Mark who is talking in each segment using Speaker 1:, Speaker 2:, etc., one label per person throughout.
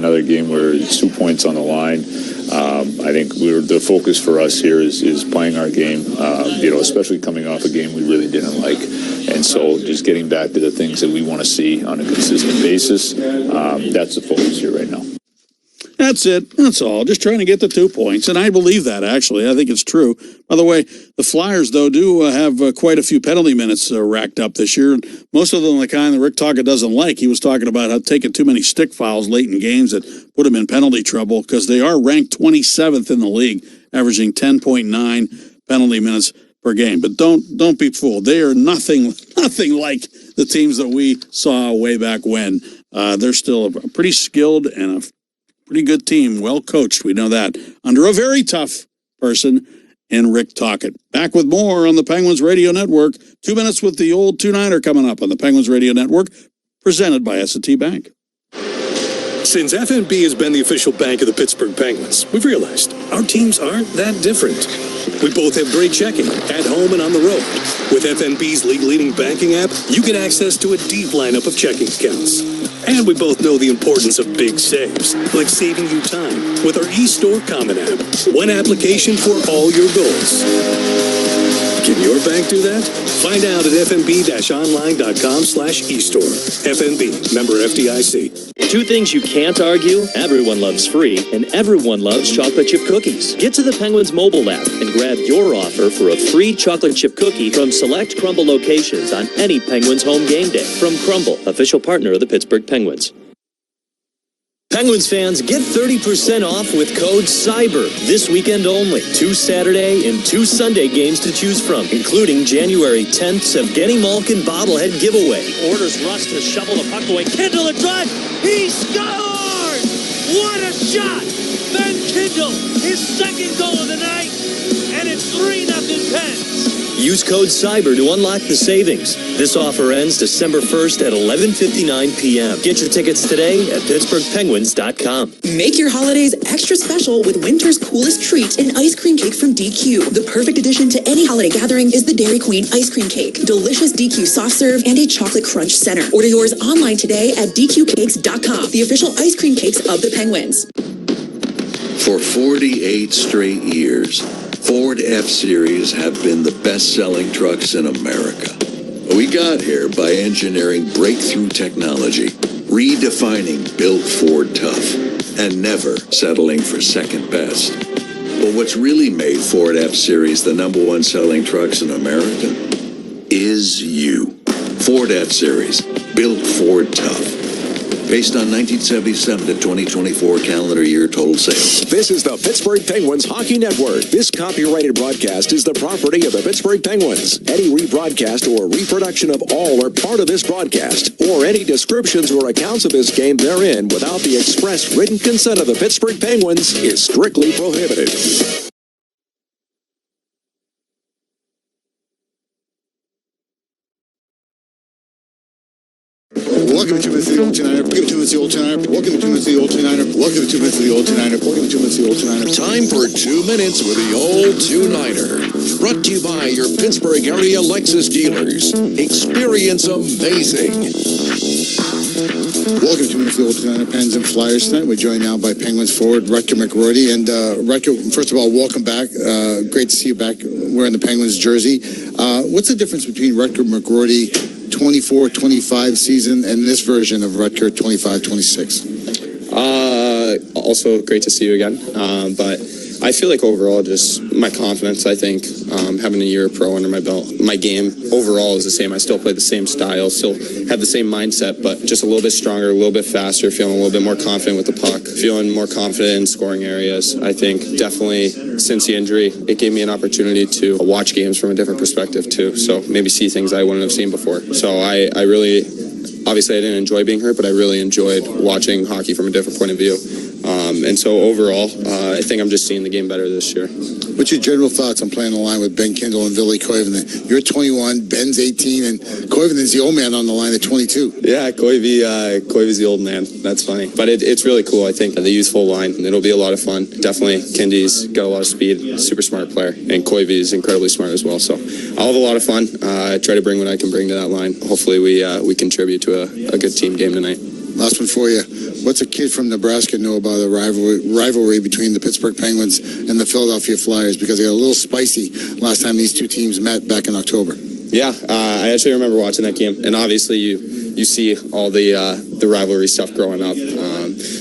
Speaker 1: another game where it's 2 points on the line. I think the focus for us here is playing our game, especially coming off a game we really didn't like. And so just getting back to the things that we want to see on a consistent basis, that's the focus here right now.
Speaker 2: That's it. That's all. Just trying to get the 2 points. And I believe that, actually. I think it's true. By the way, the Flyers, though, do have quite a few penalty minutes racked up this year. Most of them the kind that Rick Tocchet doesn't like. He was talking about how taking too many stick fouls late in games that put him in penalty trouble because they are ranked 27th in the league, averaging 10.9 penalty minutes per game. But don't be fooled. They are nothing like the teams that we saw way back when. They're still a pretty skilled and a pretty good team, well coached, we know that, under a very tough person in Rick Tocchet. Back with more on the Penguins Radio Network. 2 minutes with the old 2-9er coming up on the Penguins Radio Network, presented by S&T Bank.
Speaker 3: Since FNB has been the official bank of the Pittsburgh Penguins, we've realized our teams aren't that different. We both have great checking, at home and on the road. With FNB's league-leading banking app, you get access to a deep lineup of checking accounts. And we both know the importance of big saves, like saving you time with our eStore Common app. One application for all your goals. Can your bank do that? Find out at fnb-online.com/eStore. FNB, member FDIC.
Speaker 4: 2 things you can't argue: everyone loves free, and everyone loves chocolate chip cookies. Get to the Penguins mobile app and grab your offer for a free chocolate chip cookie from select Crumble locations on any Penguins home game day. From Crumble, official partner of the Pittsburgh Penguins. Penguins fans, get 30% off with code CYBER this weekend only. 2 Saturday and 2 Sunday games to choose from, including January 10th's Evgeny Malkin bobblehead giveaway. Orders Russ to shovel the puck away. Kindle the drive. He scores! What a shot! Ben Kindle, his second goal of the night, and it's 3-0 Pens. Use code CYBER to unlock the savings. This offer ends December 1st at 11:59 p.m. Get your tickets today at PittsburghPenguins.com.
Speaker 5: Make your holidays extra special with winter's coolest treat, an ice cream cake from DQ. The perfect addition to any holiday gathering is the Dairy Queen ice cream cake. Delicious DQ soft serve and a chocolate crunch center. Order yours online today at DQCakes.com, the official ice cream cakes of the Penguins.
Speaker 6: For 48 straight years, Ford F-Series have been the best-selling trucks in America. We got here by engineering breakthrough technology, redefining Built Ford Tough, and never settling for second best. But what's really made Ford F-Series the #1 selling trucks in America is you. Ford F-Series, Built Ford Tough. Based on 1977 to 2024 calendar year total sales.
Speaker 7: This is the Pittsburgh Penguins Hockey Network. This copyrighted broadcast is the property of the Pittsburgh Penguins. Any rebroadcast or reproduction of all or part of this broadcast, or any descriptions or accounts of this game therein without the express written consent of the Pittsburgh Penguins is strictly prohibited.
Speaker 8: Welcome to the Old 2-9er. Welcome to the Old 2-9er. Welcome to the Old 2-9er. Welcome to the Old 2-9er. Welcome to the Old 2-9er.
Speaker 7: Time for 2 minutes with the Old 2-9er. Brought to you by your Pittsburgh area Lexus dealers. Experience amazing.
Speaker 8: Welcome to the Old 2-9er Pens and Flyers tonight. We're joined now by Penguins forward Rutger McGroarty. And Rutger, first of all, welcome back. Great to see you back wearing the Penguins jersey. What's the difference between Rutger McGroarty 24-25 season and this version of Rutger 25-26?
Speaker 9: Also great to see you again. But I feel like overall just my confidence, I think, having a year pro under my belt, my game overall is the same. I still play the same style, still have the same mindset, but just a little bit stronger, a little bit faster, feeling a little bit more confident with the puck, feeling more confident in scoring areas. I think definitely since the injury, it gave me an opportunity to watch games from a different perspective too. So maybe see things I wouldn't have seen before. So I really, obviously I didn't enjoy being hurt, but I really enjoyed watching hockey from a different point of view. And so overall, I think I'm just seeing the game better this year.
Speaker 8: What's your general thoughts on playing the line with Ben Kindle and Ville Koivunen? You're 21, Ben's 18, and Koivunen's the old man on the line at 22.
Speaker 9: Yeah, Koivu's the old man. That's funny. But it's really cool, I think, the youthful line. It'll be a lot of fun. Definitely, Kindy's got a lot of speed, super smart player, and Koivu is incredibly smart as well. So I'll have a lot of fun. Try to bring what I can bring to that line. Hopefully we contribute to a good team game tonight.
Speaker 8: last one for you. What's a kid from Nebraska know about the rivalry between the Pittsburgh Penguins and the Philadelphia Flyers? Because they got a little spicy last time these two teams met back in October.
Speaker 9: Yeah, I actually remember watching that game, and obviously you see all the rivalry stuff growing up.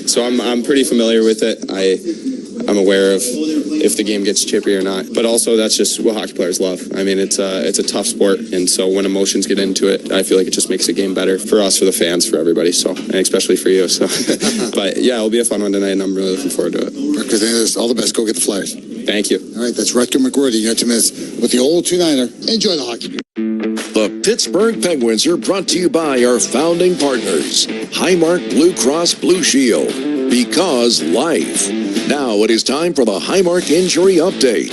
Speaker 9: So I'm pretty familiar with it. I'm aware of if the game gets chippy or not, but also that's just what hockey players love. I mean, it's a tough sport, and so when emotions get into it, I feel like it just makes the game better for us, for the fans, for everybody. So, and especially for you. So, but yeah, it'll be a fun one tonight, and I'm really looking forward to it.
Speaker 8: Rutgers, all the best. Go get the Flyers.
Speaker 9: Thank you.
Speaker 8: All right, that's Rutger McGroarty. You got 2 minutes with the old 2-9er. Enjoy the hockey.
Speaker 7: The Pittsburgh Penguins are brought to you by our founding partners, Highmark Blue Cross Blue Shield. Because life. Now it is time for the Highmark Injury Update.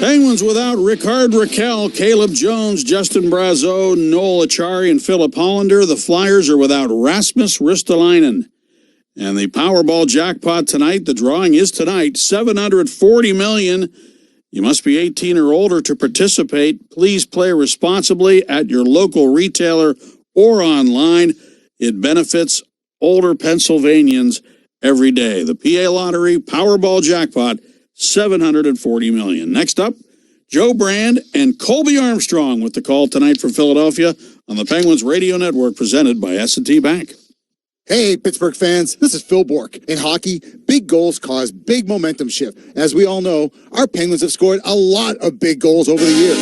Speaker 2: Penguins without Ricard Raquel, Caleb Jones, Justin Brazeau, Noel Achari, and Philip Hollander. The Flyers are without Rasmus Ristolainen. And the Powerball jackpot tonight, the drawing is tonight, $740 million. You must be 18 or older to participate. Please play responsibly at your local retailer or online. It benefits older Pennsylvanians every day. The PA Lottery Powerball jackpot, $740 million. Next up, Joe Brand and Colby Armstrong with the call tonight from Philadelphia on the Penguins Radio Network, presented by S&T Bank.
Speaker 8: Hey, Pittsburgh fans, this is Phil Bork. In hockey, big goals cause big momentum shift. As we all know, our Penguins have scored a lot of big goals over the years.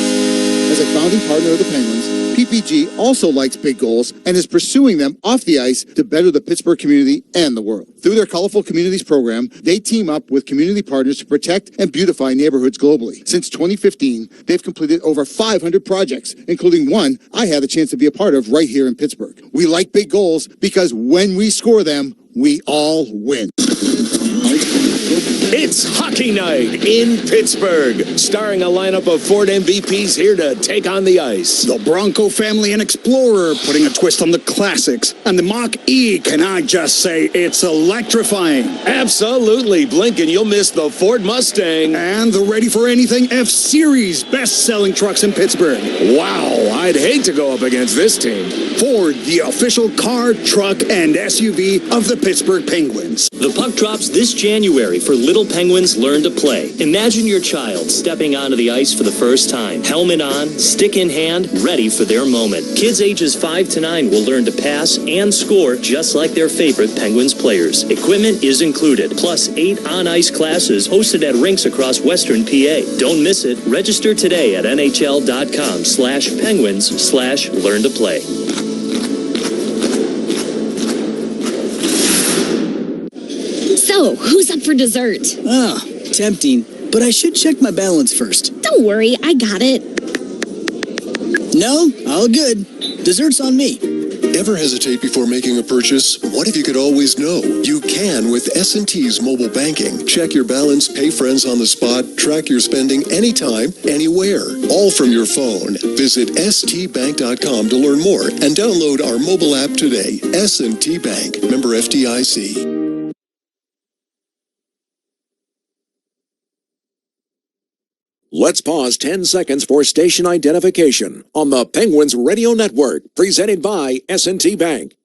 Speaker 8: As a founding partner of the Penguins, PPG also likes big goals and is pursuing them off the ice to better the Pittsburgh community and the world. Through their Colorful Communities program, they team up with community partners to protect and beautify neighborhoods globally. Since 2015, they've completed over 500 projects, including one I had the chance to be a part of right here in Pittsburgh. We like big goals because when we score them, we all win.
Speaker 10: It's hockey night in Pittsburgh, starring a lineup of Ford MVPs here to take on the ice.
Speaker 11: The Bronco family and Explorer putting a twist on the classics. And the Mach-E, can I just say, it's electrifying.
Speaker 10: Absolutely, blink and you'll miss the Ford Mustang.
Speaker 11: And the Ready for Anything F-Series, best-selling trucks in Pittsburgh.
Speaker 10: Wow, I'd hate to go up against this team.
Speaker 11: Ford, the official car, truck, and SUV of the Pittsburgh Penguins.
Speaker 4: The puck drops this January for Little Penguins Learn to Play. Imagine your child stepping onto the ice for the first time. Helmet on, stick in hand, ready for their moment. Kids ages 5 to 9 will learn to pass and score just like their favorite Penguins players. Equipment is included, plus 8 on-ice classes hosted at rinks across Western PA. Don't miss it. Register today at nhl.com/penguins/learn to play.
Speaker 12: So, who's up for dessert?
Speaker 13: Tempting, but I should check my balance first.
Speaker 12: Don't worry, I got it.
Speaker 13: No, all good. Dessert's on me.
Speaker 14: Ever hesitate before making a purchase? What if you could always know? You can with S&T's mobile banking. Check your balance, pay friends on the spot, track your spending anytime, anywhere, all from your phone. Visit stbank.com to learn more and download our mobile app today. S&T Bank, member FDIC.
Speaker 7: Let's pause 10 seconds for station identification on the Penguins Radio Network, presented by S&T Bank.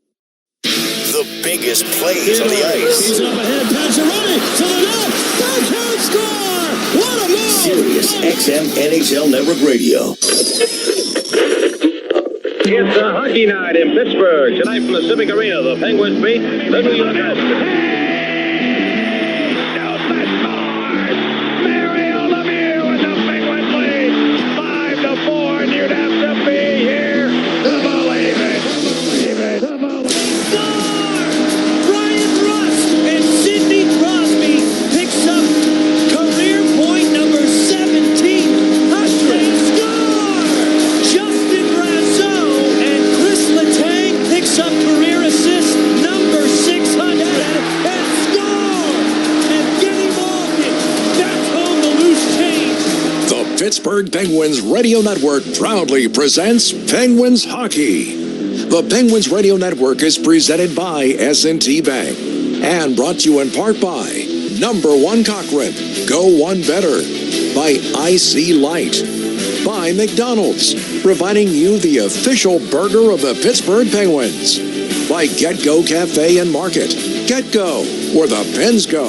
Speaker 15: The biggest plays on the ice.
Speaker 16: He's up ahead, Pacioretty to the net, backhand score! What a move!
Speaker 15: Sirius XM NHL Network Radio.
Speaker 17: It's a hockey night in Pittsburgh. Tonight from the Civic Arena, the Penguins meet the New York Islanders.
Speaker 7: Pittsburgh Penguins Radio Network proudly presents Penguins Hockey. The Penguins Radio Network is presented by S&T Bank and brought to you in part by Number 1 Cochrane, Go One Better, by IC Light, by McDonald's, providing you the official burger of the Pittsburgh Penguins, by Get Go Cafe and Market. Get Go, where the Pens go.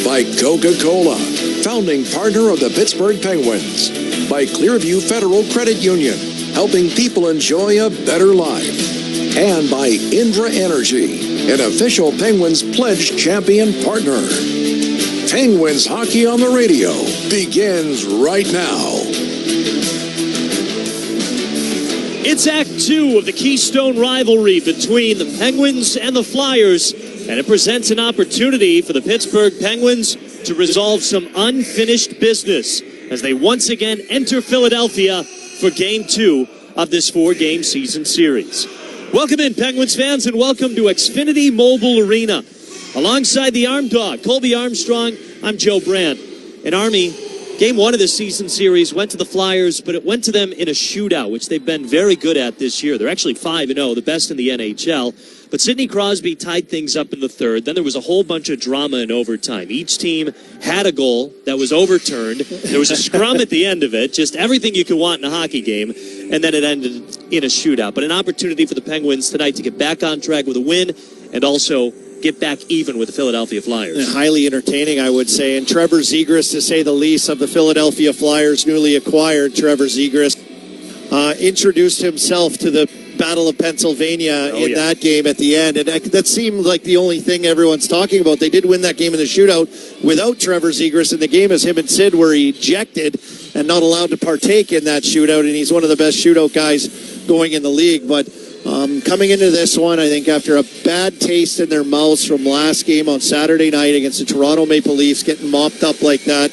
Speaker 7: By Coca-Cola, founding partner of the Pittsburgh Penguins. By Clearview Federal Credit Union, helping people enjoy a better life. And by Indra Energy, an official Penguins Pledge champion partner. Penguins Hockey on the Radio begins right now.
Speaker 4: It's Act 2 of the Keystone rivalry between the Penguins and the Flyers, and it presents an opportunity for the Pittsburgh Penguins to resolve some unfinished business as they once again enter Philadelphia for Game 2 of this 4-game season series. Welcome in, Penguins fans, and welcome to Xfinity Mobile Arena. Alongside the Arm Dog, Colby Armstrong, I'm Joe Brandt. And Army, Game 1 of this season series went to the Flyers, but it went to them in a shootout, which they've been very good at this year. They're actually 5-0, the best in the NHL. But Sidney Crosby tied things up in the third. Then there was a whole bunch of drama in overtime. Each team had a goal that was overturned. There was a scrum at the end of it, just everything you could want in a hockey game. And then it ended in a shootout. But an opportunity for the Penguins tonight to get back on track with a win and also get back even with the Philadelphia Flyers.
Speaker 18: And highly entertaining, I would say. And Trevor Zegras, to say the least, of the Philadelphia Flyers, newly acquired Trevor Zegras, introduced himself to the Battle of Pennsylvania that game at the end. And that seemed like the only thing everyone's talking about. They did win that game in the shootout without Trevor Zegras in the game, as him and Sid were ejected and not allowed to partake in that shootout. And he's one of the best shootout guys going in the league. But coming into this one, I think after a bad taste in their mouths from last game on Saturday night against the Toronto Maple Leafs, getting mopped up like that,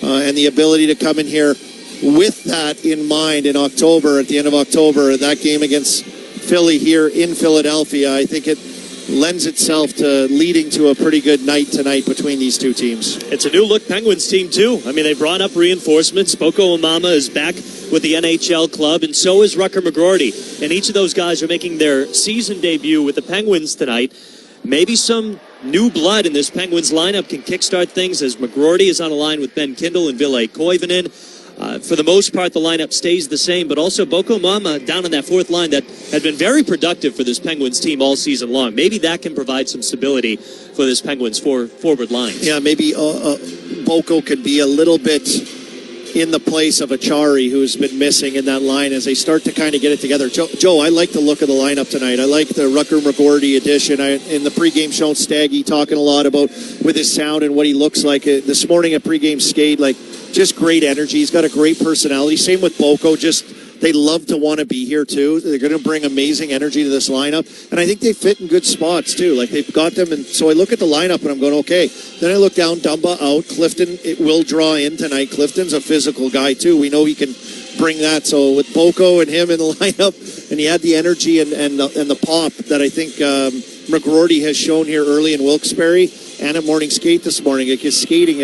Speaker 18: and the ability to come in here with that in mind in October, at the end of October, that game against Philly here in Philadelphia, I think it lends itself to leading to a pretty good night tonight between these two teams.
Speaker 4: It's a new-look Penguins team, too. I mean, they brought up reinforcements. Boko Imama is back with the NHL club, and so is Rucker McGroarty. And each of those guys are making their season debut with the Penguins tonight. Maybe some new blood in this Penguins lineup can kickstart things, as McGroarty is on a line with Ben Kindle and Ville Koivunen. For the most part, the lineup stays the same, but also Boko Mama down on that fourth line that had been very productive for this Penguins team all season long. Maybe that can provide some stability for this Penguins forward line.
Speaker 18: Yeah, maybe Boko could be a little bit in the place of Achari, who's been missing in that line as they start to kind of get it together. Joe, I like the look of the lineup tonight. I like the Rucker McGroarty addition. In the pregame show, Staggy talking a lot about with his sound and what he looks like. This morning at pregame skate, just great energy. He's got a great personality. Same with Boko. They love to want to be here, too. They're going to bring amazing energy to this lineup. And I think they fit in good spots, too. They've got them. And so I look at the lineup, and I'm going, okay. Then I look down, Dumba out. Clifton, it will draw in tonight. Clifton's a physical guy, too. We know he can bring that. So with Boko and him in the lineup, and he had the energy and the pop that I think McGroarty has shown here early in Wilkes-Barre and at morning skate this morning. His skating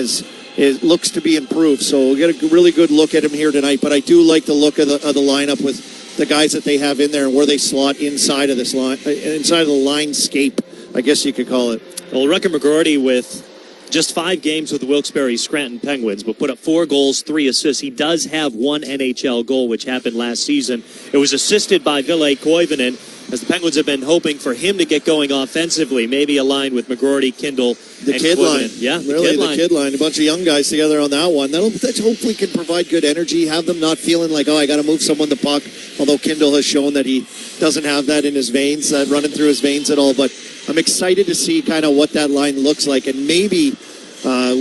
Speaker 18: it looks to be improved, so we'll get a really good look at him here tonight. But I do like the look of the lineup with the guys that they have in there and where they slot inside of this line, inside of the linescape, I guess you could call it.
Speaker 4: Well, Rucker McGroarty with just 5 games with the Wilkes-Barre Scranton Penguins, but put up 4 goals, 3 assists. He does have 1 NHL goal, which happened last season. It was assisted by Ville Koivunen, as the Penguins have been hoping for him to get going offensively, maybe aligned with McGroarty, Kindle,
Speaker 18: the
Speaker 4: and
Speaker 18: kid
Speaker 4: Koivunen.
Speaker 18: line.
Speaker 4: Yeah,
Speaker 18: the kid line. A bunch of young guys together on that one. That hopefully can provide good energy, have them not feeling like, I got to move someone the puck, although Kindle has shown that he doesn't have that in his veins, running through his veins at all. But I'm excited to see kind of what that line looks like, and maybe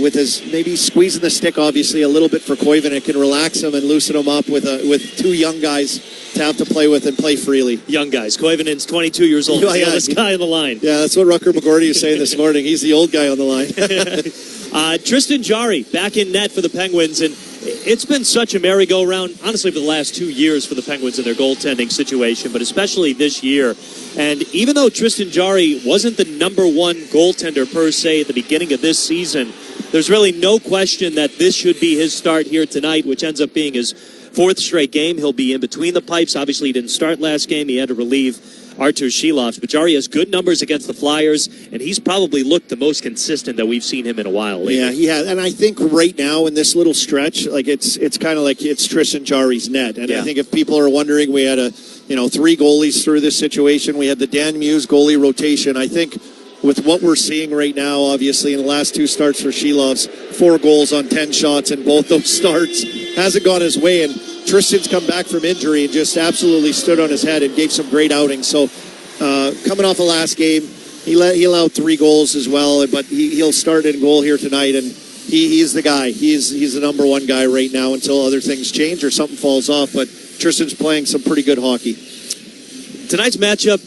Speaker 18: with maybe squeezing the stick, obviously, a little bit for Koivunen, it can relax him and loosen him up with 2 young guys to have to play with and play freely.
Speaker 4: Young guys. Koivunen's 22 years old. He's the oldest guy on the line.
Speaker 18: Yeah, that's what Rucker McGroarty was saying this morning. He's the old guy on the line.
Speaker 4: Tristan Jarry back in net for the Penguins, and it's been such a merry-go-round, honestly, for the last 2 years for the Penguins in their goaltending situation, but especially this year. And even though Tristan Jarry wasn't the number 1 goaltender per se at the beginning of this season, there's really no question that this should be his start here tonight, which ends up being his 4th straight game. He'll be in between the pipes. Obviously, he didn't start last game. He had to relieve Artur Shilovs. But Jari has good numbers against the Flyers, and he's probably looked the most consistent that we've seen him in a while lately.
Speaker 18: Yeah, he has. And I think right now in this little stretch, like it's kind of like it's Tristan Jari's net. And I think if people are wondering, we had 3 goalies through this situation. We had the Dan Muse goalie rotation. I think with what we're seeing right now, obviously, in the last 2 starts for Shilovs, 4 goals on 10 shots in both those starts, hasn't gone his way. And Tristan's come back from injury and just absolutely stood on his head and gave some great outings. So coming off the last game, he allowed 3 goals as well, but he'll start in goal here tonight, and he's the guy. He's the number 1 guy right now until other things change or something falls off. But Tristan's playing some pretty good hockey.
Speaker 4: Tonight's matchup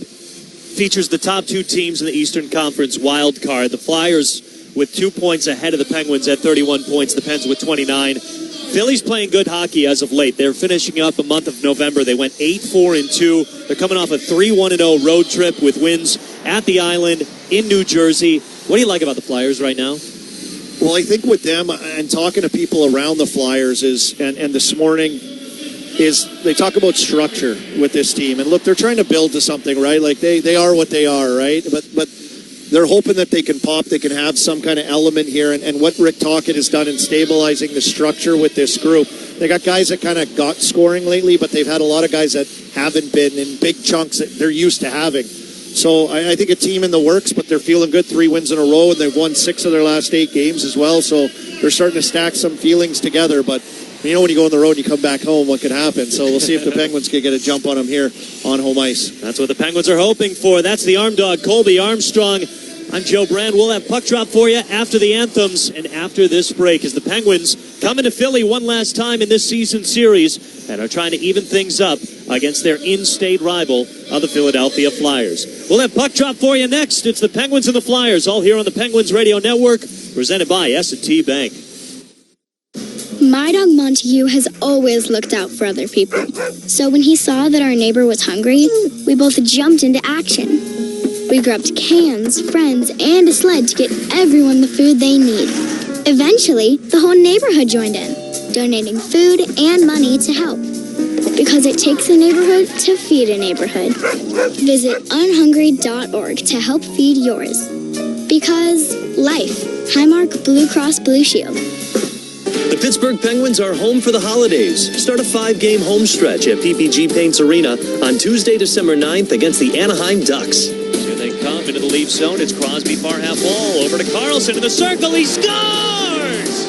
Speaker 4: features the top 2 teams in the Eastern Conference wild card. The Flyers with 2 points ahead of the Penguins at 31 points. The Pens with 29. Philly's playing good hockey as of late. They're finishing up a month of November. They went 8-4-2. They're coming off a 3-1-0 road trip with wins at the Island, in New Jersey. What do you like about the Flyers right now?
Speaker 18: Well, I think with them and talking to people around the Flyers and this morning is they talk about structure with this team. And look, they're trying to build to something, right? Like they are what they are, right? But they're hoping that they can pop, they can have some kind of element here. And what Rick Tocchet has done in stabilizing the structure with this group, they got guys that kind of got scoring lately, but they've had a lot of guys that haven't been in big chunks that they're used to having. So I think a team in the works, but they're feeling good. 3 wins in a row, and they've won 6 of their last 8 games as well. So they're starting to stack some feelings together. But you know when you go on the road and you come back home, what could happen? So we'll see if the Penguins can get a jump on them here on home ice.
Speaker 4: That's what the Penguins are hoping for. That's the Arm Dog, Colby Armstrong. I'm Joe Brand. We'll have Puck Drop for you after the anthems and after this break as the Penguins come into Philly one last time in this season series and are trying to even things up against their in-state rival of the Philadelphia Flyers. We'll have Puck Drop for you next. It's the Penguins and the Flyers, all here on the Penguins Radio Network, presented by S&T Bank.
Speaker 12: My dog Montague has always looked out for other people. So when he saw that our neighbor was hungry, we both jumped into action. We grabbed cans, friends, and a sled to get everyone the food they need. Eventually, the whole neighborhood joined in, donating food and money to help. Because it takes a neighborhood to feed a neighborhood. Visit unhungry.org to help feed yours. Because life. Highmark Blue Cross Blue Shield.
Speaker 4: The Pittsburgh Penguins are home for the holidays. Start a 5-game home stretch at PPG Paints Arena on Tuesday, December 9th against the Anaheim Ducks. Here they come into the lead zone. It's Crosby, far half wall. Over to Carlson in the circle. He scores!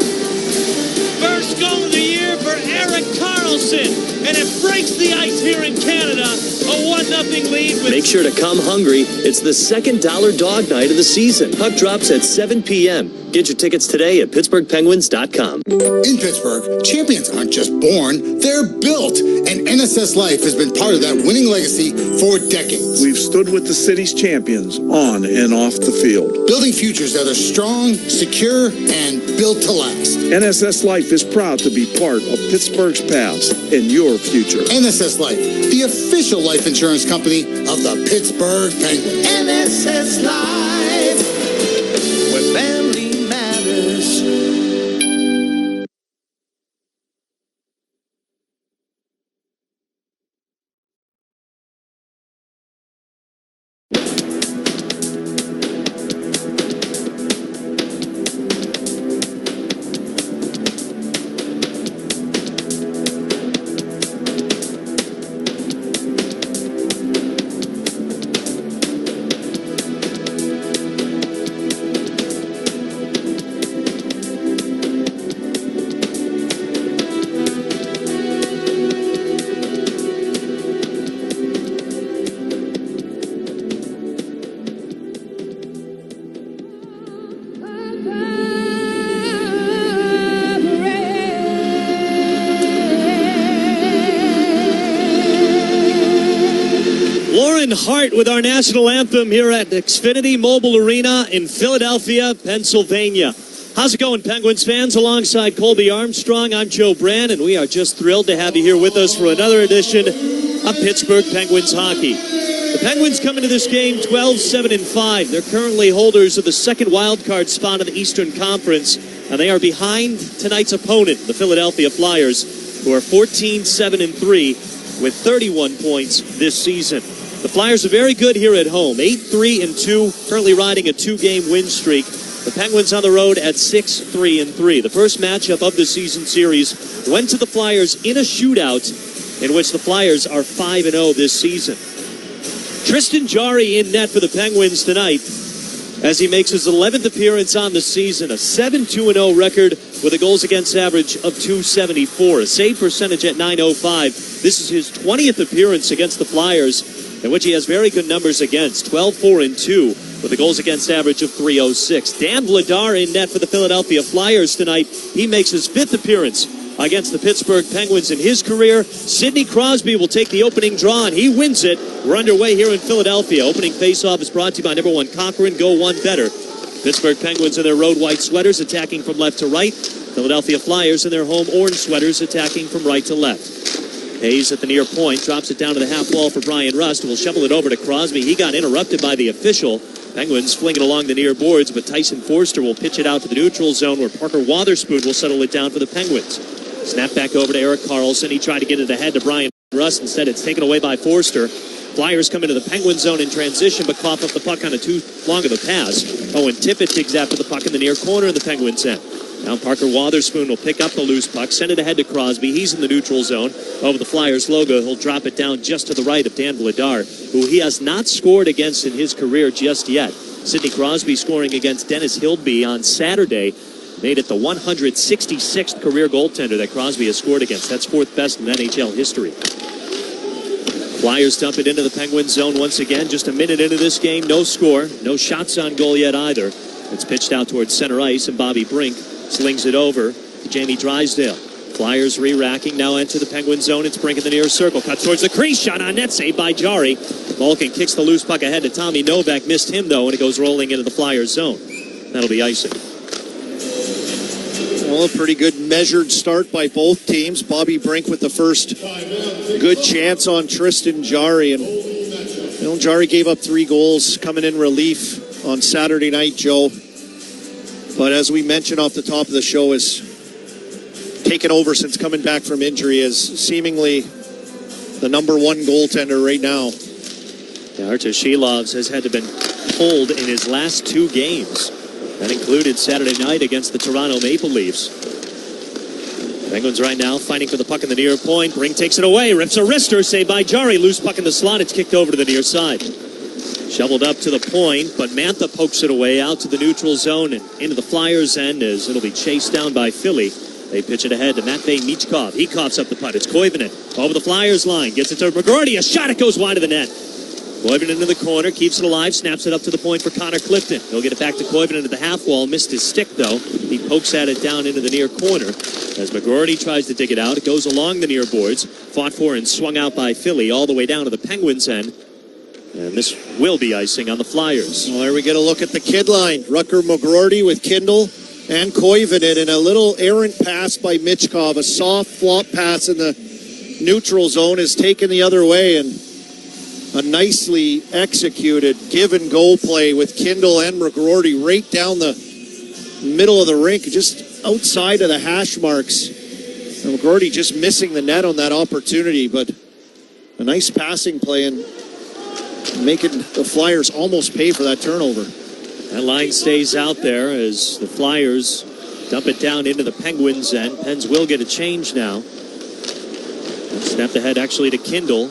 Speaker 4: First goal of the year for Erik Karlsson. And it breaks the ice here in Canada. A 1-0 lead. Make sure to come hungry. It's the second Dollar Dog Night of the season. Puck drops at 7 p.m. Get your tickets today at PittsburghPenguins.com.
Speaker 8: In Pittsburgh, champions aren't just born, they're built. And NSS Life has been part of that winning legacy for decades.
Speaker 19: We've stood with the city's champions on and off the field.
Speaker 8: Building futures that are strong, secure, and built to last.
Speaker 19: NSS Life is proud to be part of Pittsburgh's past and your future.
Speaker 8: NSS Life, the official life insurance company of the Pittsburgh Penguins.
Speaker 16: NSS Life, where family matters.
Speaker 4: Hart with our national anthem here at Xfinity Mobile Arena in Philadelphia, Pennsylvania. How's it going, Penguins fans? Alongside Colby Armstrong, I'm Joe Brand, and we are just thrilled to have you here with us for another edition of Pittsburgh Penguins hockey. The Penguins come into this game 12-7-5. They're currently holders of the second wild card spot in the Eastern Conference, and they are behind tonight's opponent, the Philadelphia Flyers, who are 14-7-3 with 31 points this season. The The Flyers are very good here at home. 8-3-2, currently riding a 2-game win streak. The Penguins on the road at 6-3-3. The first matchup of the season series went to the Flyers in a shootout in which the Flyers are 5-0 this season. Tristan Jarry in net for the Penguins tonight as he makes his 11th appearance on the season. A 7-2-0 record with a goals against average of .274. A save percentage at .905. This is his 20th appearance against the Flyers, in which he has very good numbers against. 12-4-2 with a goals against average of .306. Dan Vladar in net for the Philadelphia Flyers tonight. He makes his 5th appearance against the Pittsburgh Penguins in his career. Sidney Crosby will take the opening draw, and he wins it. We're underway here in Philadelphia. Opening faceoff is brought to you by number 1 Cochrane. Go one better. Pittsburgh Penguins in their road white sweaters attacking from left to right. Philadelphia Flyers in their home orange sweaters attacking from right to left. Hayes at the near point, drops it down to the half wall for Brian Rust, who will shovel it over to Crosby. He got interrupted by the official. Penguins fling it along the near boards, but Tyson Forster will pitch it out to the neutral zone where Parker Wotherspoon will settle it down for the Penguins. Snap back over to Erik Karlsson. He tried to get it ahead to Brian Rust. Instead, it's taken away by Forster. Flyers come into the Penguin zone in transition, but cough up the puck on a too long of a pass. Owen Tippett digs after the puck in the near corner of the Penguins end. Now Parker Wotherspoon will pick up the loose puck, send it ahead to Crosby. He's in the neutral zone. Over the Flyers logo, he'll drop it down just to the right of Dan Vladar, who he has not scored against in his career just yet. Sidney Crosby scoring against Dennis Hildby on Saturday made it the 166th career goaltender that Crosby has scored against. That's 4th best in NHL history. Flyers dump it into the Penguins zone once again. Just a minute into this game, no score, no shots on goal yet either. It's pitched out towards center ice, and Bobby Brink slings it over to Jamie Drysdale. Flyers re-racking, now enter the Penguin zone. It's Brink in the near circle. Cuts towards the crease. Shot on net, saved by Jarry. Malkin kicks the loose puck ahead to Tommy Novak. Missed him, though, and it goes rolling into the Flyers zone. That'll be icing.
Speaker 18: Well, a pretty good measured start by both teams. Bobby Brink with the first good chance on Tristan Jarry. And, you know, Jarry gave up 3 goals coming in relief on Saturday night, Joe. But as we mentioned off the top of the show, is taken over since coming back from injury as seemingly the number 1 goaltender right now.
Speaker 4: Yeah, Artur Shilovs has had to been pulled in his last 2 games. That included Saturday night against the Toronto Maple Leafs. Penguins right now fighting for the puck in the near point. Brink takes it away, rips a wrister, saved by Jarry. Loose puck in the slot, it's kicked over to the near side. Shoveled up to the point, but Mantha pokes it away out to the neutral zone and into the Flyers' end as it'll be chased down by Philly. They pitch it ahead to Matvei Michkov. He coughs up the putt. It's Koivunen over the Flyers' line. Gets it to McGroarty. A shot. It goes wide of the net. Koivunen into the corner. Keeps it alive. Snaps it up to the point for Connor Clifton. He'll get it back to Koivunen at the half wall. Missed his stick, though. He pokes at it down into the near corner. As McGroarty tries to dig it out, it goes along the near boards. Fought for and swung out by Philly all the way down to the Penguins' end. And this will be icing on the Flyers.
Speaker 18: Well, there we get a look at the kid line. Rucker McGroarty with Kindle and Koivunen, and a little errant pass by Michkov. A soft flop pass in the neutral zone is taken the other way, and a nicely executed give and go play with Kindle and McGroarty right down the middle of the rink, just outside of the hash marks. And McGroarty just missing the net on that opportunity, but a nice passing play and making the Flyers almost pay for that turnover.
Speaker 4: That line stays out there as the Flyers dump it down into the Penguins' end. Pens will get a change now. Snapped ahead actually to Kindle.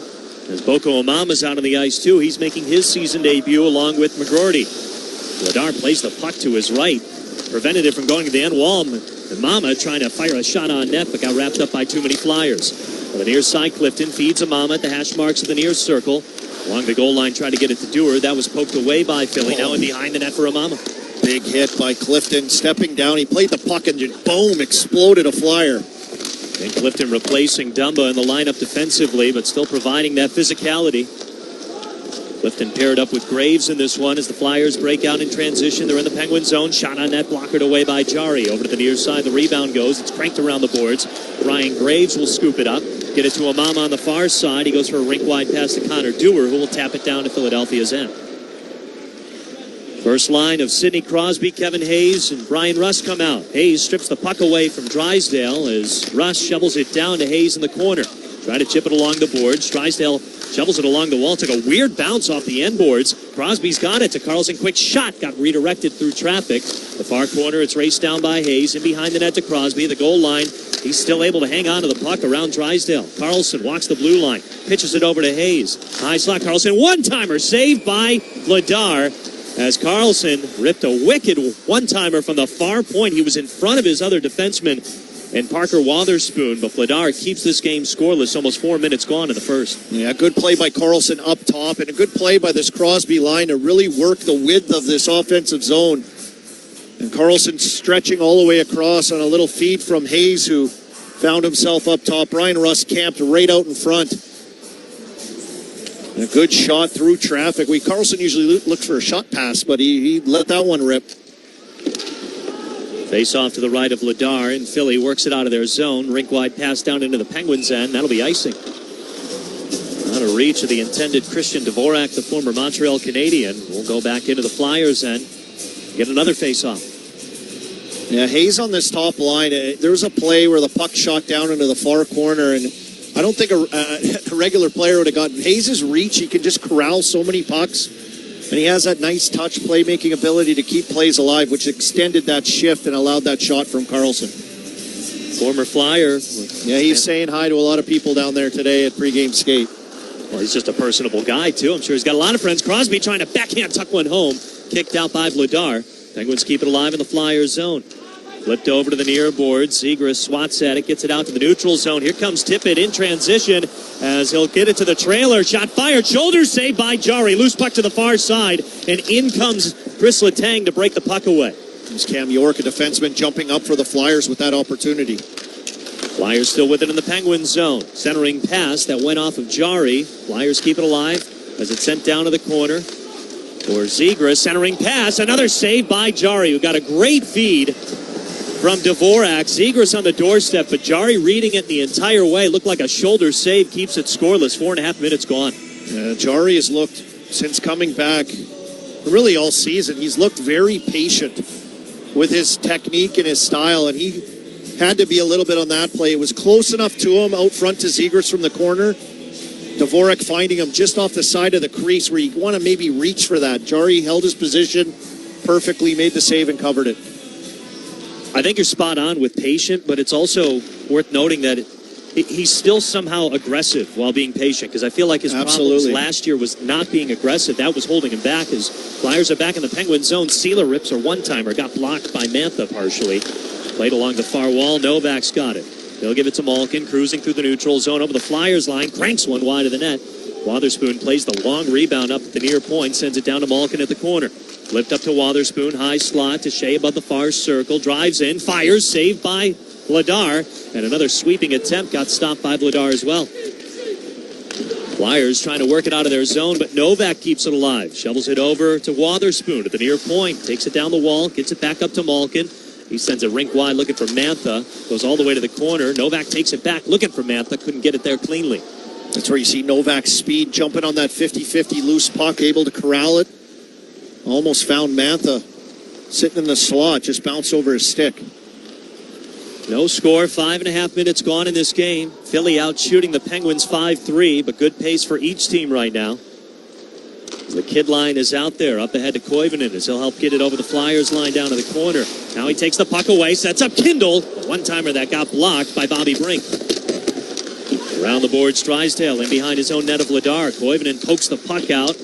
Speaker 4: As Boko Amama's out on the ice too. He's making his season debut along with McGroarty. Vladar plays the puck to his right. Prevented it from going to the end wall. Amama trying to fire a shot on net, but got wrapped up by too many Flyers. On the near side, Clifton feeds Amama at the hash marks of the near circle. Along the goal line, tried to get it to Dewar. That was poked away by Philly. Now in behind the net for Amama.
Speaker 18: Big hit by Clifton. Stepping down, he played the puck and just boom, exploded a Flyer.
Speaker 4: And Clifton replacing Dumba in the lineup defensively, but still providing that physicality. Clifton paired up with Graves in this one as the Flyers break out in transition. They're in the Penguin zone. Shot on net, blockered away by Jarry. Over to the near side, the rebound goes. It's cranked around the boards. Ryan Graves will scoop it up. Get it to Amama on the far side. He goes for a rink-wide pass to Connor Dewar, who will tap it down to Philadelphia's end. First line of Sidney Crosby, Kevin Hayes, and Brian Rust come out. Hayes strips the puck away from Drysdale as Rust shovels it down to Hayes in the corner. Try to chip it along the boards. Drysdale shovels it along the wall. Took a weird bounce off the end boards. Crosby's got it to Carlson. Quick shot. Got redirected through traffic. The far corner, it's raced down by Hayes. In behind the net to Crosby. The goal line. He's still able to hang on to the puck around Drysdale. Carlson walks the blue line. Pitches it over to Hayes. High slot. Carlson. One-timer saved by Vladar. As Carlson ripped a wicked one-timer from the far point. He was in front of his other defenseman and Parker Wotherspoon, but Vladar keeps this game scoreless. Almost 4 minutes gone in the first.
Speaker 18: Yeah, good play by Carlson up top, and a good play by this Crosby line to really work the width of this offensive zone. And Carlson stretching all the way across on a little feed from Hayes, who found himself up top. Ryan Russ camped right out in front. And a good shot through traffic. Carlson usually looks for a shot pass, but he let that one rip.
Speaker 4: Face off to the right of Vladar, and Philly works it out of their zone. Rink-wide pass down into the Penguins' end. That'll be icing. Out of reach of the intended Christian Dvorak, the former Montreal Canadian. Will go back into the Flyers' end. Get another face-off.
Speaker 18: Yeah, Hayes on this top line. There was a play where the puck shot down into the far corner, and I don't think a regular player would have gotten Hayes' reach. He can just corral so many pucks. And he has that nice touch playmaking ability to keep plays alive, which extended that shift and allowed that shot from Carlson.
Speaker 4: Former Flyer.
Speaker 18: Yeah, he's saying hi to a lot of people down there today at pregame skate.
Speaker 4: Well, he's just a personable guy, too. I'm sure he's got a lot of friends. Crosby trying to backhand tuck one home. Kicked out by Vladar. Penguins keep it alive in the Flyers zone. Flipped over to the near board. Zegras swats at it, gets it out to the neutral zone. Here comes Tippett in transition as he'll get it to the trailer. Shot fired. Shoulder saved by Jari. Loose puck to the far side. And in comes Chris Letang to break the puck away.
Speaker 18: There's Cam York, a defenseman, jumping up for the Flyers with that opportunity.
Speaker 4: Flyers still with it in the Penguins zone. Centering pass that went off of Jari. Flyers keep it alive as it's sent down to the corner. For Zegras, centering pass. Another save by Jari, who got a great feed from Dvorak. Zegras on the doorstep, but Jari reading it the entire way. Looked like a shoulder save, keeps it scoreless. 4.5 minutes gone.
Speaker 18: Jari has looked, since coming back, really all season, he's looked very patient with his technique and his style, and he had to be a little bit on that play. It was close enough to him out front to Zegras from the corner. Dvorak finding him just off the side of the crease where you want to maybe reach for that. Jari held his position perfectly, made the save, and covered it.
Speaker 4: I think you're spot on with patient, but it's also worth noting that he's still somehow aggressive while being patient, because I feel like his problems last year was not being aggressive. That was holding him back. As Flyers are back in the Penguin zone, Sealer rips a one-timer, got blocked by Mantha partially. Played along the far wall. Novak's got it. They'll give it to Malkin, cruising through the neutral zone over the Flyers line, cranks one wide of the net. Wotherspoon plays the long rebound up at the near point, sends it down to Malkin at the corner. Flipped up to Wotherspoon, high slot to Shea above the far circle, drives in, fires, saved by Vladar, and another sweeping attempt got stopped by Vladar as well. Flyers trying to work it out of their zone, but Novak keeps it alive. Shovels it over to Wotherspoon at the near point, takes it down the wall, gets it back up to Malkin. He sends it rink wide looking for Mantha, goes all the way to the corner. Novak takes it back looking for Mantha, couldn't get it there cleanly.
Speaker 18: That's where you see Novak's speed jumping on that 50-50 loose puck, able to corral it. Almost found Mantha sitting in the slot, just bounced over his stick.
Speaker 4: No score, 5.5 minutes gone in this game. Philly out shooting the Penguins 5-3, but good pace for each team right now. The kid line is out there, up ahead to Koivunen as he'll help get it over the Flyers line down to the corner. Now he takes the puck away, sets up Kindle. One-timer that got blocked by Bobby Brink. Around the boards, Drysdale in behind his own net of Vladar. Koivunen pokes the puck out.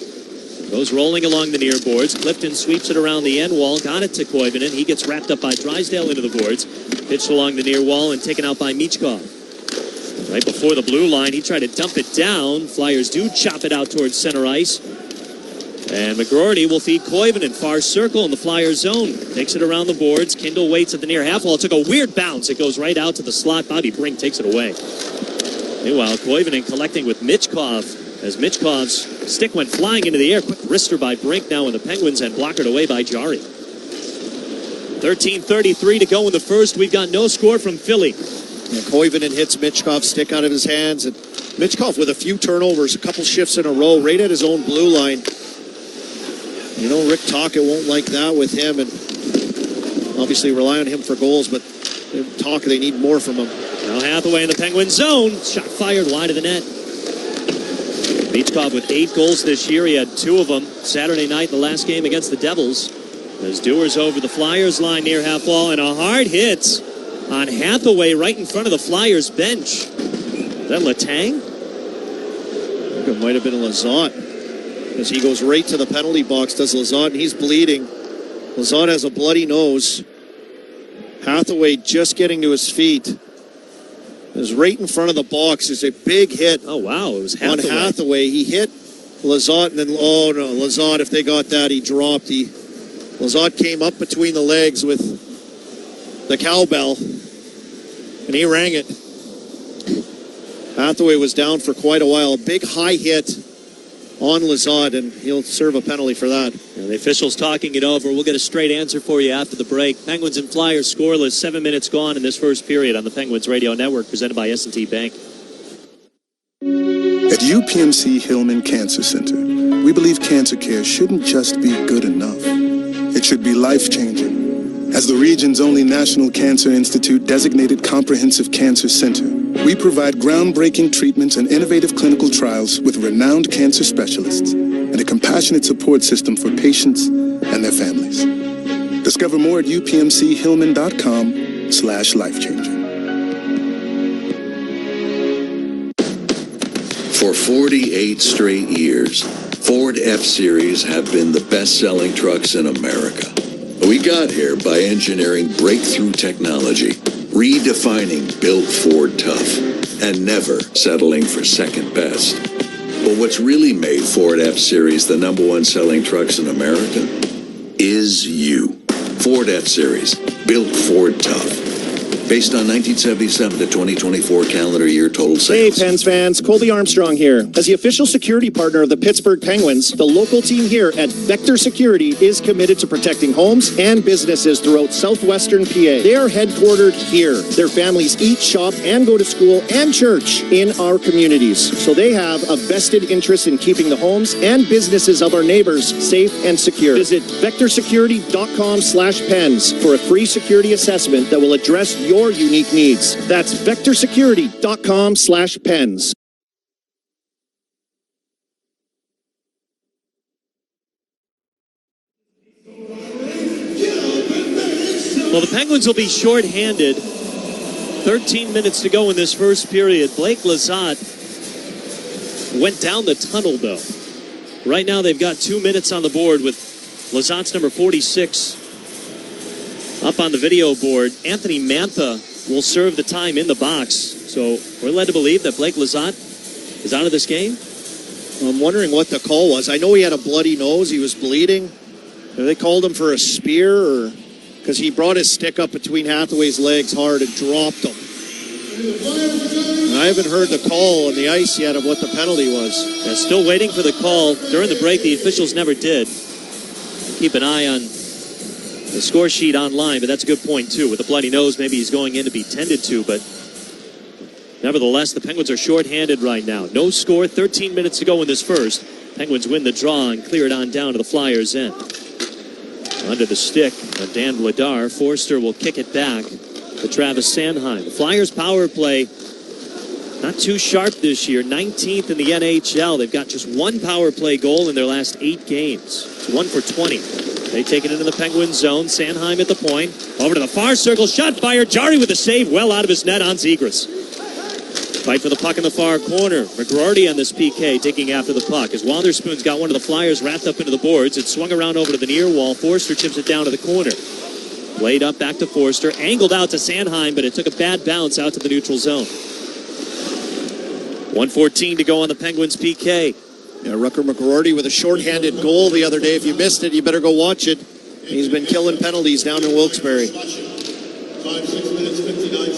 Speaker 4: Goes rolling along the near boards. Clifton sweeps it around the end wall. Got it to Koivunen. He gets wrapped up by Drysdale into the boards. Pitched along the near wall and taken out by Michkov. Right before the blue line, he tried to dump it down. Flyers do chop it out towards center ice. And McGroarty will feed Koivunen. Far circle in the Flyers zone. Takes it around the boards. Kindle waits at the near half wall. It took a weird bounce. It goes right out to the slot. Bobby Brink takes it away. Meanwhile, Koivunen collecting with Michkov as Michkov's stick went flying into the air. Quick wrister by Brink now in the Penguins and blockered away by Jari. 13:33 to go in the first. We've got no score from Philly.
Speaker 18: Yeah, Koivunen hits Michkov's stick out of his hands. And Michkov with a few turnovers, a couple shifts in a row, right at his own blue line. You know, Rick Tocchet won't like that with him, and obviously rely on him for goals, but Tocchet, they need more from him.
Speaker 4: Now Hathaway in the Penguin zone. Shot fired wide of the net. Beachcock with 8 goals this year. He had 2 of them Saturday night in the last game against the Devils. As Dewars over the Flyers line near half wall, and a hard hit on Hathaway right in front of the Flyers bench. Is that Letang?
Speaker 18: I think it might have been Lazat, as he goes right to the penalty box, does Lazat, and he's bleeding. Lazat has a bloody nose. Hathaway just getting to his feet. Is right in front of the box. It's a big hit.
Speaker 4: Oh, wow. It was Hathaway.
Speaker 18: On Hathaway. He hit Lazat, and then, oh, no, Lazat, if they got that, he dropped. Lazat came up between the legs with the cowbell, and he rang it. Hathaway was down for quite a while. A big high hit on Lazat, and he'll serve a penalty for that.
Speaker 4: And the officials talking it over. We'll get a straight answer for you after the break. Penguins and Flyers scoreless. 7 minutes gone in this first period on the Penguins Radio Network, presented by S&T Bank.
Speaker 20: At UPMC Hillman Cancer Center, we believe cancer care shouldn't just be good enough. It should be life-changing. As the region's only National Cancer Institute designated comprehensive cancer center, we provide groundbreaking treatments and innovative clinical trials with renowned cancer specialists and a compassionate support system for patients and their families. Discover more at upmchillman.com/lifechanging.
Speaker 6: For 48 straight years, Ford F-Series have been the best-selling trucks in America. We got here by engineering breakthrough technology, redefining Built Ford Tough, and never settling for second best. But what's really made Ford F-Series the #1 selling trucks in America is you. Ford F-Series, Built Ford Tough. Based on 1977 to 2024 calendar year total sales.
Speaker 21: Hey, Pens fans, Colby Armstrong here. As the official security partner of the Pittsburgh Penguins, the local team here at Vector Security is committed to protecting homes and businesses throughout southwestern PA. They are headquartered here. Their families eat, shop, and go to school and church in our communities. So they have a vested interest in keeping the homes and businesses of our neighbors safe and secure. Visit vectorsecurity.com/pens for a free security assessment that will address your unique needs. That's vectorsecurity.com/pens.
Speaker 4: Well, the Penguins will be shorthanded. 13 minutes to go in this first period. Blake Lazat went down the tunnel, though. Right now, they've got 2 minutes on the board with Lazat's number 46 up on the video board. Anthony Mantha will serve the time in the box. So we're led to believe that Blake Lazat is out of this game.
Speaker 18: I'm wondering what the call was. I know he had a bloody nose. He was bleeding. They called him for a spear, or because he brought his stick up between Hathaway's legs hard and dropped him. And I haven't heard the call on the ice yet of what the penalty was.
Speaker 4: They're still waiting for the call. During the break, the officials never did. Keep an eye on the score sheet online, but that's a good point, too. With a bloody nose, maybe he's going in to be tended to, but nevertheless, the Penguins are shorthanded right now. No score, 13 minutes to go in this first. Penguins win the draw and clear it on down to the Flyers' end. Under the stick of Dan Vladar, Forster will kick it back to Travis Sanheim. The Flyers' power play, not too sharp this year, 19th in the NHL. They've got just one power play goal in their last 8 games. It's 1 for 20. They take it into the Penguin zone. Sanheim at the point. Over to the far circle. Shot fired. Jarry with a save well out of his net on Zegras. Fight for the puck in the far corner. McGroarty on this PK taking after the puck. As Wotherspoon's got one of the Flyers wrapped up into the boards. It swung around over to the near wall. Forster chips it down to the corner. Played up back to Forster. Angled out to Sanheim, but it took a bad bounce out to the neutral zone. 1:14 to go on the Penguins PK.
Speaker 18: Yeah, Rucker McGroarty with a shorthanded goal the other day. If you missed it, you better go watch it. He's been killing penalties down in Wilkes-Barre.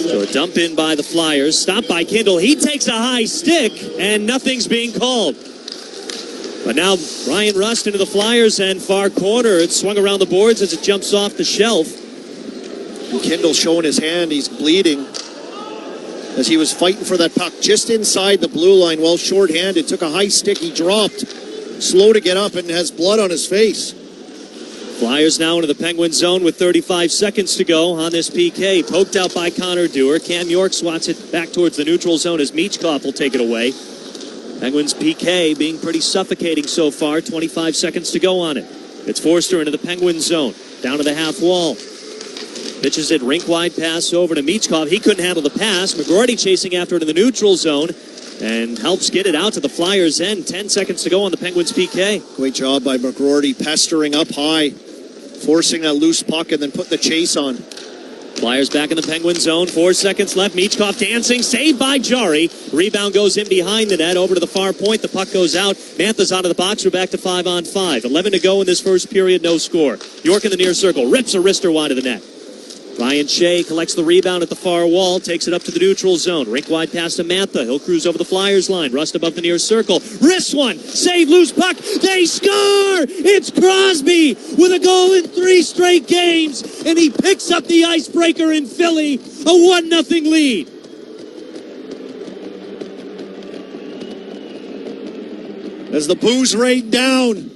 Speaker 4: So a dump in by the Flyers. Stopped by Kindle. He takes a high stick, and nothing's being called. But now Ryan Rust into the Flyers end far corner. It swung around the boards as it jumps off the shelf.
Speaker 18: And Kindle showing his hand. He's bleeding as he was fighting for that puck just inside the blue line. Well, shorthanded. Took a high stick. He dropped. Slow to get up and has blood on his face.
Speaker 4: Flyers now into the Penguin zone with 35 seconds to go on this PK. Poked out by Connor Dewar. Cam York swats it back towards the neutral zone as Michkov will take it away. Penguins PK being pretty suffocating so far. 25 seconds to go on it. It's Forster into the Penguin zone. Down to the half wall. Pitches it rink-wide pass over to Michkov. He couldn't handle the pass. McGroarty chasing after it in the neutral zone and helps get it out to the Flyers' end. 10 seconds to go on the Penguins PK.
Speaker 18: Great job by McGroarty, pestering up high, forcing that loose puck and then putting the chase on.
Speaker 4: Flyers back in the Penguin zone. 4 seconds left. Michkov dancing. Saved by Jari. Rebound goes in behind the net. Over to the far point. The puck goes out. Mantha's out of the box. We're back to 5-on-5. 11 to go in this first period. No score. York in the near circle. Rips a wrister wide of the net. Ryan Shea collects the rebound at the far wall. Takes it up to the neutral zone. Rink wide pass to Mantha. He'll cruise over the Flyers line. Rust above the near circle. Wrists one. Save loose puck. They score! It's Crosby with a goal in 3 straight games. And he picks up the icebreaker in Philly. A 1-0 lead.
Speaker 18: As the boos rain down,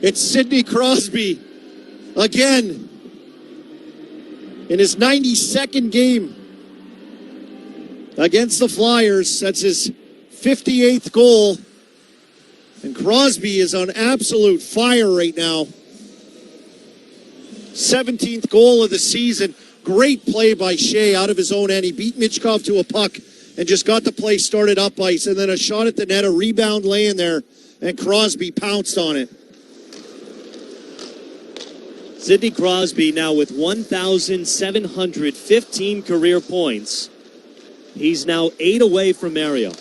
Speaker 18: it's Sidney Crosby again. In his 92nd game against the Flyers, that's his 58th goal. And Crosby is on absolute fire right now. 17th goal of the season. Great play by Shea out of his own end. He beat Michkov to a puck and just got the play started up ice. And then a shot at the net, a rebound laying there, and Crosby pounced on it.
Speaker 4: Sidney Crosby now with 1,715 career points. He's now 8 away from Mario.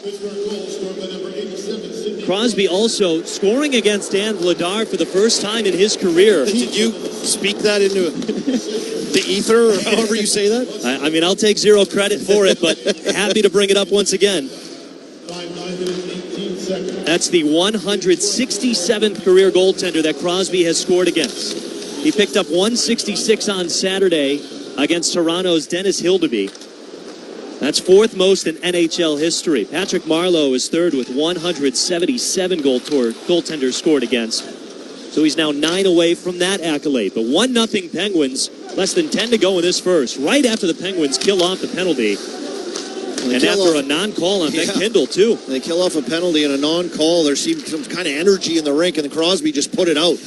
Speaker 4: Crosby also scoring against Dan Vladar for the first time in his career.
Speaker 18: Did you speak that into the ether, or however you say that?
Speaker 4: I mean, I'll take zero credit for it, but happy to bring it up once again. That's the 167th career goaltender that Crosby has scored against. He picked up 166 on Saturday against Toronto's Dennis Hildeby. That's 4th most in NHL history. Patrick Marleau is 3rd with 177 goaltenders scored against. So he's now 9 away from that accolade. But 1-0 Penguins, less than 10 to go in this first, right after the Penguins kill off the penalty. And after a non-call on Ben Kindle, too.
Speaker 18: They kill off a penalty and a non-call. There seemed some kind of energy in the rink, and Crosby just put it out.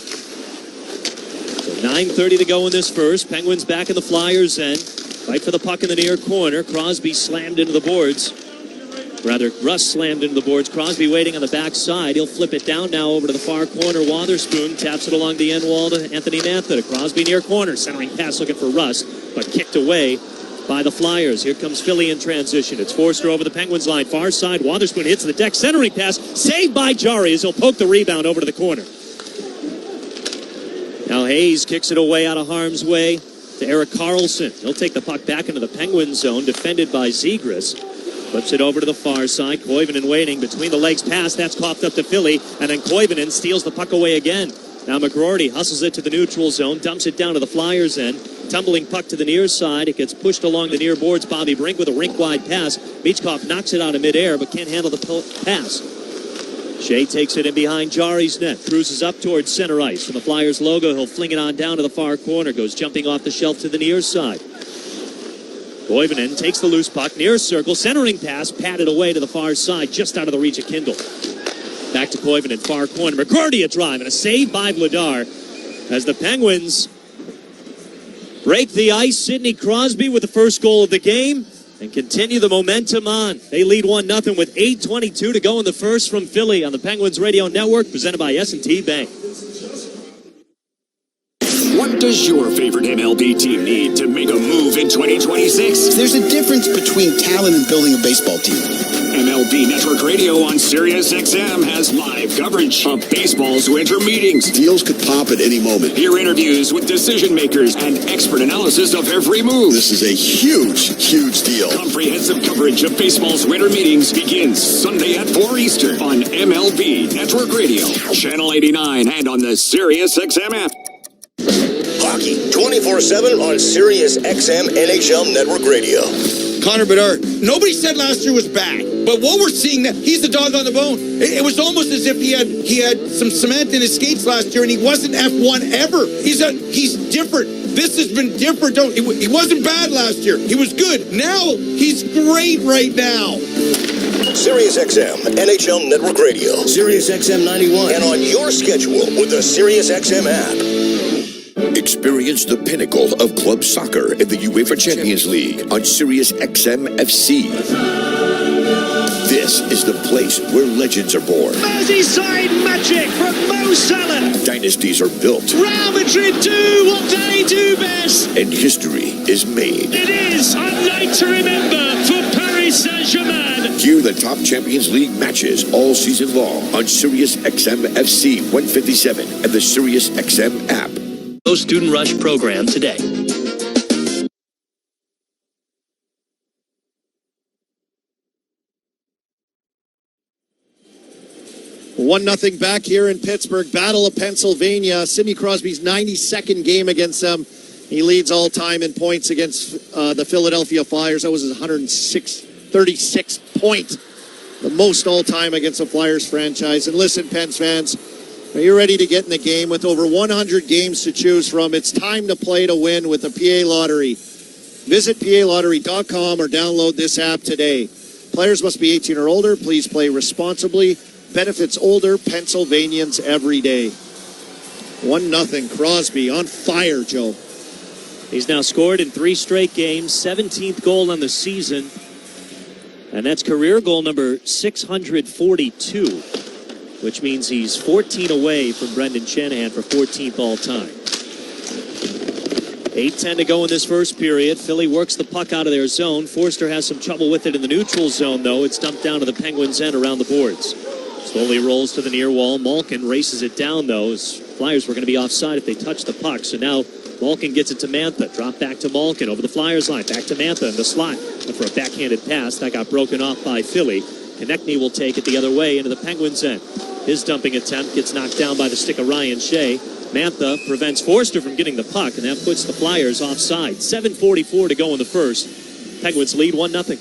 Speaker 4: 9:30 to go in this first. Penguins back in the Flyers' end. Fight for the puck in the near corner. Crosby slammed into the boards. Rather, Russ slammed into the boards. Crosby waiting on the backside. He'll flip it down now over to the far corner. Wotherspoon taps it along the end wall to Anthony Mantha. To Crosby near corner. Centering pass looking for Russ, but kicked away by the Flyers. Here comes Philly in transition. It's Forster over the Penguins line. Far side. Wotherspoon hits the deck. Centering pass. Saved by Jari as he'll poke the rebound over to the corner. Now Hayes kicks it away out of harm's way to Erik Karlsson. He'll take the puck back into the Penguin zone, defended by Zegras. Flips it over to the far side. Koivunen waiting. Between the legs pass. That's coughed up to Philly. And then Koivunen steals the puck away again. Now McGroarty hustles it to the neutral zone. Dumps it down to the Flyers' end. Tumbling puck to the near side. It gets pushed along the near boards. Bobby Brink with a rink-wide pass. Michkov knocks it out of midair, but can't handle the pass. Shea takes it in behind Jari's net. Cruises up towards center ice. From the Flyers logo, he'll fling it on down to the far corner. Goes jumping off the shelf to the near side. Koivunen takes the loose puck. Near circle. Centering pass. Patted away to the far side. Just out of the reach of Kindle. Back to Koivunen. Far corner. McGroarty a drive. And a save by Vladar. As the Penguins break the ice. Sidney Crosby with the first goal of the game. And continue the momentum on. They lead 1-0 with 8:22 to go in the first from Philly on the Penguins Radio Network, presented by S&T Bank.
Speaker 1: What does your favorite MLB team need to make a move in 2026?
Speaker 22: There's a difference between talent and building a baseball team.
Speaker 1: MLB Network Radio on Sirius XM has live coverage of baseball's winter meetings.
Speaker 22: Deals could pop at any moment.
Speaker 1: Hear interviews with decision makers and expert analysis of every move.
Speaker 22: This is a huge, huge deal.
Speaker 1: Comprehensive coverage of baseball's winter meetings begins Sunday at 4 Eastern on MLB Network Radio, Channel 89, and on the Sirius XM app.
Speaker 15: Hockey 24/7 on Sirius XM NHL Network Radio.
Speaker 23: Connor Bedard, nobody said last year was bad.
Speaker 3: But what we're seeing now, he's the dog on the bone. It was almost as if he had some cement in his skates last year, and he wasn't F1 ever. He's different. This has been different. He wasn't bad last year. He was good. Now he's great right now.
Speaker 15: Sirius XM, NHL Network Radio, Sirius XM 91, and on your schedule with the Sirius XM app.
Speaker 5: Experience the pinnacle of club soccer in the UEFA Champions League on Sirius XM FC. This is the place where legends are born.
Speaker 16: Merseyside magic from Mo Salah.
Speaker 5: Dynasties are built.
Speaker 16: Real Madrid do what they do best.
Speaker 5: And history is made.
Speaker 16: It is a night to remember for Paris Saint-Germain.
Speaker 5: Hear the top Champions League matches all season long on Sirius XM FC 157 and the Sirius XM app.
Speaker 4: Student Rush program today.
Speaker 18: 1-0 back here in Pittsburgh. Battle of Pennsylvania. Sidney Crosby's 92nd game against them. He leads all time in points against the Philadelphia Flyers. That was his 136th point. The most all time against the Flyers franchise. And listen, Pens fans, are you ready to get in the game? With over 100 games to choose from, it's time to play to win with the PA Lottery. Visit PALottery.com or download this app today. Players must be 18 or older. Please play responsibly. Benefits older Pennsylvanians every day. 1-0. Crosby on fire, Joe.
Speaker 4: He's now scored in 3 straight games, 17th goal on the season. And that's career goal number 642, which means he's 14 away from Brendan Shanahan for 14th all time. 8:10 to go in this first period. Philly works the puck out of their zone. Forster has some trouble with it in the neutral zone, though. It's dumped down to the Penguins' end around the boards. Slowly rolls to the near wall. Malkin races it down, though, as Flyers were going to be offside if they touched the puck. So now Malkin gets it to Mantha. Drop back to Malkin over the Flyers line. Back to Mantha in the slot. And for a backhanded pass, that got broken off by Philly. Konechny will take it the other way into the Penguins' end. His dumping attempt gets knocked down by the stick of Ryan Shea. Mantha prevents Forster from getting the puck, and that puts the Flyers offside. 7:44 to go in the first. Penguins lead 1-0.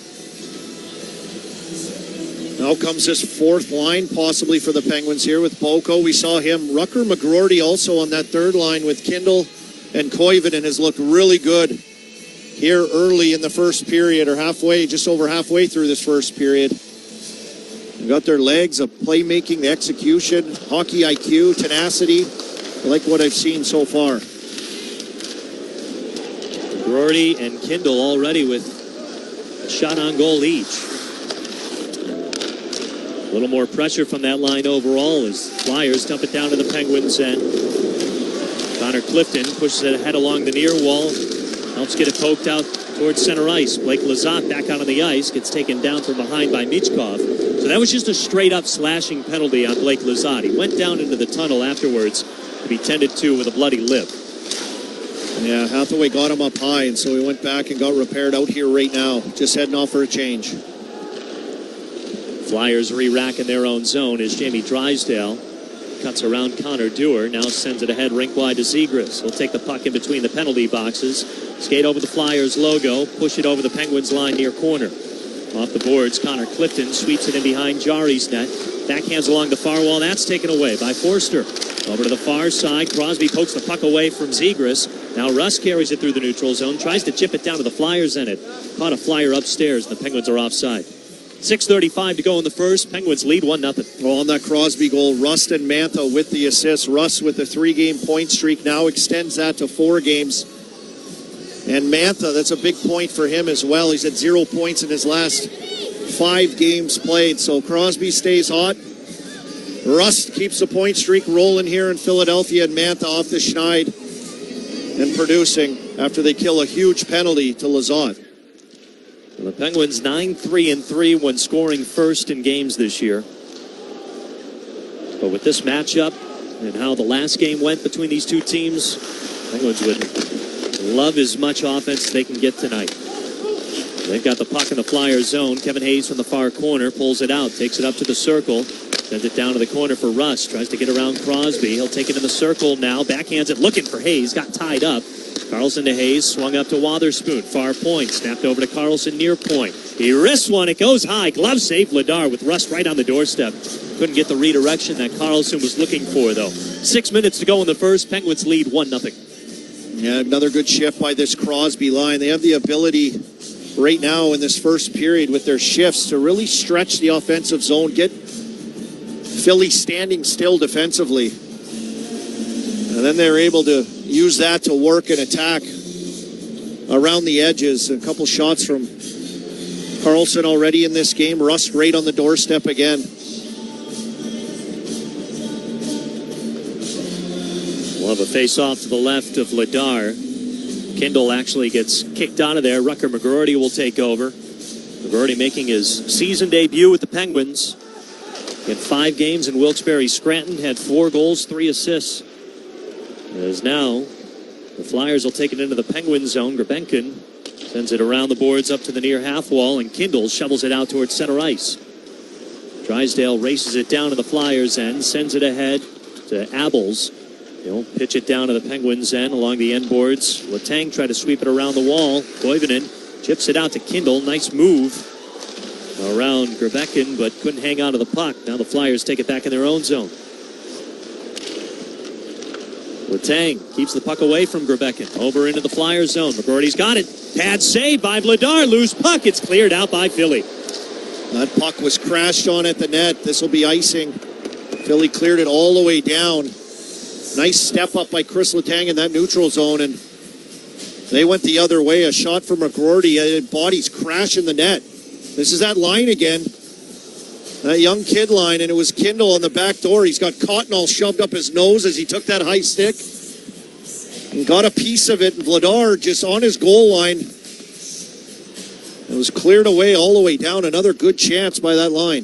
Speaker 18: Now comes this fourth line, possibly for the Penguins here with Boko. We saw him, Rucker McGroarty, also on that third line with Kindle and Koivunen has looked really good here early in the first period, or halfway, just over halfway through this first period. They've got their legs of playmaking, the execution, hockey IQ, tenacity. I like what I've seen so far.
Speaker 4: McGroarty and Kindle already with a shot on goal each. A little more pressure from that line overall as Flyers dump it down to the Penguins' end. Connor Clifton pushes it ahead along the near wall. Helps get it poked out towards center ice. Blake Lizotte back out on the ice. Gets taken down from behind by Michkov. So that was just a straight-up slashing penalty on Blake Lizotte. He went down into the tunnel afterwards to be tended to with a bloody lip.
Speaker 18: Yeah, Hathaway got him up high, and so he went back and got repaired out here right now. Just heading off for a change.
Speaker 4: Flyers re-rack in their own zone as Jamie Drysdale cuts around Connor Dewar. Now sends it ahead rink wide to Zegras. He'll take the puck in between the penalty boxes. Skate over the Flyers logo. Push it over the Penguins line near corner. Off the boards, Connor Clifton sweeps it in behind Jari's net. Backhands along the far wall. That's taken away by Forster. Over to the far side. Crosby pokes the puck away from Zegras. Now Russ carries it through the neutral zone. Tries to chip it down to the Flyers in it. Caught a Flyer upstairs. The Penguins are offside. 6:35 to go in the first. Penguins lead 1-0.
Speaker 18: Well, on that Crosby goal, Rust and Mantha with the assist. Russ with a 3-game point streak now extends that to 4 games. And Mantha, that's a big point for him as well. He's at 0 points in his last 5 games played. So Crosby stays hot. Rust keeps the point streak rolling here in Philadelphia, and Mantha off the schneid and producing after they kill a huge penalty to Lizotte.
Speaker 4: Well, the Penguins 9-3-3 when scoring first in games this year. But with this matchup and how the last game went between these two teams, Penguins would love as much offense as they can get tonight. They've got the puck in the Flyers zone. Kevin Hayes from the far corner pulls it out, takes it up to the circle, sends it down to the corner for Russ. Tries to get around Crosby. He'll take it in the circle now. Backhands it, looking for Hayes. Got tied up. Carlson to Hayes, swung up to Wotherspoon. Far point, snapped over to Carlson near point.
Speaker 2: He wrists one. It goes high. Glove save. Vladar with Rust right on the doorstep. Couldn't get the redirection that Carlson was looking for, though. 6 minutes to go in the first. Penguins lead 1-0.
Speaker 18: Yeah, another good shift by this Crosby line. They have the ability right now in this first period with their shifts to really stretch the offensive zone, get Philly standing still defensively. And then they're able to use that to work and attack around the edges. A couple shots from Carlson already in this game. Rust right on the doorstep again.
Speaker 2: We'll have a face-off to the left of Vladar. Kindle actually gets kicked out of there. Rucker McGroarty will take over. McGroarty making his season debut with the Penguins. He had 5 games in Wilkes-Barre Scranton, had 4 goals, 3 assists. As now, the Flyers will take it into the Penguin zone. Grebenkin sends it around the boards up to the near half wall, and Kindle shovels it out towards center ice. Drysdale races it down to the Flyers' end, sends it ahead to Abels. He'll pitch it down to the Penguins' end along the end boards. Letang tried to sweep it around the wall. Koivunen chips it out to Kindle. Nice move around Grebenkin, but couldn't hang on to the puck. Now the Flyers take it back in their own zone. Letang keeps the puck away from Grebenkin. Over into the Flyers' zone. McGroarty's got it. Pad save by Vladar. Loose puck. It's cleared out by Philly.
Speaker 18: That puck was crashed on at the net. This will be icing. Philly cleared it all the way down. Nice step up by Chris Letang in that neutral zone, and they went the other way. A shot from McGroarty. Bodies crash in the net. This is that line again. That young kid line, and it was Kindle on the back door. He's got cotton all shoved up his nose as he took that high stick and got a piece of it. And Vladar just on his goal line. It was cleared away all the way down. Another good chance by that line.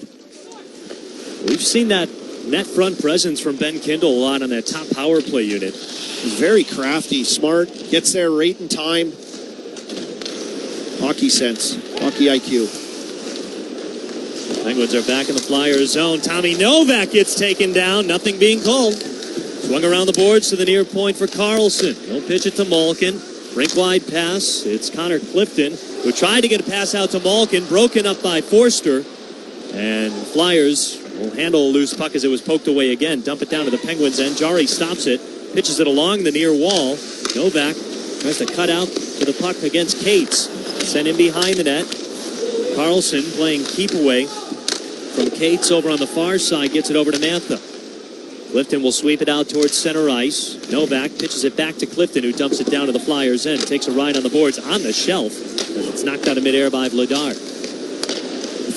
Speaker 2: We've seen that net front presence from Ben Kindle a lot on that top power play unit.
Speaker 18: He's very crafty, smart, gets there right in time. Hockey sense, hockey IQ.
Speaker 2: Penguins are back in the Flyers zone. Tommy Novak gets taken down, nothing being called. Swung around the boards to the near point for Carlson. He'll pitch it to Malkin. Rink wide pass. It's Connor Clifton who tried to get a pass out to Malkin, broken up by Forster. And Flyers will handle a loose puck as it was poked away again. Dump it down to the Penguins end. Jari stops it, pitches it along the near wall. Novak tries to cut out for the puck against Cates. Sent in behind the net. Carlson playing keep away from Cates over on the far side. Gets it over to Mantha. Clifton will sweep it out towards center ice. Novak pitches it back to Clifton, who dumps it down to the Flyers' end. Takes a ride on the boards on the shelf as it's knocked out of midair by Vladar.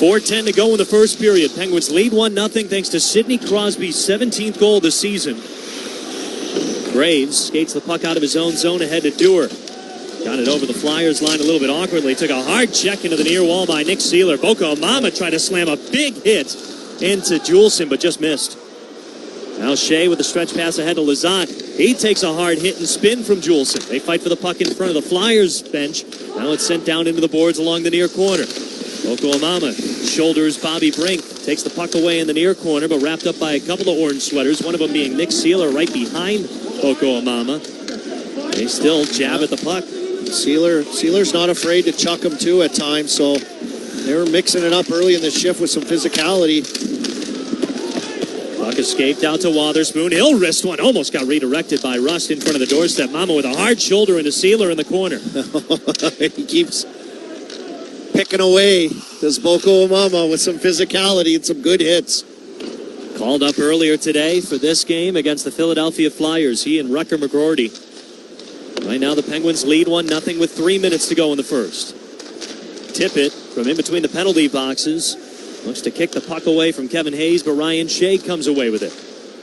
Speaker 2: 4:10 to go in the first period. Penguins lead 1-0 thanks to Sidney Crosby's 17th goal this season. Graves skates the puck out of his own zone ahead to Dewar. Got it over the Flyers line a little bit awkwardly. Took a hard check into the near wall by Nick Seeler. Boko Mama tried to slam a big hit into Juleson, but just missed. Now Shea with a stretch pass ahead to Lazat. He takes a hard hit and spin from Juleson. They fight for the puck in front of the Flyers bench. Now it's sent down into the boards along the near corner. Boko Amama shoulders Bobby Brink. Takes the puck away in the near corner, but wrapped up by a couple of orange sweaters. One of them being Nick Seeler right behind Boko Amama. They still jab at the puck.
Speaker 18: Sealer's not afraid to chuck him too at times, so they were mixing it up early in the shift with some physicality.
Speaker 2: Puck escaped out to Wotherspoon. He'll wrist one. Almost got redirected by Rust in front of the doorstep. Mama with a hard shoulder into Seeler in the corner.
Speaker 18: He keeps picking away. Does Boko Mama with some physicality and some good hits.
Speaker 2: Called up earlier today for this game against the Philadelphia Flyers. He and Rucker McGroarty. Right now the Penguins lead 1-0 with 3 minutes to go in the first. Tippett from in between the penalty boxes looks to kick the puck away from Kevin Hayes, but Ryan Shea comes away with it.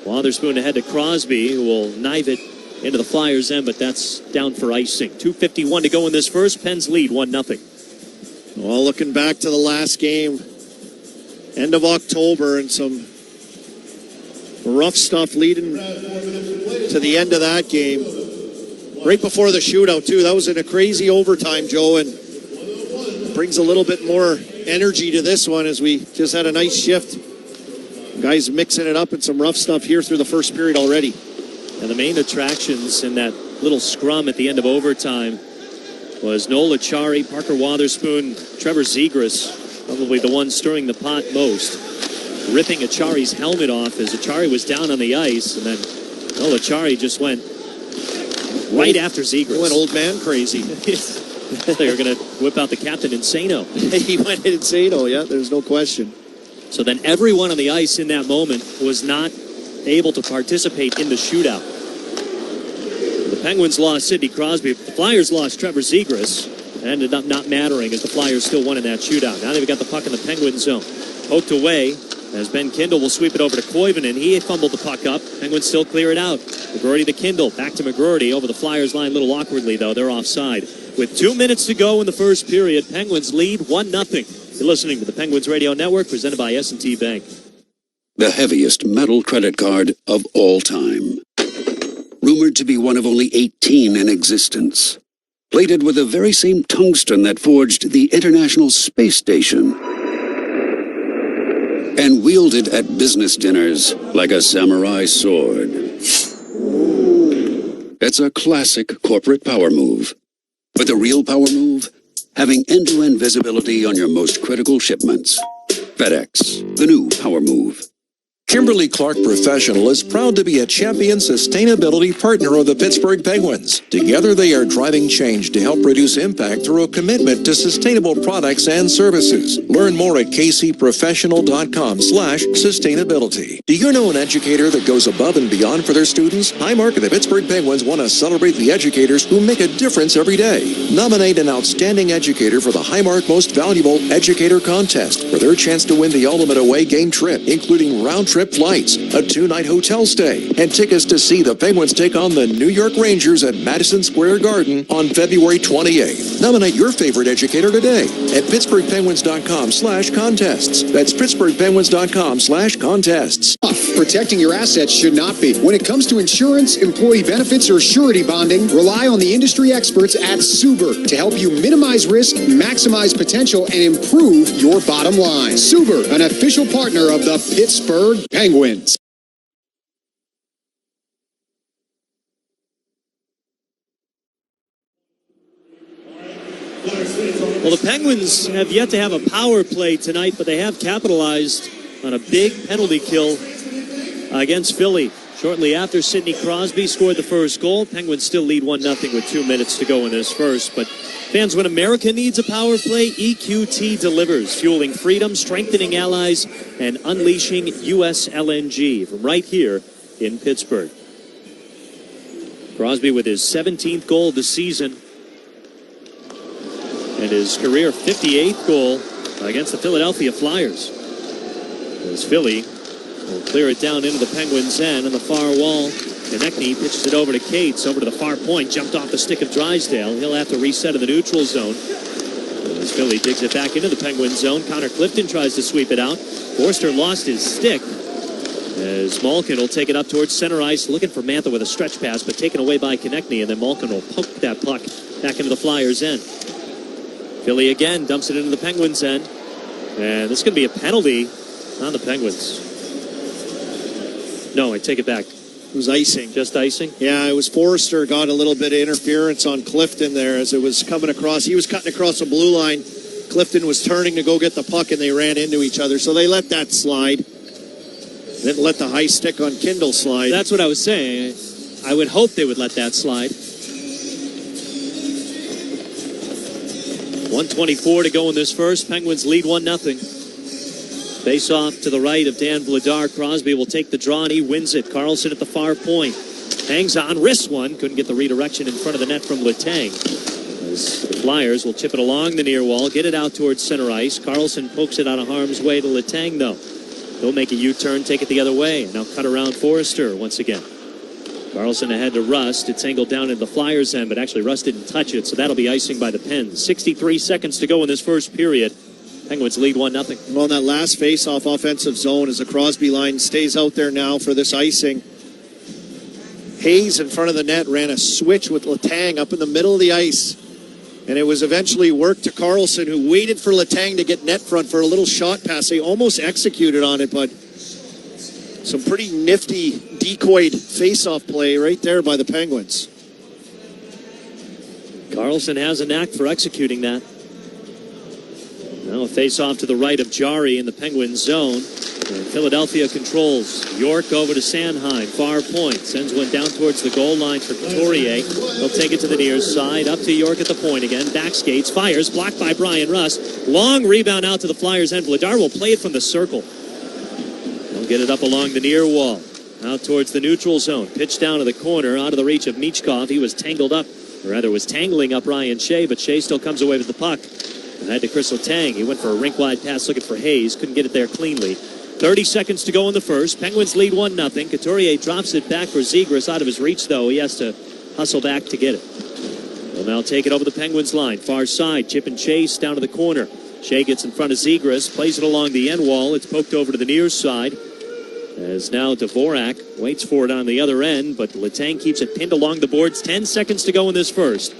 Speaker 2: Wotherspoon ahead to Crosby, who will knife it into the Flyers' end, but that's down for icing. 2:51 to go in this first. Pens lead 1-0.
Speaker 18: Well, looking back to the last game, end of October, and some rough stuff leading to the end of that game. Right before the shootout, too. That was in a crazy overtime, Joe, and brings a little bit more energy to this one as we just had a nice shift. Guys mixing it up and some rough stuff here through the first period already.
Speaker 2: And the main attractions in that little scrum at the end of overtime was Noel Achari, Parker Wotherspoon, Trevor Zegras, probably the one stirring the pot most, ripping Achari's helmet off as Achari was down on the ice, and then Noel Achari just went right after Zegras.
Speaker 18: He went old man crazy.
Speaker 2: They were going to whip out the captain Insano.
Speaker 18: He went Insano, yeah, there's no question.
Speaker 2: So then everyone on the ice in that moment was not able to participate in the shootout. The Penguins lost Sidney Crosby. The Flyers lost Trevor Zegras. It ended up not mattering as the Flyers still won in that shootout. Now they've got the puck in the Penguin zone. Poked away as Ben Kindle will sweep it over to Koivunen. He fumbled the puck up. Penguins still clear it out. McGroarty to Kindle. Back to McGroarty over the Flyers line a little awkwardly, though. They're offside. With 2 minutes to go in the first period, Penguins lead 1-0. You're listening to the Penguins Radio Network, presented by S&T Bank.
Speaker 9: The heaviest metal credit card of all time. Rumored to be one of only 18 in existence. Plated with the very same tungsten that forged the International Space Station. And wielded at business dinners like a samurai sword. It's a classic corporate power move. But the real power move? Having end-to-end visibility on your most critical shipments. FedEx, the new power move.
Speaker 7: Kimberly-Clark Professional is proud to be a champion sustainability partner of the Pittsburgh Penguins. Together they are driving change to help reduce impact through a commitment to sustainable products and services. Learn more at kcprofessional.com/sustainability. Do you know an educator that goes above and beyond for their students? Highmark and the Pittsburgh Penguins want to celebrate the educators who make a difference every day. Nominate an outstanding educator for the Highmark Most Valuable Educator Contest for their chance to win the ultimate away game trip, including round-trip flights, a 2-night hotel stay, and tickets to see the Penguins take on the New York Rangers at Madison Square Garden on February 28th. Nominate your favorite educator today at pittsburghpenguins.com/contests. That's pittsburghpenguins.com/contests.
Speaker 10: Protecting your assets should not be. When it comes to insurance, employee benefits, or surety bonding, rely on the industry experts at Suber to help you minimize risk, maximize potential, and improve your bottom line. Suber, an official partner of the Pittsburgh Penguins.
Speaker 2: Well, the Penguins have yet to have a power play tonight, but they have capitalized on a big penalty kill against Philly. Shortly after Sidney Crosby scored the first goal, Penguins still lead 1-0 with 2 minutes to go in this first. But fans, when America needs a power play, EQT delivers, fueling freedom, strengthening allies, and unleashing U.S. LNG from right here in Pittsburgh. Crosby with his 17th goal of the season and his career 58th goal against the Philadelphia Flyers. As Philly will clear it down into the Penguins' end on the far wall. Konechny pitches it over to Cates, over to the far point, jumped off the stick of Drysdale. He'll have to reset in the neutral zone. As Philly digs it back into the Penguin zone, Connor Clifton tries to sweep it out. Forster lost his stick as Malkin will take it up towards center ice, looking for Mantha with a stretch pass, but taken away by Konechny, and then Malkin will poke that puck back into the Flyers' end. Philly again dumps it into the Penguins' end, and this is going to be a penalty on the Penguins. No, I take it back.
Speaker 18: It was icing.
Speaker 2: Just icing?
Speaker 18: Yeah, it was Forrester got a little bit of interference on Clifton there as it was coming across. He was cutting across the blue line. Clifton was turning to go get the puck, and they ran into each other. So they let that slide. Didn't let the high stick on Kindle slide.
Speaker 2: That's what I was saying. I would hope they would let that slide. 1:24 to go in this first. Penguins lead 1-0. Face off to the right of Dan Vladar. Crosby will take the draw, and he wins it. Carlson at the far point. Hangs on, wrists one. Couldn't get the redirection in front of the net from Letang. As the Flyers will chip it along the near wall, get it out towards center ice. Carlson pokes it out of harm's way to Letang, though. He'll make a U-turn, take it the other way, and now cut around Forrester once again. Carlson ahead to Rust. It's angled down in the Flyers' end, but actually Rust didn't touch it, so that'll be icing by the Pens. 63 seconds to go in this first period. Penguins lead 1-0.
Speaker 18: Well, in that last face-off offensive zone as the Crosby line stays out there now for this icing. Hayes in front of the net ran a switch with Letang up in the middle of the ice. And it was eventually worked to Carlson, who waited for Letang to get net front for a little shot pass. They almost executed on it, but some pretty nifty decoyed face-off play right there by the Penguins.
Speaker 2: Carlson has a knack for executing that. Now a face-off to the right of Jari in the Penguins zone. And Philadelphia controls. York over to Sanheim. Far point. Sends one down towards the goal line for Couturier. He'll take it to the near side. Up to York at the point again. Back skates. Fires. Blocked by Brian Russ. Long rebound out to the Flyers end. Vladar will play it from the circle. He'll get it up along the near wall. Out towards the neutral zone. Pitch down to the corner. Out of the reach of Michkov. He was tangled up. Or rather was tangling up Ryan Shea. But Shea still comes away with the puck. Ahead to Chris Letang. He went for a rink-wide pass looking for Hayes. Couldn't get it there cleanly. 30 seconds to go in the first. Penguins lead 1-0. Couturier drops it back for Zegras. Out of his reach, though. He has to hustle back to get it. They'll now take it over the Penguins line. Far side. Chip and chase down to the corner. Shea gets in front of Zegras. Plays it along the end wall. It's poked over to the near side. As now Dvorak waits for it on the other end. But Letang keeps it pinned along the boards. 10 seconds to go in this first.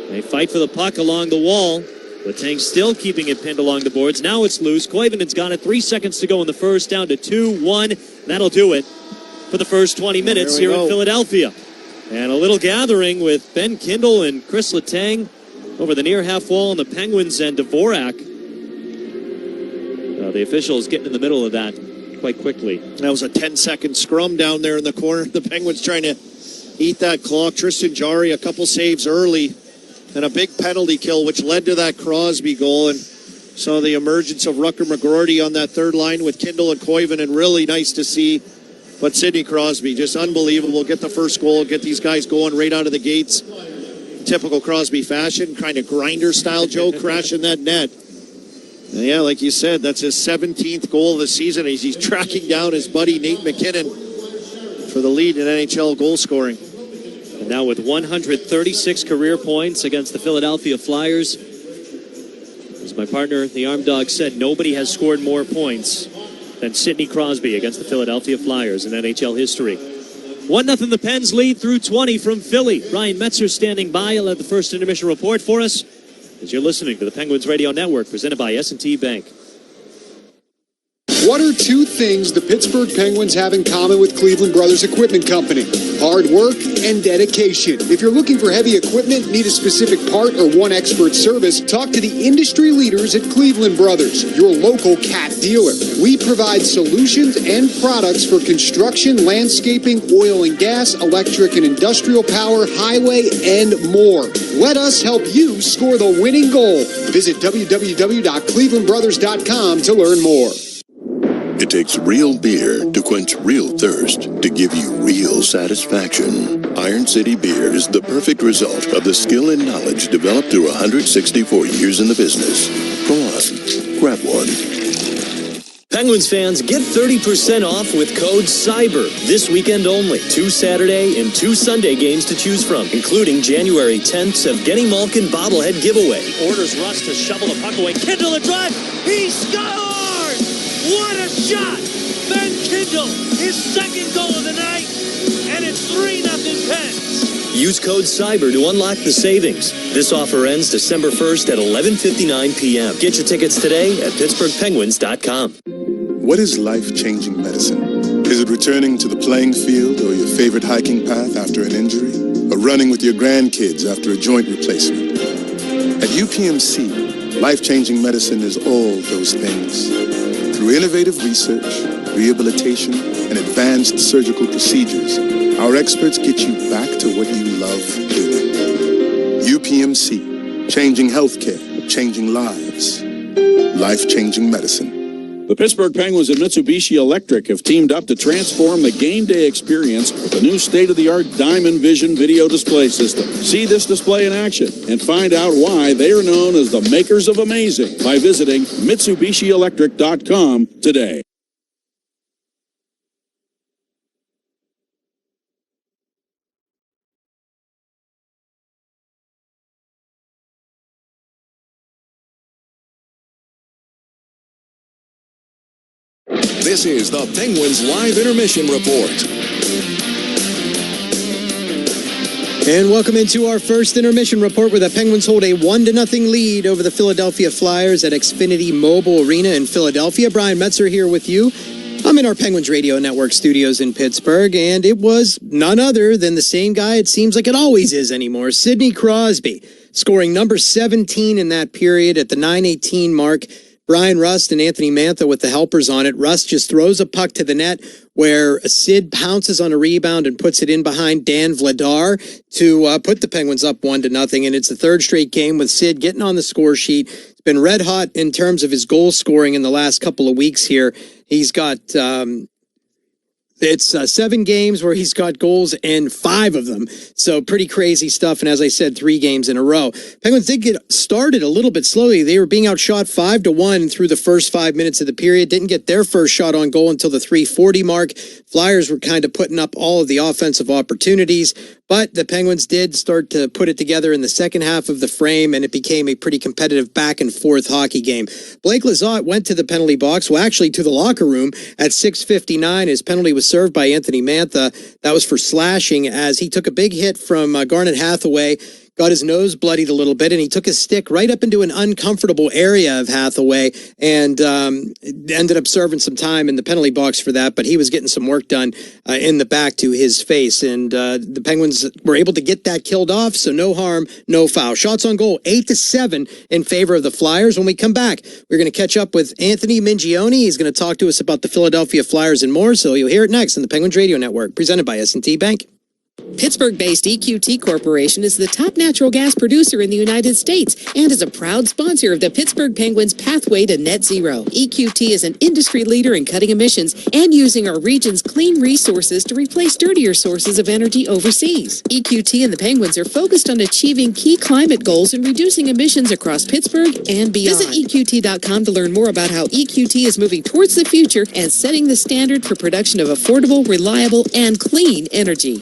Speaker 2: They fight for the puck along the wall. Letang still keeping it pinned along the boards. Now it's loose. Koivinen's got it. 3 seconds to go in the first. Down to 2-1. That'll do it for the first 20 minutes here in Philadelphia. And a little gathering with Ben Kindle and Chris Letang over the near half wall on the Penguins and Dvorak. The officials getting in the middle of that quite quickly.
Speaker 18: That was a 10-second scrum down there in the corner. The Penguins trying to eat that clock. Tristan Jari, a couple saves early. And a big penalty kill, which led to that Crosby goal. And saw the emergence of Rucker McGroarty on that third line with Kindle and Koivunen, and really nice to see. But Sidney Crosby, just unbelievable. Get the first goal, get these guys going right out of the gates. Typical Crosby fashion, kind of grinder-style Joe crashing that net. And yeah, like you said, that's his 17th goal of the season. He's tracking down his buddy Nate McKinnon for the lead in NHL goal scoring.
Speaker 2: And now with 136 career points against the Philadelphia Flyers. As my partner, the Arm Dog, said, nobody has scored more points than Sidney Crosby against the Philadelphia Flyers in NHL history. 1-0 the Pens lead through 20 from Philly. Ryan Metzer standing by. He'll have the first intermission report for us as you're listening to the Penguins Radio Network presented by S&T Bank.
Speaker 10: What are two things the Pittsburgh Penguins have in common with Cleveland Brothers Equipment Company? Hard work and dedication. If you're looking for heavy equipment, need a specific part, or want expert service, talk to the industry leaders at Cleveland Brothers, your local CAT dealer. We provide solutions and products for construction, landscaping, oil and gas, electric and industrial power, highway, and more. Let us help you score the winning goal. Visit www.clevelandbrothers.com to learn more.
Speaker 5: It takes real beer to quench real thirst, to give you real satisfaction. Iron City Beer is the perfect result of the skill and knowledge developed through 164 years in the business. Go on, grab one.
Speaker 4: Penguins fans, get 30% off with code CYBER this weekend only. 2 Saturday and 2 Sunday games to choose from, including January 10th's Evgeny Malkin bobblehead giveaway.
Speaker 2: Orders Russ to shovel the puck away. Kindle a drive. He scored! What a shot! Ben Kindle, his second goal of the night, and it's 3-0 Pens.
Speaker 4: Use code CYBER to unlock the savings. This offer ends December 1st at 11:59 p.m. Get your tickets today at PittsburghPenguins.com.
Speaker 20: What is life-changing medicine? Is it returning to the playing field or your favorite hiking path after an injury? Or running with your grandkids after a joint replacement? At UPMC, life-changing medicine is all those things. Through innovative research, rehabilitation, and advanced surgical procedures, our experts get you back to what you love doing. UPMC, changing healthcare, changing lives. Life-changing medicine.
Speaker 19: The Pittsburgh Penguins and Mitsubishi Electric have teamed up to transform the game day experience with a new state-of-the-art Diamond Vision video display system. See this display in action and find out why they are known as the makers of amazing by visiting MitsubishiElectric.com today.
Speaker 1: This is the Penguins Live Intermission Report.
Speaker 11: And welcome into our first intermission report, where the Penguins hold a 1-0 lead over the Philadelphia Flyers at Xfinity Mobile Arena in Philadelphia. Brian Metzer here with you. I'm in our Penguins Radio Network studios in Pittsburgh, and it was none other than the same guy it seems like it always is anymore, Sidney Crosby, scoring number 17 in that period at the 9:18 mark. Brian Rust and Anthony Mantha with the helpers on it. Rust just throws a puck to the net where Sid pounces on a rebound and puts it in behind Dan Vladar to put the Penguins up 1-0. And it's the third straight game with Sid getting on the score sheet. It's been red hot in terms of his goal scoring in the last couple of weeks here. He's got... It's 7 games where he's got goals and 5 of them. So pretty crazy stuff. And as I said, 3 games in a row. Penguins did get started a little bit slowly. They were being outshot 5-1 through the first 5 minutes of the period. Didn't get their first shot on goal until the 3:40 mark. Flyers were kind of putting up all of the offensive opportunities. But the Penguins did start to put it together in the second half of the frame, and it became a pretty competitive back-and-forth hockey game. Blake Lizotte went to the penalty box, well, actually to the locker room at 6:59. His penalty was served by Anthony Mantha. That was for slashing as he took a big hit from Garnet Hathaway, got his nose bloodied a little bit, and he took his stick right up into an uncomfortable area of Hathaway and ended up serving some time in the penalty box for that, but he was getting some work done in the back to his face, and the Penguins were able to get that killed off, so no harm, no foul. Shots on goal, 8-7 in favor of the Flyers. When we come back, we're going to catch up with Anthony Mingione. He's going to talk to us about the Philadelphia Flyers and more, so you'll hear it next on the Penguins Radio Network, presented by S&T Bank.
Speaker 13: Pittsburgh-based EQT Corporation is the top natural gas producer in the United States and is a proud sponsor of the Pittsburgh Penguins' pathway to net zero. EQT is an industry leader in cutting emissions and using our region's clean resources to replace dirtier sources of energy overseas. EQT and the Penguins are focused on achieving key climate goals and reducing emissions across Pittsburgh and beyond. Visit EQT.com to learn more about how EQT is moving towards the future and setting the standard for production of affordable, reliable, and clean energy.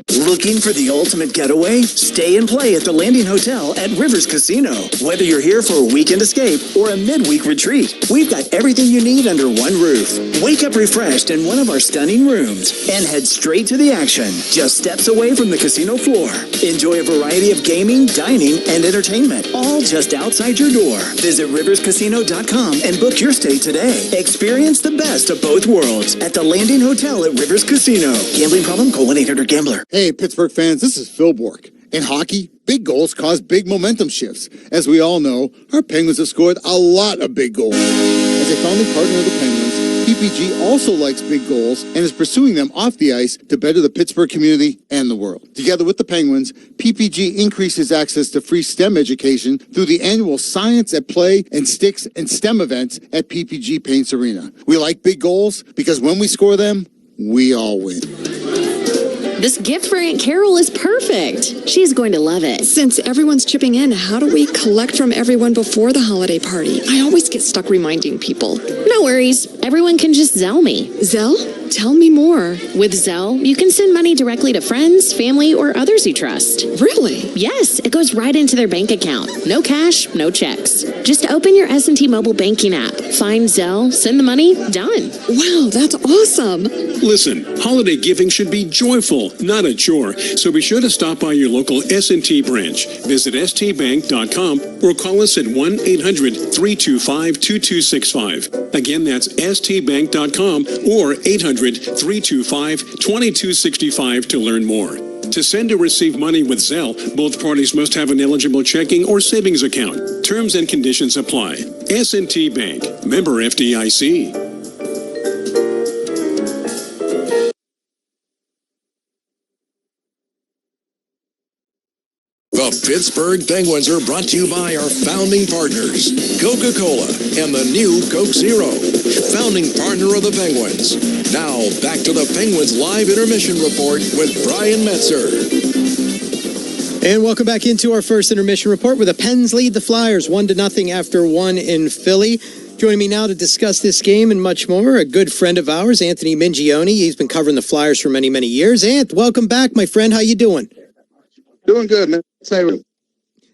Speaker 14: Looking for the ultimate getaway? Stay and play at the Landing Hotel at Rivers Casino. Whether you're here for a weekend escape or a midweek retreat, we've got everything you need under one roof. Wake up refreshed in one of our stunning rooms and head straight to the action, just steps away from the casino floor. Enjoy a variety of gaming, dining, and entertainment, all just outside your door. Visit riverscasino.com and book your stay today. Experience the best of both worlds at the Landing Hotel at Rivers Casino. Gambling problem? Call 1-800-GAMBLER.
Speaker 8: Hey, Pittsburgh fans, this is Phil Bork. In hockey, big goals cause big momentum shifts. As we all know, our Penguins have scored a lot of big goals. As a founding partner of the Penguins, PPG also likes big goals and is pursuing them off the ice to better the Pittsburgh community and the world. Together with the Penguins, PPG increases access to free STEM education through the annual Science at Play and Sticks and STEM events at PPG Paints Arena. We like big goals because when we score them, we all win.
Speaker 23: This gift for Aunt Carol is perfect. She's going to love it.
Speaker 24: Since everyone's chipping in, how do we collect from everyone before the holiday party? I always get stuck reminding people.
Speaker 23: No worries. Everyone can just Zelle me.
Speaker 24: Zelle? Tell me more.
Speaker 23: With Zelle, you can send money directly to friends, family, or others you trust.
Speaker 24: Really?
Speaker 23: Yes, it goes right into their bank account. No cash, no checks. Just open your S&T mobile banking app. Find Zelle, send the money, done.
Speaker 24: Wow, that's awesome.
Speaker 25: Listen, holiday giving should be joyful, not a chore. So be sure to stop by your local S&T branch. Visit stbank.com or call us at 1-800-325-2265. Again, that's stbank.com or 800-325-2265 to learn more. To send or receive money with Zelle, both parties must have an eligible checking or savings account. Terms and conditions apply. S&T Bank, member FDIC.
Speaker 15: The Pittsburgh Penguins are brought to you by our founding partners, Coca-Cola and the new Coke Zero, founding partner of the Penguins. Now, back to the Penguins Live Intermission Report with Brian Metzer.
Speaker 11: And welcome back into our first intermission report where the Pens lead the Flyers 1-0 after 1 in Philly. Joining me now to discuss this game and much more, a good friend of ours, Anthony Mingione. He's been covering the Flyers for many, many years. Ant, welcome back, my friend. How you doing?
Speaker 26: Doing good, man.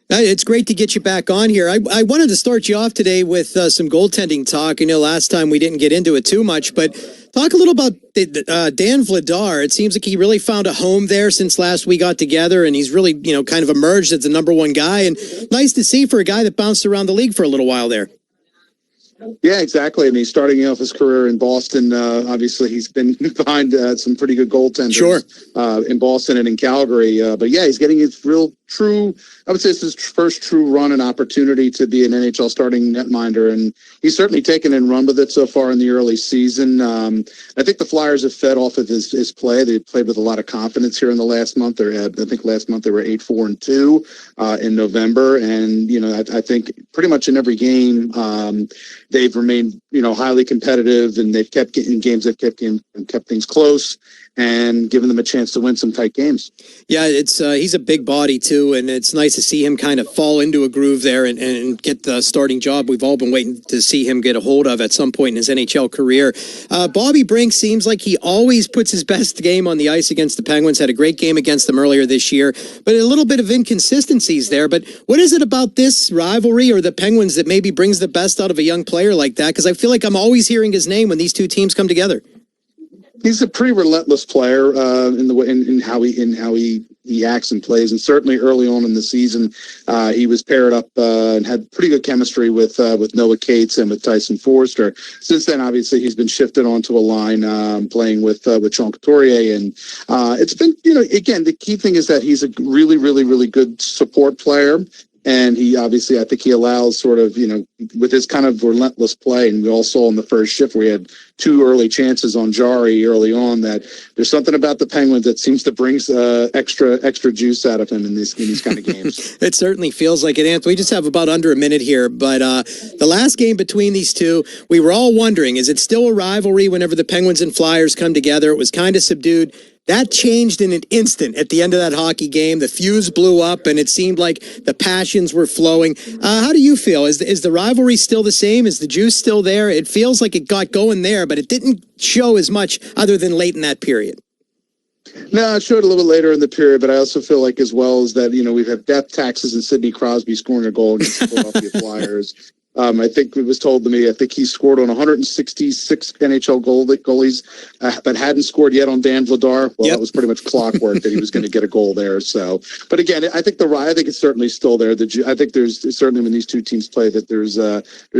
Speaker 11: It's great to get you back on here. I wanted to start you off today with some goaltending talk. Last time we didn't get into it too much, but talk a little about Dan Vladar. It seems like he really found a home there since last we got together, and he's really, kind of emerged as the number one guy. And nice to see for a guy that bounced around the league for a little while there.
Speaker 26: Yeah, exactly. I mean, starting off his career in Boston, obviously he's been behind some pretty good goaltenders in Boston and in Calgary. But yeah, he's getting his I would say it's his first true run and opportunity to be an NHL starting netminder. And he's certainly taken and run with it so far in the early season. I think the Flyers have fed off of his play. They played with a lot of confidence here in the last month. I think last month they were 8-4-2 in November. And, I think pretty much in every game, they've remained, highly competitive, and they've kept in games that kept things close and given them a chance to win some tight games.
Speaker 11: Yeah, it's he's a big body too, and it's nice to see him kind of fall into a groove there and get the starting job we've all been waiting to see him get a hold of at some point in his NHL career. Bobby Brink seems like he always puts his best game on the ice against the Penguins. Had a great game against them earlier this year, but a little bit of inconsistencies there. But what is it about this rivalry or the Penguins that maybe brings the best out of a young player like that? Because I feel like I'm always hearing his name when these two teams come together.
Speaker 26: He's a pretty relentless player in how he acts and plays, and certainly early on in the season, he was paired up and had pretty good chemistry with Noah Cates and with Tyson Forster. Since then, obviously, he's been shifted onto a line playing with Sean Couturier, and it's been again the key thing is that he's a really, really, really good support player. And he obviously, I think he allows sort of, with his kind of relentless play, and we all saw in the first shift where he had 2 early chances on Jari early on, that there's something about the Penguins that seems to bring extra juice out of him in these kind of games.
Speaker 11: It certainly feels like it, Anthony. We just have about under a minute here, but the last game between these two, we were all wondering, is it still a rivalry whenever the Penguins and Flyers come together? It was kind of subdued. That changed in an instant at the end of that hockey game. The fuse blew up, and it seemed like the passions were flowing. How do you feel? Is the rivalry still the same? Is the juice still there? It feels like it got going there, but it didn't show as much other than late in that period.
Speaker 26: No, it showed a little bit later in the period, but I also feel like as well as that, we've had death taxes and Sidney Crosby scoring a goal against the Philadelphia Flyers. I think it was told to me, I think he scored on 166 NHL goalies, but hadn't scored yet on Dan Vladar. Well, That was pretty much clockwork that he was going to get a goal there. So, but again, I think it's certainly still there. I think there's certainly when these two teams play that there's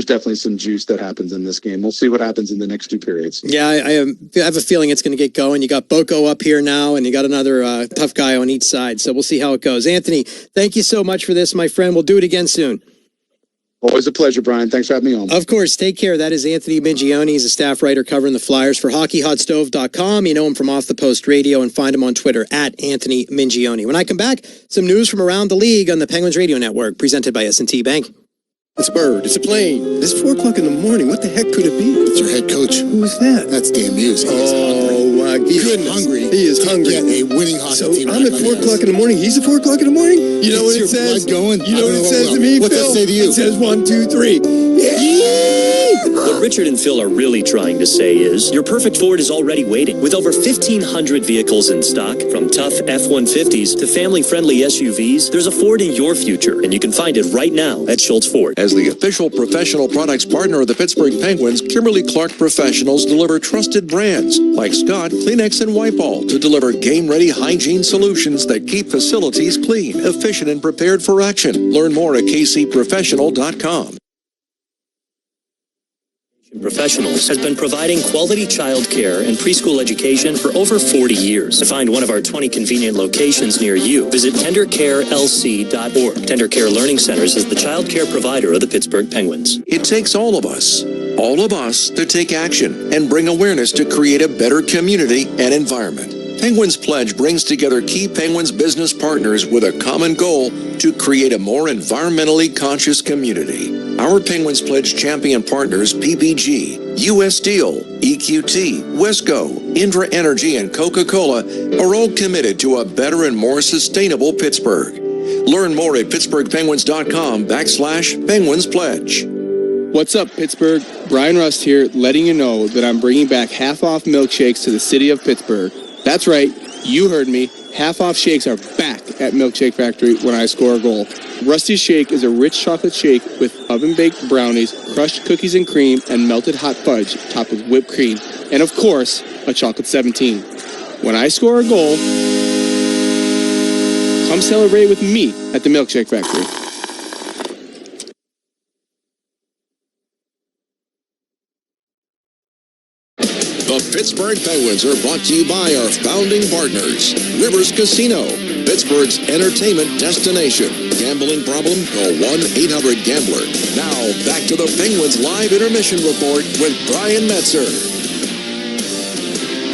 Speaker 26: definitely some juice that happens in this game. We'll see what happens in the next 2 periods.
Speaker 11: Yeah, I have a feeling it's going to get going. You got Boko up here now, and you got another tough guy on each side. So we'll see how it goes. Anthony, thank you so much for this, my friend. We'll do it again soon.
Speaker 26: Always a pleasure, Brian. Thanks for having me on.
Speaker 11: Of course. Take care. That is Anthony Mingione. He's a staff writer covering the Flyers for HockeyHotStove.com. You know him from Off the Post Radio, and find him on Twitter at Anthony Mingione. When I come back, some news from around the league on the Penguins Radio Network, presented by S&T Bank.
Speaker 3: It's a bird. It's a plane. It's 4 o'clock in the morning. What the heck could it be?
Speaker 8: It's your head coach.
Speaker 3: Who's that?
Speaker 8: That's Dan Muse.
Speaker 3: Oh, my goodness.
Speaker 8: Hungry.
Speaker 3: He is hungry.
Speaker 8: Get a winning hockey team.
Speaker 3: I'm at 4 o'clock in the morning. He's at 4 o'clock in the morning? You know what it says?
Speaker 8: Going?
Speaker 3: You know what it says to me,
Speaker 8: What's
Speaker 3: Phil?
Speaker 8: that say to you?
Speaker 3: It says 1, 2, 3.
Speaker 4: What Richard and Phil are really trying to say is your perfect Ford is already waiting. With over 1,500 vehicles in stock, from tough F-150s to family-friendly SUVs, there's a Ford in your future, and you can find it right now at Schultz Ford.
Speaker 15: As the official professional products partner of the Pittsburgh Penguins, Kimberly-Clark Professionals deliver trusted brands like Scott, Kleenex, and Wipe-All to deliver game-ready hygiene solutions that keep facilities clean, efficient, and prepared for action. Learn more at kcprofessional.com.
Speaker 4: Professionals has been providing quality child care and preschool education for over 40 years. To find one of our 20 convenient locations near you, visit tendercarelc.org. TenderCare Learning Centers is the child care provider of the Pittsburgh Penguins.
Speaker 15: It takes all of us, to take action and bring awareness to create a better community and environment. Penguins Pledge brings together key Penguins business partners with a common goal to create a more environmentally conscious community. Our Penguins Pledge champion partners, PPG, U.S. Steel, EQT, Wesco, Indra Energy, and Coca-Cola are all committed to a better and more sustainable Pittsburgh. Learn more at pittsburghpenguins.com/Penguins Pledge.
Speaker 6: What's up, Pittsburgh? Brian Rust here, letting you know that I'm bringing back half-off milkshakes to the city of Pittsburgh. That's right, you heard me. Half-off shakes are back at Milkshake Factory when I score a goal. Rusty's Shake is a rich chocolate shake with oven-baked brownies, crushed cookies and cream, and melted hot fudge topped with whipped cream. And of course, a chocolate 17. When I score a goal, come celebrate with me at the Milkshake Factory.
Speaker 15: The Pittsburgh Penguins are brought to you by our founding partners, Rivers Casino, Pittsburgh's entertainment destination. Gambling problem? Call 1-800-GAMBLER. Now, back to the Penguins Live Intermission Report with Brian Metzer.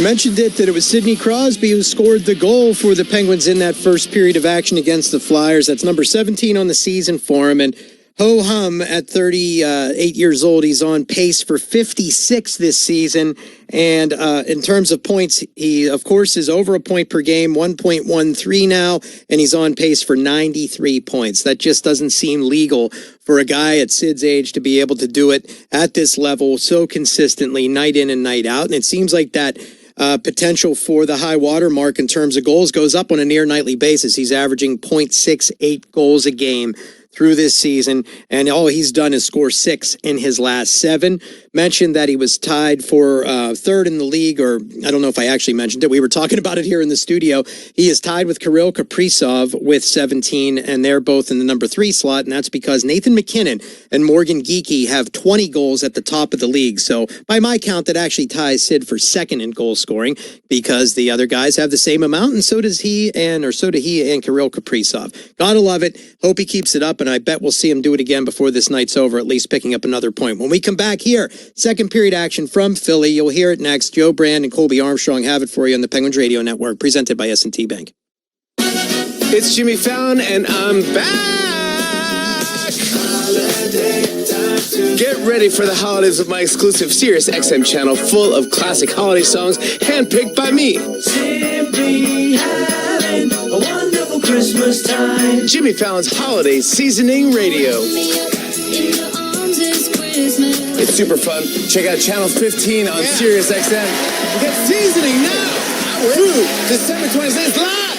Speaker 11: Mentioned it that it was Sidney Crosby who scored the goal for the Penguins in that first period of action against the Flyers. That's number 17 on the season for him. And ho-hum, at 38 years old, he's on pace for 56 this season. And in terms of points, he, of course, is over a point per game, 1.13 now, and he's on pace for 93 points. That just doesn't seem legal for a guy at Sid's age to be able to do it at this level so consistently, night in and night out. And it seems like that potential for the high water mark in terms of goals goes up on a near nightly basis. He's averaging 0.68 goals a game through this season, and all he's done is score 6 in his last 7. Mentioned that he was tied for third in the league, or I don't know if I actually mentioned it. We were talking about it here in the studio. He is tied with Kirill Kaprizov with 17, and they're both in the number 3 slot, and that's because Nathan McKinnon and Morgan Geekie have 20 goals at the top of the league. So by my count, that actually ties Sid for second in goal scoring, because the other guys have the same amount, and so do he and Kirill Kaprizov. Gotta love it. Hope he keeps it up, and I bet we'll see him do it again before this night's over, at least picking up another point. When we come back here, second period action from Philly. You'll hear it next. Joe Brand and Colby Armstrong have it for you on the Penguins Radio Network, presented by S&T Bank.
Speaker 3: It's Jimmy Fallon, and I'm back. Get ready for the holidays with my exclusive Sirius XM channel full of classic holiday songs handpicked by me. Simply having a wonderful Christmas time. Jimmy Fallon's Holiday Seasoning Radio. It's super fun. Check out Channel 15 on Sirius XM. Get seasoning now through December 26th live.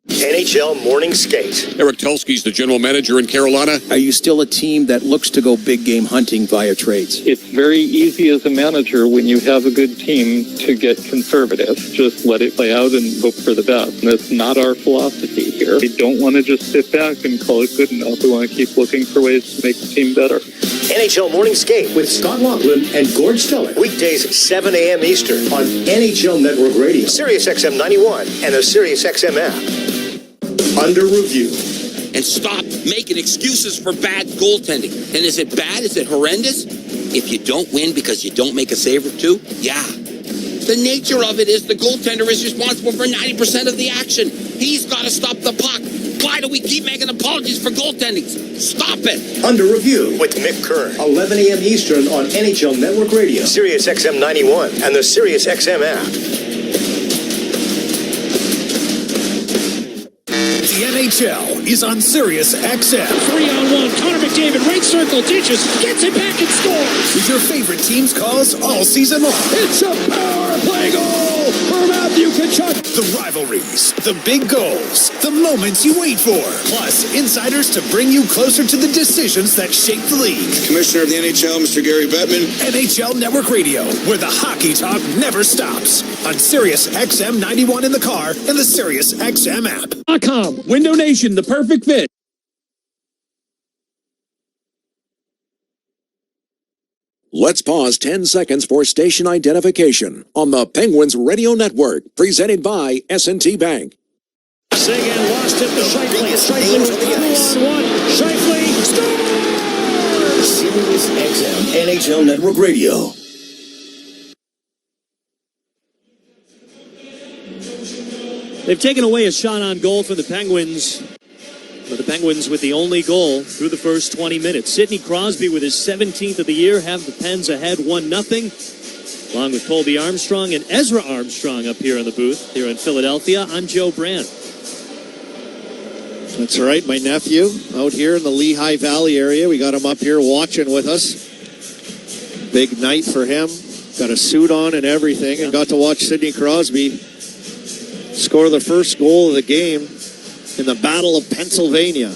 Speaker 9: NHL Morning Skate.
Speaker 12: Eric Tulsky's the general manager in Carolina.
Speaker 16: Are you still a team that looks to go big game hunting via trades?
Speaker 17: It's very easy as a manager when you have a good team to get conservative. Just let it play out and hope for the best. And that's not our philosophy here. We don't want to just sit back and call it good enough. We want to keep looking for ways to make the team better.
Speaker 9: NHL Morning Skate with Scott Laughlin and Gord Stiller. Weekdays 7 a.m. Eastern on NHL Network Radio, Sirius XM 91, and the Sirius XM app. Under review.
Speaker 21: And stop making excuses for bad goaltending. And is it bad? Is it horrendous? If you don't win because you don't make a save or two, yeah. The nature of it is the goaltender is responsible for 90% of the action. He's got to stop the puck. Why do we keep making apologies for goaltending? Stop it.
Speaker 9: Under review with Mick Kern, 11 a.m. Eastern on NHL Network Radio, Sirius XM 91, and the Sirius XM app.
Speaker 22: The NHL is on Sirius XM.
Speaker 27: 3-on-1, Connor McDavid, right circle, ditches, gets it back and scores.
Speaker 22: With your favorite team's calls all season long.
Speaker 27: It's a power play goal for Matthew Tkachuk.
Speaker 22: The rivalries, the big goals, the moments you wait for. Plus, insiders to bring you closer to the decisions that shape the league.
Speaker 28: Commissioner of the NHL, Mr. Gary Bettman.
Speaker 22: NHL Network Radio, where the hockey talk never stops. On Sirius XM 91 in the car and the Sirius XM app.
Speaker 27: .com. Window Nation, the perfect fit.
Speaker 7: Let's pause 10 seconds for station identification on the Penguins Radio Network, presented by S&T Bank.
Speaker 27: Seguin lost it to Scheifele. Scheifele with 2-on-1. Scheifele scores!
Speaker 9: Sirius XM NHL Network Radio.
Speaker 2: They've taken away a shot on goal for the Penguins. But the Penguins with the only goal through the first 20 minutes. Sidney Crosby with his 17th of the year have the Pens ahead 1-0. Along with Colby Armstrong and Ezra Armstrong up here in the booth here in Philadelphia. I'm Joe Brand.
Speaker 18: That's right, my nephew out here in the Lehigh Valley area. We got him up here watching with us. Big night for him. Got a suit on and everything, and got to watch Sidney Crosby score the first goal of the game in the Battle of Pennsylvania.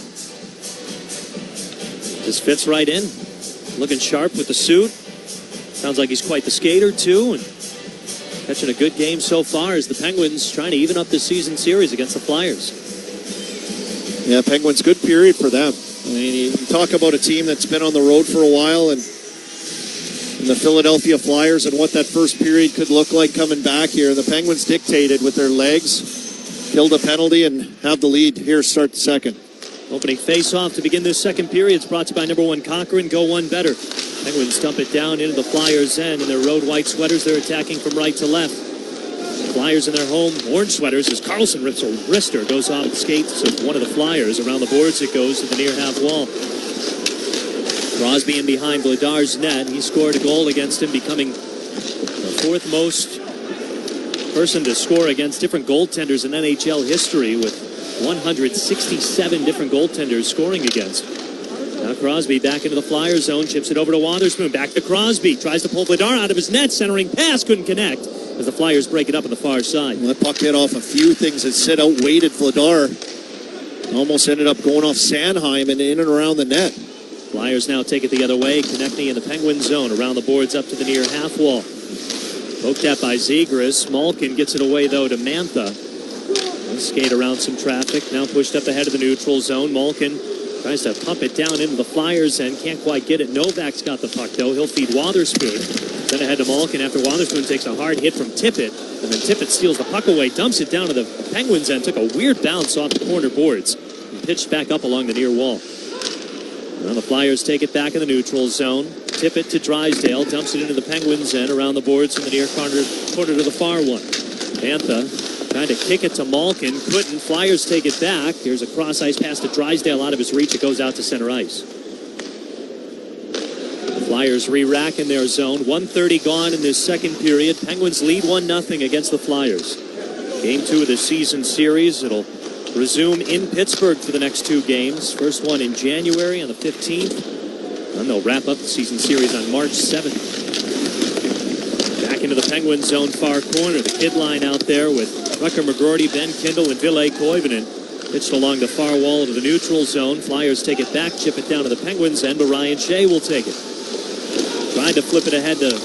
Speaker 2: Just fits right in. Looking sharp with the suit. Sounds like he's quite the skater, too. And catching a good game so far as the Penguins trying to even up this season series against the Flyers.
Speaker 18: Yeah, Penguins, good period for them. I mean, you talk about a team that's been on the road for a while, and and the Philadelphia Flyers and what that first period could look like coming back here. The Penguins dictated with their legs, killed a penalty, and have the lead here start the second.
Speaker 2: Opening face-off to begin this second period is brought to you by number 1 Cochrane. Go one better. Penguins dump it down into the Flyers' end in their road white sweaters. They're attacking from right to left. Flyers in their home orange sweaters as Carlson rips a wrister, goes off the skates of one of the Flyers. Around the boards it goes to the near half wall. Crosby in behind Vladar's net. He scored a goal against him, becoming the 4th most person to score against different goaltenders in NHL history, with 167 different goaltenders scoring against. Now Crosby back into the Flyers zone, chips it over to Wotherspoon, back to Crosby, tries to pull Vladar out of his net, centering pass, couldn't connect as the Flyers break it up on the far side.
Speaker 18: Well, that puck hit off a few things that sit outweighted Vladar. Almost ended up going off Sanheim and in and around the net.
Speaker 2: Flyers now take it the other way. Konechny in the Penguin zone, around the boards up to the near half wall. Poked at by Zegras. Malkin gets it away though to Mantha. Skate around some traffic, now pushed up ahead of the neutral zone. Malkin tries to pump it down into the Flyers and can't quite get it. Novak's got the puck though. He'll feed Wotherspoon. Then ahead to Malkin after Wotherspoon takes a hard hit from Tippett. And then Tippett steals the puck away, dumps it down to the Penguins end, took a weird bounce off the corner boards and pitched back up along the near wall. Now the Flyers take it back in the neutral zone. Tippett to Drysdale, dumps it into the Penguins end around the boards from the near corner to the far one. Mantha trying to kick it to Malkin, couldn't. Flyers take it back. Here's a cross-ice pass to Drysdale out of his reach. It goes out to center ice. The Flyers re-rack in their zone. 1:30 gone in this second period. Penguins lead 1-0 against the Flyers. Game 2 of the season series. It'll resume in Pittsburgh for the next 2 games. First one in January on the 15th. Then they'll wrap up the season series on March 7th. Back into the Penguin zone far corner. The kid line out there with Rucker McGroarty, Ben Kindle, and Ville Koivunen. Pitched along the far wall of the neutral zone. Flyers take it back, chip it down to the Penguins end, but Ryan Shea will take it. Trying to flip it ahead to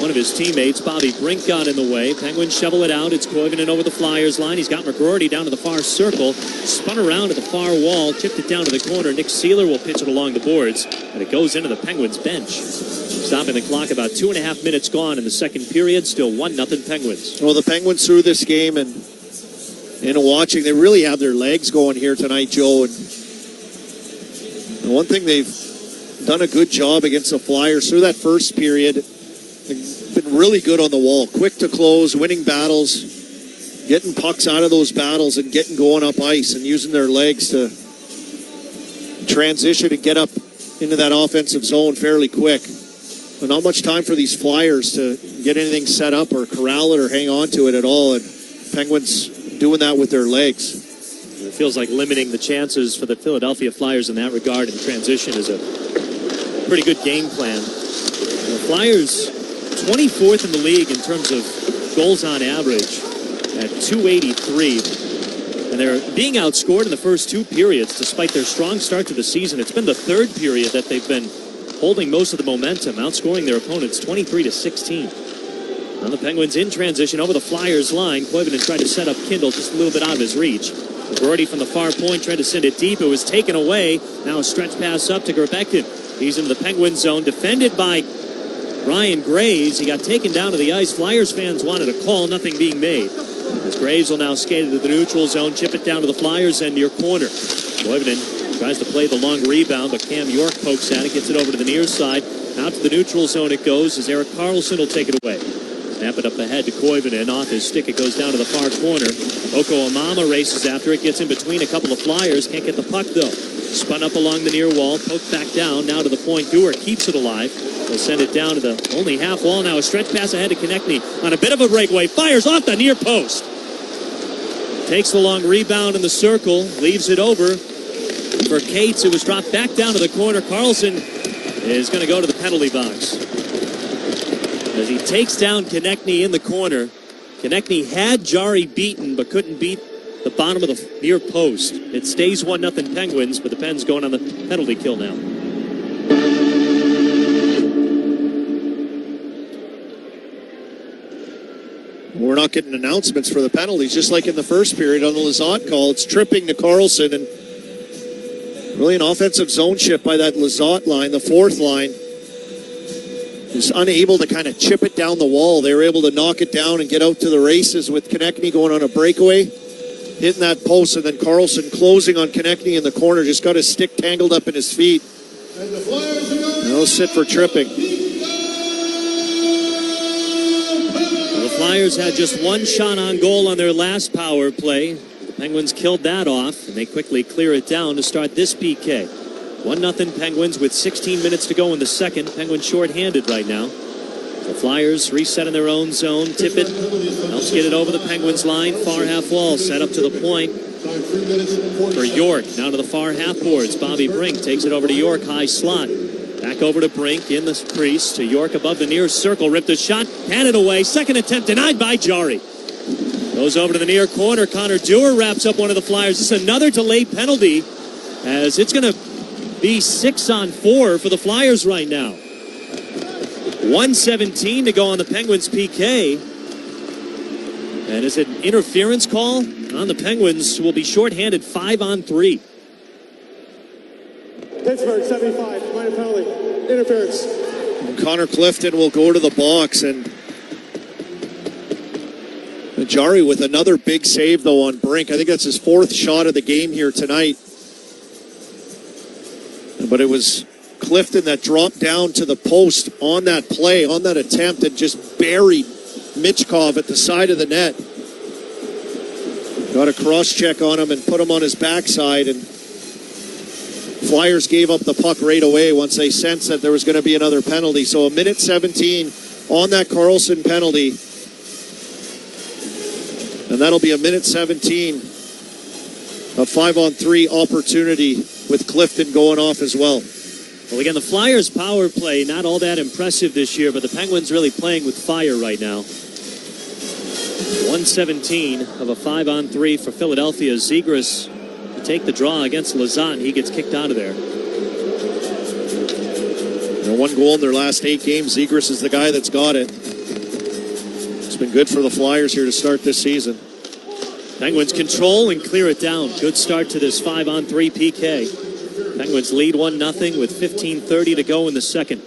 Speaker 2: one of his teammates. Bobby Brink got in the way. Penguins shovel it out. It's Koivunen over the Flyers line. He's got McGroarty down to the far circle. Spun around to the far wall. Chipped it down to the corner. Nick Seeler will pitch it along the boards. And it goes into the Penguins bench. Stopping the clock, about 2.5 minutes gone in the second period. Still 1-0 Penguins.
Speaker 18: Well, the Penguins through this game and watching, they really have their legs going here tonight, Joe. And the one thing they've done a good job against the Flyers through that first period, they've been really good on the wall. Quick to close, winning battles, getting pucks out of those battles and getting going up ice and using their legs to transition and get up into that offensive zone fairly quick. But not much time for these Flyers to get anything set up or corral it or hang on to it at all. And Penguins doing that with their legs.
Speaker 2: It feels like limiting the chances for the Philadelphia Flyers in that regard in transition is a pretty good game plan. The Flyers, 24th in the league in terms of goals on average at .283. And they're being outscored in the first 2 periods despite their strong start to the season. It's been the third period that they've been holding most of the momentum, outscoring their opponents 23-16. Now the Penguins in transition over the Flyers line. Koivunen tried to set up Kindle just a little bit out of his reach. McGroarty from the far point tried to send it deep. It was taken away. Now a stretch pass up to Gerbekin. He's into the Penguin zone, defended by Ryan Graves. He got taken down to the ice. Flyers fans wanted a call, nothing being made. As Graves will now skate into the neutral zone, chip it down to the Flyers end near corner. Koivunen tries to play the long rebound, but Cam York pokes at it, gets it over to the near side. Out to the neutral zone it goes as Erik Karlsson will take it away. Snap it up ahead to Koivunen. Off his stick, it goes down to the far corner. Oko Amama races after it, gets in between a couple of Flyers. Can't get the puck, though. Spun up along the near wall, poked back down, now to the point. Dewar keeps it alive. They'll send it down to the only half wall. Now a stretch pass ahead to Konechny on a bit of a breakaway. Fires off the near post. Takes the long rebound in the circle, leaves it over for Cates. It was dropped back down to the corner. Karlsson is going to go to the penalty box as he takes down Konechny in the corner. Konechny had Jari beaten, but couldn't beat the bottom of the near post. It stays 1-0 Penguins, but the Pens going on the penalty kill now.
Speaker 18: We're not getting announcements for the penalties, just like in the first period on the Lizotte call. It's tripping to Karlsson, and really an offensive zone shift by that Lizotte line, the fourth line. is unable to kind of chip it down the wall. They were able to knock it down and get out to the races with Konechny going on a breakaway, hitting that post, and then Carlson closing on Konechny in the corner. Just got his stick tangled up in his feet. They'll sit for tripping.
Speaker 2: The Flyers had just one shot on goal on their last power play. The Penguins killed that off, and they quickly clear it down to start this PK. 1-0 Penguins with 16 minutes to go in the second. Penguins shorthanded right now. The Flyers reset in their own zone. Tippett helps get it over the Penguins line. Far half wall set up to the point for York. Now to the far half boards. Bobby Brink takes it over to York. High slot. Back over to Brink in the crease to York above the near circle. Ripped a shot. Handed away. Second attempt denied by Jari. Goes over to the near corner. Connor Dewar wraps up one of the Flyers. This is another delayed penalty, as it's going to be 6-on-4 for the Flyers right now. 1:17 to go on the Penguins PK. And is it an interference call on the Penguins? Will be shorthanded 5-on-3.
Speaker 1: Pittsburgh, 75, minor penalty, interference.
Speaker 18: And Connor Clifton will go to the box, and Jari with another big save though on Brink. I think that's his fourth shot of the game here tonight. But it was Clifton that dropped down to the post on that play, on that attempt, and just buried Michkov at the side of the net. Got a cross-check on him and put him on his backside, and Flyers gave up the puck right away once they sensed that there was going to be another penalty. So 1:17 on that Carlson penalty. And that'll be 1:17 of 5-on-3 opportunity with Clifton going off as well.
Speaker 2: Well, again, the Flyers' power play, not all that impressive this year, but the Penguins really playing with fire right now. 1:17 of a 5-on-3 for Philadelphia. Zegras to take the draw against Lazat. He gets kicked out of there.
Speaker 18: And 1 goal in their last 8 games. Zegras is the guy that's got it. It's been good for the Flyers here to start this season.
Speaker 2: Penguins control and clear it down. Good start to this 5-on-3 PK. Penguins lead 1-0 with 15:30 to go in the second.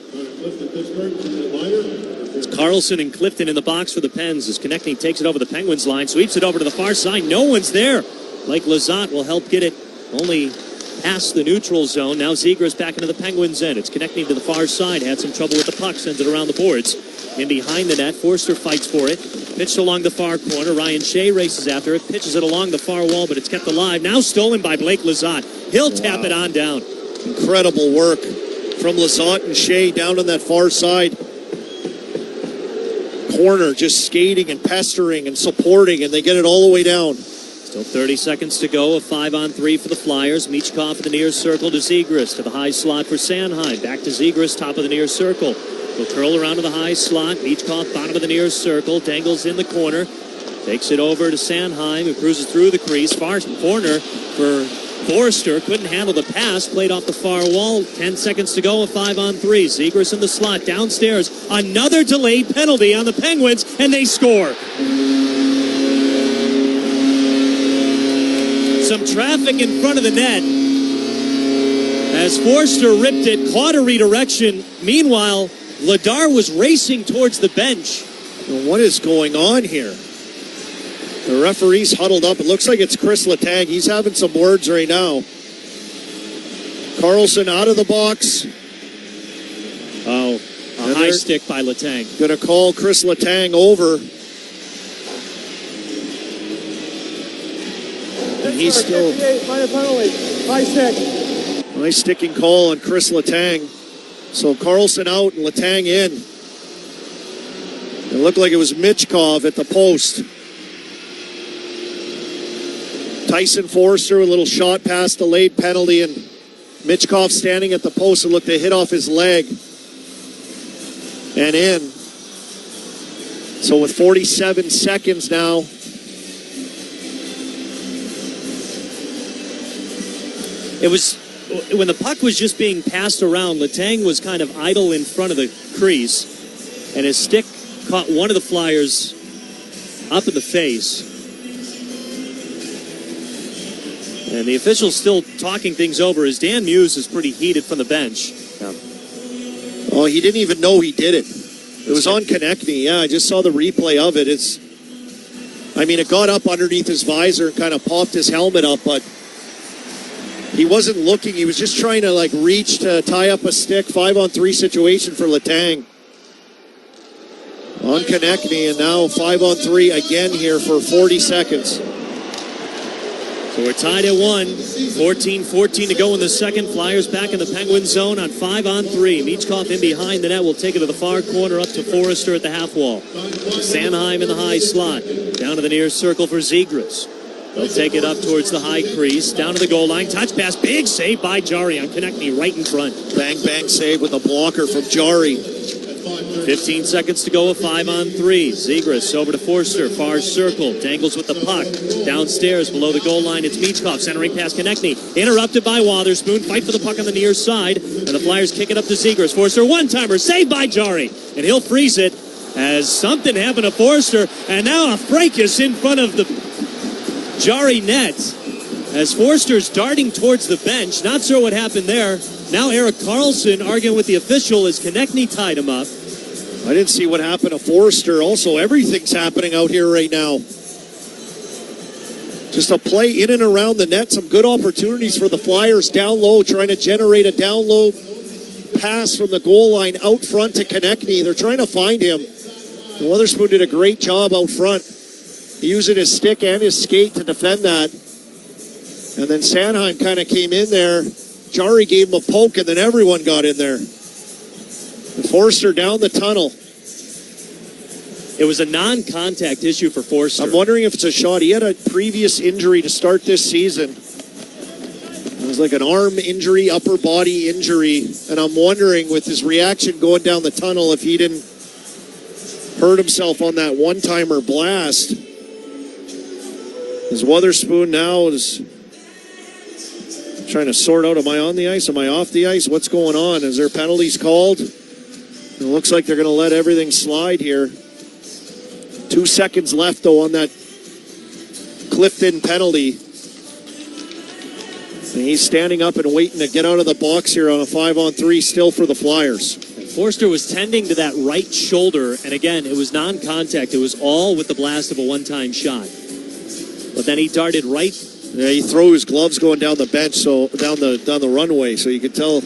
Speaker 2: It's Carlson and Clifton in the box for the Pens as Konechny takes it over the Penguins line, sweeps it over to the far side. No one's there. Like Lazat will help get it only past the neutral zone. Now Zegras back into the Penguins' end. It's Konechny to the far side. Had some trouble with the puck. Sends it around the boards. In behind the net. Forster fights for it. Pitched along the far corner. Ryan Shea races after it. Pitches it along the far wall, but it's kept alive. Now stolen by Blake Lazat. He'll tap it on down.
Speaker 18: Incredible work from Lazat and Shea down on that far side corner, just skating and pestering and supporting, and they get it all the way down.
Speaker 2: Still 30 seconds to go. A 5-on-3 for the Flyers. Michkov at the near circle to Zegras. To the high slot for Sanheim. Back to Zegras, top of the near circle. Will curl around to the high slot. Michkov, bottom of the near circle. Dangles in the corner. Takes it over to Sanheim, who cruises through the crease. Far corner for Forster. Couldn't handle the pass. Played off the far wall. 10 seconds to go. A 5-on-3. Zegras in the slot. Downstairs. Another delayed penalty on the Penguins, and they score. Some traffic in front of the net as Forster ripped it, caught a redirection. Meanwhile, Ladar was racing towards the bench.
Speaker 18: Well, what is going on here? The referee's huddled up. It looks like it's Chris Letang. He's having some words right now. Carlson out of the box.
Speaker 2: Oh, a high stick by Letang.
Speaker 18: Going to call Chris Letang over. And he's still...
Speaker 1: Minor penalty, high stick.
Speaker 18: Nice sticking call on Chris Letang. So Carlson out and Letang in. It looked like it was Michkov at the post. Tyson Forster with a little shot past the late penalty, and Michkov standing at the post. It looked to hit off his leg and in. So with 47 seconds now,
Speaker 2: it was when the puck was just being passed around. Letang was kind of idle in front of the crease, and his stick caught one of the Flyers up in the face. And the official's still talking things over as Dan Muse is pretty heated from the bench.
Speaker 18: Oh, he didn't even know he did it. It was on Konechny. Yeah, I just saw the replay of it. It got up underneath his visor and kind of popped his helmet up, but he wasn't looking. He was just trying to reach to tie up a stick. 5-on-3 situation for Letang. On Konechny, and now 5-on-3 again here for 40 seconds.
Speaker 2: So we're tied at 1. 14-14 to go in the second. Flyers back in the Penguin zone on 5-on-3. Michkov in behind the net will take it to the far corner up to Forrester at the half wall. Sanheim in the high slot. Down to the near circle for Zegras. They'll take it up towards the high crease. Down to the goal line. Touch pass. Big save by Jari on Konechny right in front.
Speaker 18: Bang, bang save with a blocker from Jari.
Speaker 2: 15 seconds to go, a 5-on-3. Zegras over to Forster, far circle, dangles with the puck. Downstairs, below the goal line, it's Michkov, centering past Konechny. Interrupted by Wotherspoon, fight for the puck on the near side, and the Flyers kick it up to Zegras. Forster, one-timer, saved by Jari, and he'll freeze it as something happened to Forster, and now a fracas in front of the Jari net as Forster's darting towards the bench. Not sure what happened there. Now Erik Karlsson arguing with the official as Konechny tied him up.
Speaker 18: I didn't see what happened to Forrester. Also, everything's happening out here right now. Just a play in and around the net. Some good opportunities for the Flyers down low, trying to generate a down low pass from the goal line out front to Konechny. They're trying to find him. And Wotherspoon did a great job out front, using his stick and his skate to defend that. And then Sanheim kind of came in there. Jari gave him a poke, and then everyone got in there. Forster down the tunnel.
Speaker 2: It was a non-contact issue for Forster.
Speaker 18: I'm wondering if it's a shot. He had a previous injury to start this season. It was like an arm injury, upper body injury. And I'm wondering with his reaction going down the tunnel if he didn't hurt himself on that one-timer blast. As Wotherspoon now is trying to sort out, am I on the ice? Am I off the ice? What's going on? Is there penalties called? It looks like they're going to let everything slide here. 2 seconds left, though, on that Clifton penalty. And he's standing up and waiting to get out of the box here on a 5-on-3 still for the Flyers.
Speaker 2: Forster was tending to that right shoulder, and again, it was non-contact. It was all with the blast of a one-time shot. But then he darted right.
Speaker 18: Yeah, he threw his gloves going down the bench, so down the runway, so you could tell.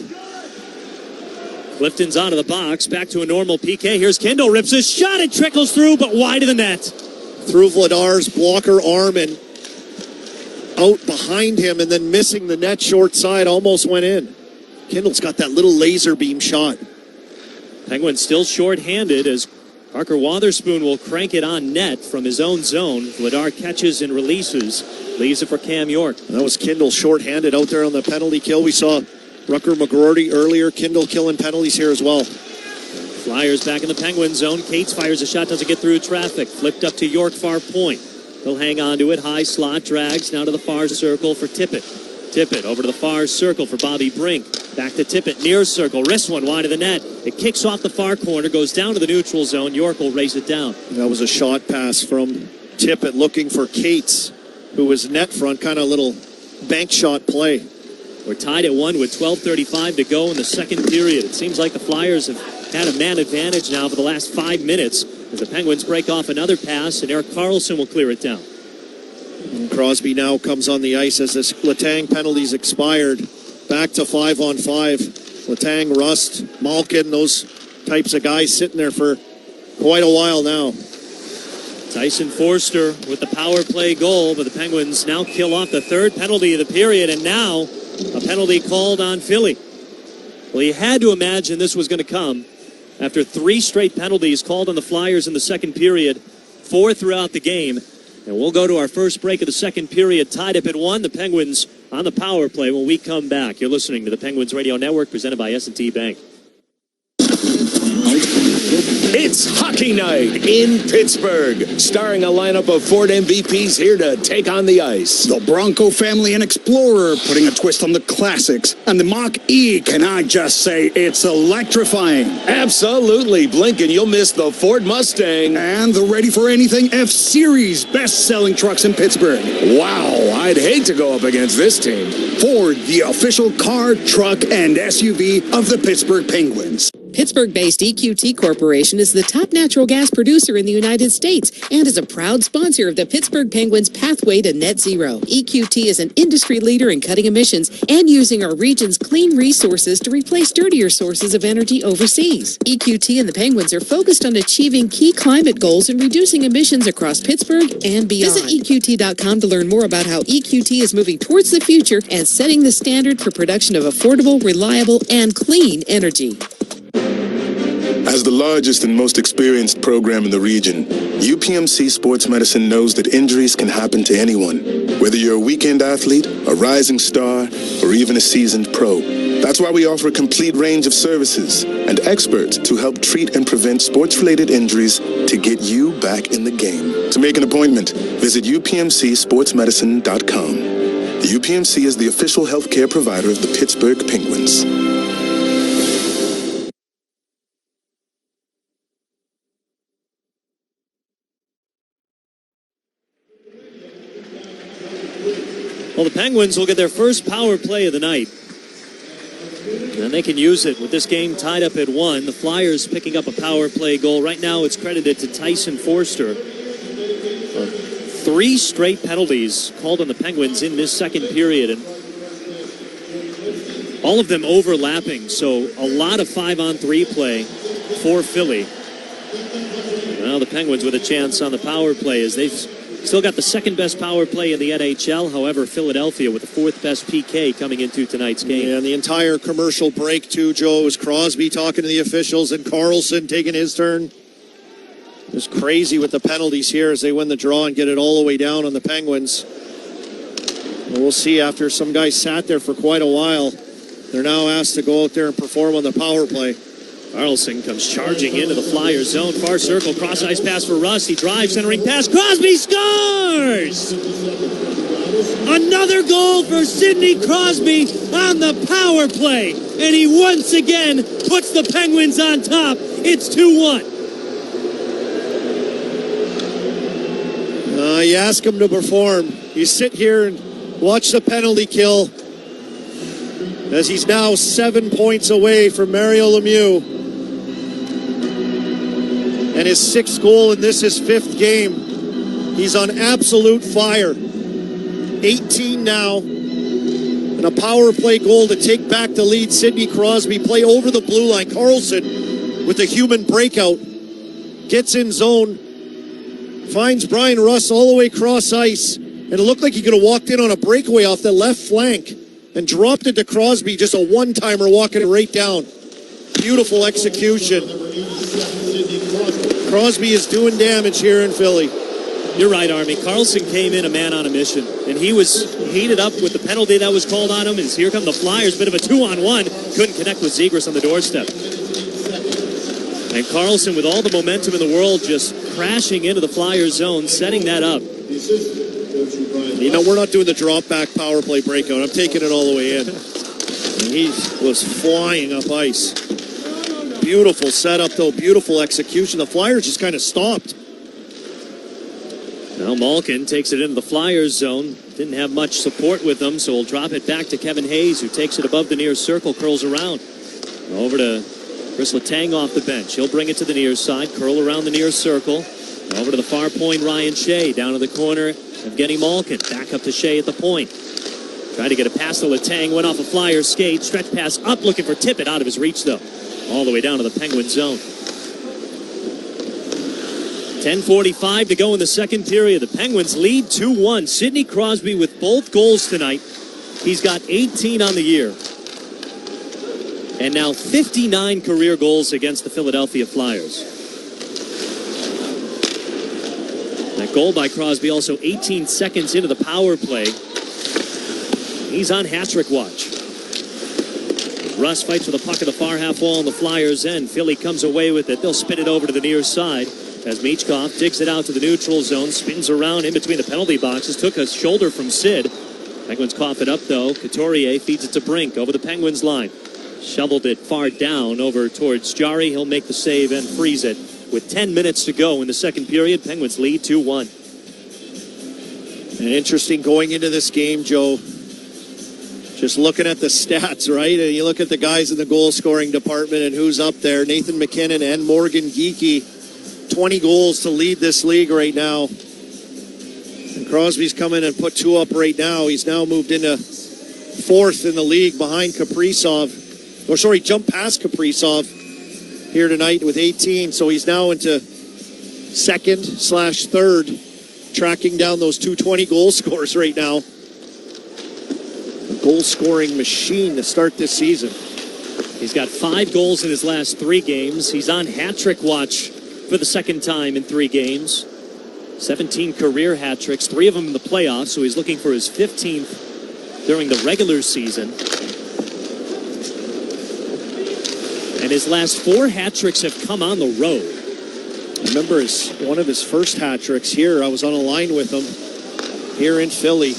Speaker 2: Clifton's out of the box, back to a normal PK. Here's Kindle, rips his shot, it trickles through, but wide of the net.
Speaker 18: Through Vladar's blocker arm and out behind him, and then missing the net short side, almost went in. Kindle's got that little laser beam shot.
Speaker 2: Penguins still short-handed as Parker Wotherspoon will crank it on net from his own zone. Vladar catches and releases, leaves it for Cam York.
Speaker 18: And that was Kindle short-handed out there on the penalty kill. We saw Rucker McGroarty earlier. Kindle killing penalties here as well.
Speaker 2: Flyers back in the Penguin zone. Cates fires a shot, doesn't get through traffic. Flipped up to York, far point. He'll hang on to it. High slot, drags now to the far circle for Tippett. Tippett over to the far circle for Bobby Brink. Back to Tippett, near circle. Wrist one wide of the net. It kicks off the far corner, goes down to the neutral zone. York will race it down.
Speaker 18: That was a shot pass from Tippett looking for Cates, who was net front, kind of little bank shot play.
Speaker 2: We're tied at 1 with 12:35 to go in the second period. It seems like the Flyers have had a man advantage now for the last 5 minutes as the Penguins break off another pass, and Erik Karlsson will clear it down.
Speaker 18: And Crosby now comes on the ice as this Letang penalty's expired. Back to 5-on-5. Letang, Rust, Malkin, those types of guys sitting there for quite a while now.
Speaker 2: Tyson Forster with the power play goal, but the Penguins now kill off the third penalty of the period, and now a penalty called on Philly. Well, you had to imagine this was going to come after 3 straight penalties called on the Flyers in the second period, 4 throughout the game. And we'll go to our first break of the second period, tied up at 1. The Penguins on the power play when we come back. You're listening to the Penguins Radio Network, presented by S&T Bank.
Speaker 3: It's hockey night in Pittsburgh, starring a lineup of Ford MVPs here to take on the ice.
Speaker 5: The Bronco family and Explorer putting a twist on the classics. And the Mach-E, can I just say, it's electrifying.
Speaker 3: Absolutely, blink and you'll miss the Ford Mustang.
Speaker 5: And the Ready for Anything F-Series, best-selling trucks in Pittsburgh.
Speaker 3: Wow, I'd hate to go up against this team.
Speaker 5: Ford, the official car, truck, and SUV of the Pittsburgh Penguins.
Speaker 10: Pittsburgh-based EQT Corporation is the top natural gas producer in the United States and is a proud sponsor of the Pittsburgh Penguins' pathway to net zero. EQT is an industry leader in cutting emissions and using our region's clean resources to replace dirtier sources of energy overseas. EQT and the Penguins are focused on achieving key climate goals and reducing emissions across Pittsburgh and beyond. Visit EQT.com to learn more about how EQT is moving towards the future and setting the standard for production of affordable, reliable, and clean energy.
Speaker 13: As the largest and most experienced program in the region, UPMC Sports Medicine knows that injuries can happen to anyone, whether you're a weekend athlete, a rising star, or even a seasoned pro. That's why we offer a complete range of services and experts to help treat and prevent sports-related injuries to get you back in the game. To make an appointment, visit upmcsportsmedicine.com. The UPMC is the official healthcare provider of the Pittsburgh Penguins.
Speaker 2: Well, the Penguins will get their first power play of the night. And they can use it with this game tied up at 1. The Flyers picking up a power play goal. Right now it's credited to Tyson Forster. 3 straight penalties called on the Penguins in this second period, and all of them overlapping. So a lot of 5-on-3 play for Philly. Well, the Penguins with a chance on the power play as they've still got the second best power play in the NHL. However, Philadelphia with the 4th best PK coming into tonight's game.
Speaker 18: Yeah, and the entire commercial break too, Joe, was Crosby talking to the officials and Carlson taking his turn. It was crazy with the penalties here as they win the draw and get it all the way down on the Penguins. And we'll see after some guys sat there for quite a while. They're now asked to go out there and perform on the power play.
Speaker 2: Carlson comes charging into the Flyers zone. Far circle, cross-ice pass for Russ. He drives, centering pass. Crosby scores! Another goal for Sidney Crosby on the power play. And he once again puts the Penguins on top. It's 2-1.
Speaker 18: You ask him to perform. You sit here and watch the penalty kill as he's now 7 points away from Mario Lemieux. And his 6th goal, and this is 5th game. He's on absolute fire. 18 now. And a power play goal to take back the lead. Sidney Crosby play over the blue line. Carlson with a human breakout. Gets in zone. Finds Brian Russ all the way across ice. And it looked like he could have walked in on a breakaway off the left flank and dropped it to Crosby. Just a one-timer walking it right down. Beautiful execution. Crosby is doing damage here in Philly.
Speaker 2: You're right, Army. Carlson came in a man on a mission, and he was heated up with the penalty that was called on him. As here come the Flyers, bit of a 2-on-1. Couldn't connect with Zegras on the doorstep. And Carlson, with all the momentum in the world, just crashing into the Flyers zone, setting that up.
Speaker 18: You know, we're not doing the drop-back power play breakout. I'm taking it all the way in. And he was flying up ice. Beautiful setup, though. Beautiful execution. The Flyers just kind of stopped.
Speaker 2: Now Malkin takes it into the Flyers zone. Didn't have much support with them, so we'll drop it back to Kevin Hayes, who takes it above the near circle, curls around. Over to Chris Letang off the bench. He'll bring it to the near side, curl around the near circle. Over to the far point, Ryan Shea. Down to the corner, Evgeny Malkin. Back up to Shea at the point. Tried to get a pass to Letang, went off a Flyers skate. Stretch pass up, looking for Tippett. Out of his reach, though. All the way down to the Penguin zone. 10:45 to go in the second period. The Penguins lead 2-1. Sidney Crosby with both goals tonight. He's got 18 on the year. And now 59 career goals against the Philadelphia Flyers. That goal by Crosby also 18 seconds into the power play. He's on hat-trick watch. Russ fights for the puck at the far half wall on the Flyers' end. Philly comes away with it. They'll spin it over to the near side as Michkov digs it out to the neutral zone, spins around in between the penalty boxes, took a shoulder from Sid. Penguins cough it up, though. Couturier feeds it to Brink over the Penguins' line. Shoveled it far down over towards Jarry. He'll make the save and freeze it. With 10 minutes to go in the second period, Penguins lead 2-1.
Speaker 18: And interesting going into this game, Joe. Just looking at the stats, right? And you look at the guys in the goal-scoring department and who's up there. Nathan McKinnon and Morgan Geekie, 20 goals to lead this league right now. And Crosby's come in and put 2 up right now. He's now moved into 4th in the league behind Kaprizov. Jumped past Kaprizov here tonight with 18. So he's now into 2nd/3rd, tracking down those 220 goal scores right now. Goal-scoring machine to start this season.
Speaker 2: He's got 5 goals in his last 3 games. He's on hat-trick watch for the 2nd time in 3 games. 17 career hat-tricks, 3 of them in the playoffs, so he's looking for his 15th during the regular season. And his last 4 hat-tricks have come on the road.
Speaker 18: I remember one of his first hat-tricks here. I was on a line with him here in Philly.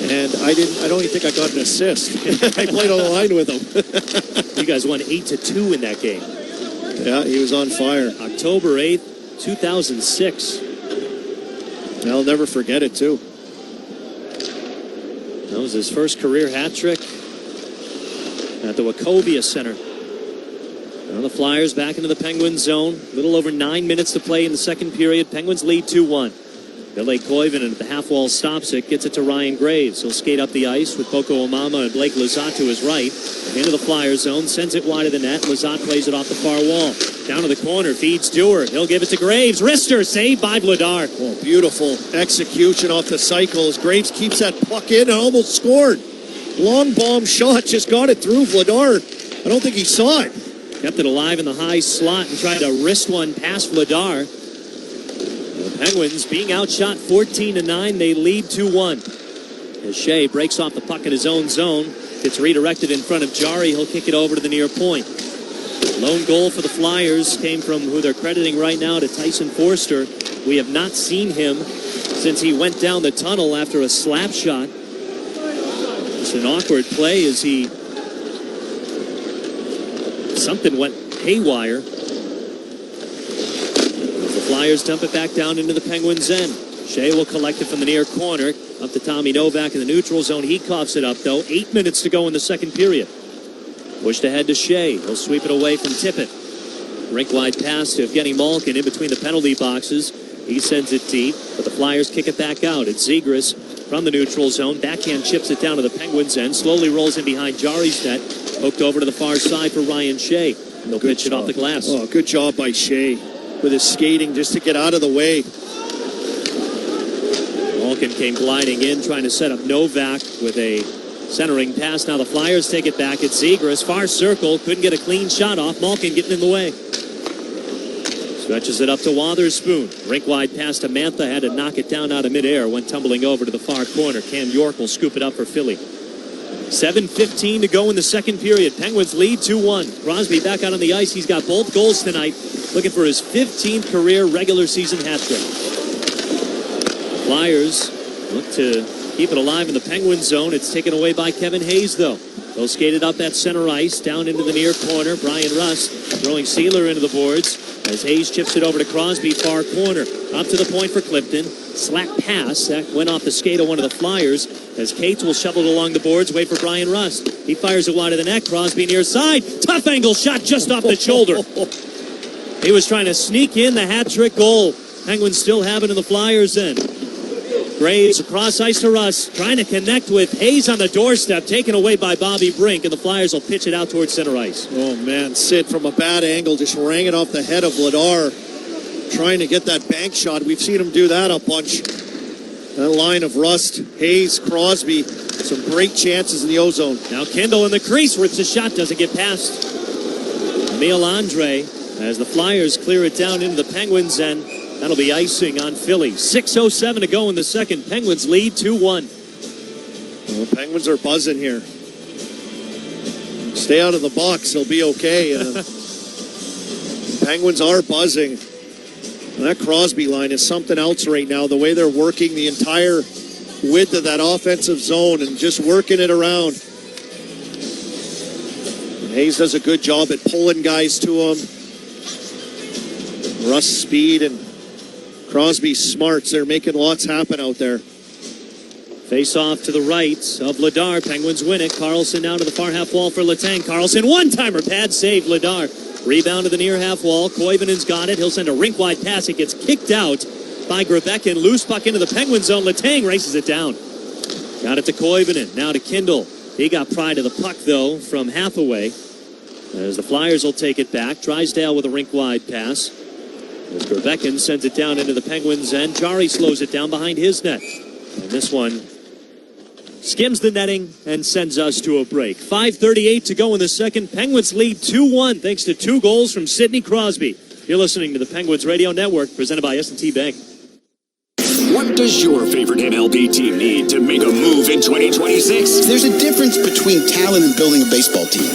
Speaker 18: And I don't even think I got an assist. I played on the line with him.
Speaker 2: You guys won 8-2 in that game.
Speaker 18: Yeah, he was on fire.
Speaker 2: October 8th, 2006.
Speaker 18: I'll never forget it, too.
Speaker 2: That was his first career hat trick at the Wachovia Center. Now the Flyers back into the Penguins zone. A little over 9 minutes to play in the second period. Penguins lead 2-1. Ville Koivunen at the half wall stops it, gets it to Ryan Graves. He'll skate up the ice with Boko Omama and Blake Lizotte to his right. Into the Flyers zone, sends it wide of the net. Lizotte plays it off the far wall. Down to the corner, feeds Stewart. He'll give it to Graves. Wrister, saved by Vladar.
Speaker 18: Oh, beautiful execution off the cycle as Graves keeps that puck in and almost scored. Long bomb shot, just got it through Vladar. I don't think he saw it.
Speaker 2: Kept it alive in the high slot and tried to wrist one past Vladar. The Penguins being outshot 14-9. They lead 2-1. As Shea breaks off the puck in his own zone. It's redirected in front of Jari. He'll kick it over to the near point. Lone goal for the Flyers came from who they're crediting right now to Tyson Forster. We have not seen him since he went down the tunnel after a slap shot. It's an awkward play as something went haywire. The Flyers dump it back down into the Penguins' end. Shea will collect it from the near corner. Up to Tommy Novak in the neutral zone. He coughs it up, though. 8 minutes to go in the second period. Pushed ahead to Shea. He'll sweep it away from Tippett. Rink-wide pass to Evgeny Malkin in between the penalty boxes. He sends it deep, but the Flyers kick it back out. It's Zegras from the neutral zone. Backhand chips it down to the Penguins' end. Slowly rolls in behind Jari's net. Hooked over to the far side for Ryan Shea. And they'll pitch it off the glass.
Speaker 18: Oh, good job by Shea with his skating just to get out of the way.
Speaker 2: Malkin came gliding in, trying to set up Novak with a centering pass. Now the Flyers take it back. It's Zegras. Far circle. Couldn't get a clean shot off. Malkin getting in the way. Stretches it up to Wotherspoon. Rink-wide pass to Mantha. Had to knock it down out of midair. Went tumbling over to the far corner. Cam York will scoop it up for Philly. 7:15 to go in the second period. Penguins lead 2-1. Crosby back out on the ice. He's got both goals tonight. Looking for his 15th career regular season hat trick. Flyers look to keep it alive in the Penguin zone. It's taken away by Kevin Hayes, though. They'll skate it up at center ice, down into the near corner. Brian Rust throwing Sealer into the boards as Hayes chips it over to Crosby, far corner. Up to the point for Clifton. Slap pass. That went off the skate of one of the Flyers as Cates will shovel it along the boards. Wait for Brian Rust. He fires it wide of the net. Crosby near side. Tough angle shot just off the shoulder. He was trying to sneak in the hat trick goal. Penguins still have it in the Flyers' end. Graves across ice to Rust, trying to connect with Hayes on the doorstep, taken away by Bobby Brink, and the Flyers will pitch it out towards center ice.
Speaker 18: Oh, man, Sid from a bad angle just rang it off the head of Vladar, trying to get that bank shot. We've seen him do that a bunch. That line of Rust, Hayes, Crosby, some great chances in the ozone.
Speaker 2: Now Kendall in the crease, where it's a shot, doesn't get past Emil Andre as the Flyers clear it down into the Penguins' end. That'll be icing on Philly. 6:07 to go in the second. Penguins lead 2-1.
Speaker 18: Well, the Penguins are buzzing here. Stay out of the box, they'll be okay. The Penguins are buzzing. And that Crosby line is something else right now. The way they're working the entire width of that offensive zone and just working it around. And Hayes does a good job at pulling guys to him. Rust speed and Crosby smarts. They're making lots happen out there.
Speaker 2: Face off to the right of Ladar. Penguins win it. Carlson now to the far half wall for Letang. Carlson, one-timer, pad save. Ladar. Rebound to the near half wall. Koivinen's got it. He'll send a rink-wide pass. It gets kicked out by Grebekin. Loose puck into the Penguin zone. Letang races it down. Got it to Koivinen. Now to Kindle. He got pride of the puck, though, from Hathaway. As the Flyers will take it back. Drysdale with a rink-wide pass. As Grebekin sends it down into the Penguins' end. Jari slows it down behind his net. And this one skims the netting and sends us to a break. 5:38 to go in the second. Penguins lead 2-1 thanks to 2 goals from Sidney Crosby. You're listening to the Penguins Radio Network, presented by S&T Bank.
Speaker 8: What does your favorite MLB team need to make a move in 2026?
Speaker 14: There's a difference between talent and building a baseball team.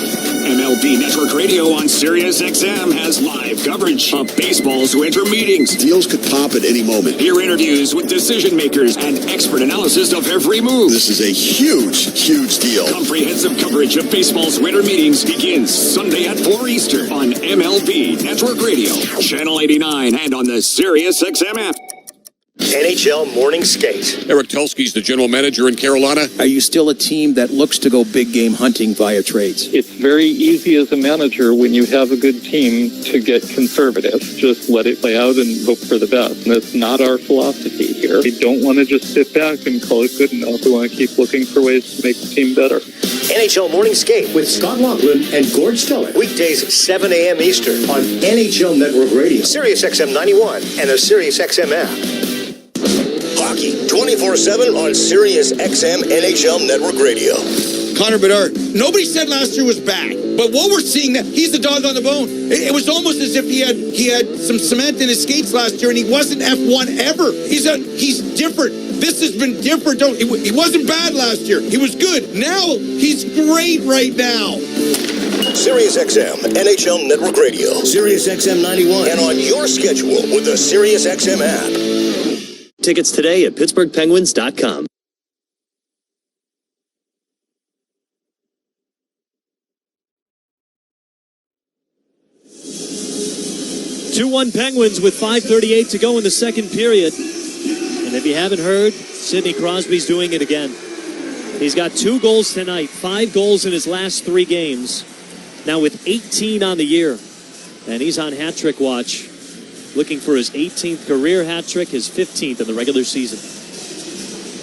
Speaker 8: MLB Network Radio on Sirius XM has live coverage of baseball's winter meetings.
Speaker 14: Deals could pop at any moment.
Speaker 8: Hear interviews with decision makers and expert analysis of every move.
Speaker 14: This is a huge, huge deal.
Speaker 8: Comprehensive coverage of baseball's winter meetings begins Sunday at 4 Eastern on MLB Network Radio, Channel 89, and on the Sirius XM app.
Speaker 9: NHL Morning Skate.
Speaker 12: Eric Tulsky's the general manager in Carolina.
Speaker 16: Are you still a team that looks to go big game hunting via trades?
Speaker 17: It's very easy as a manager when you have a good team to get conservative. Just let it play out and hope for the best. And that's not our philosophy here. We don't want to just sit back and call it good enough. We want to keep looking for ways to make the team better.
Speaker 9: NHL Morning Skate with Scott Laughlin and Gord Stiller. Weekdays 7 a.m. Eastern on NHL Network Radio, Sirius XM 91, and the Sirius XM app.
Speaker 22: Hockey 24/7 on Sirius XM NHL Network Radio.
Speaker 28: Connor Bedard. Nobody said last year was bad, but what we're seeing now, he's the dog on the bone. It was almost as if he had some cement in his skates last year, and he wasn't F1 ever. He's different. This has been different. He wasn't bad last year. He was good. Now he's great right now.
Speaker 22: Sirius XM NHL Network Radio, Sirius XM 91, and on your schedule with the Sirius XM app.
Speaker 4: Tickets today at PittsburghPenguins.com.
Speaker 2: Two-one Penguins with 5:38 to go in the second period. And if you haven't heard, Sidney Crosby's doing it again. He's got 2 goals tonight, 5 goals in his last 3 games. Now with 18 on the year. And he's on hat-trick watch, looking for his 18th career hat trick, his 15th in the regular season.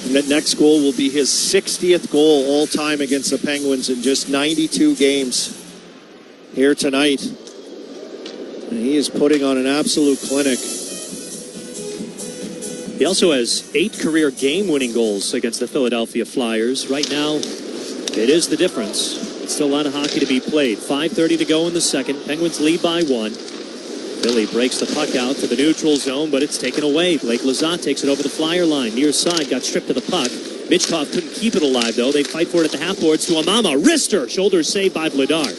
Speaker 18: And that next goal will be his 60th goal all time against the Penguins in just 92 games here tonight. And he is putting on an absolute clinic.
Speaker 2: He also has 8 career game-winning goals against the Philadelphia Flyers. Right now, it is the difference. It's still a lot of hockey to be played. 5:30 to go in the second. Penguins lead by 1. Philly breaks the puck out to the neutral zone, but it's taken away. Blake Lizotte takes it over the Flyer line. Near side, got stripped of the puck. Mitchkov couldn't keep it alive, though. They fight for it at the half boards to Amama. Wrister, shoulder saved by Vladar.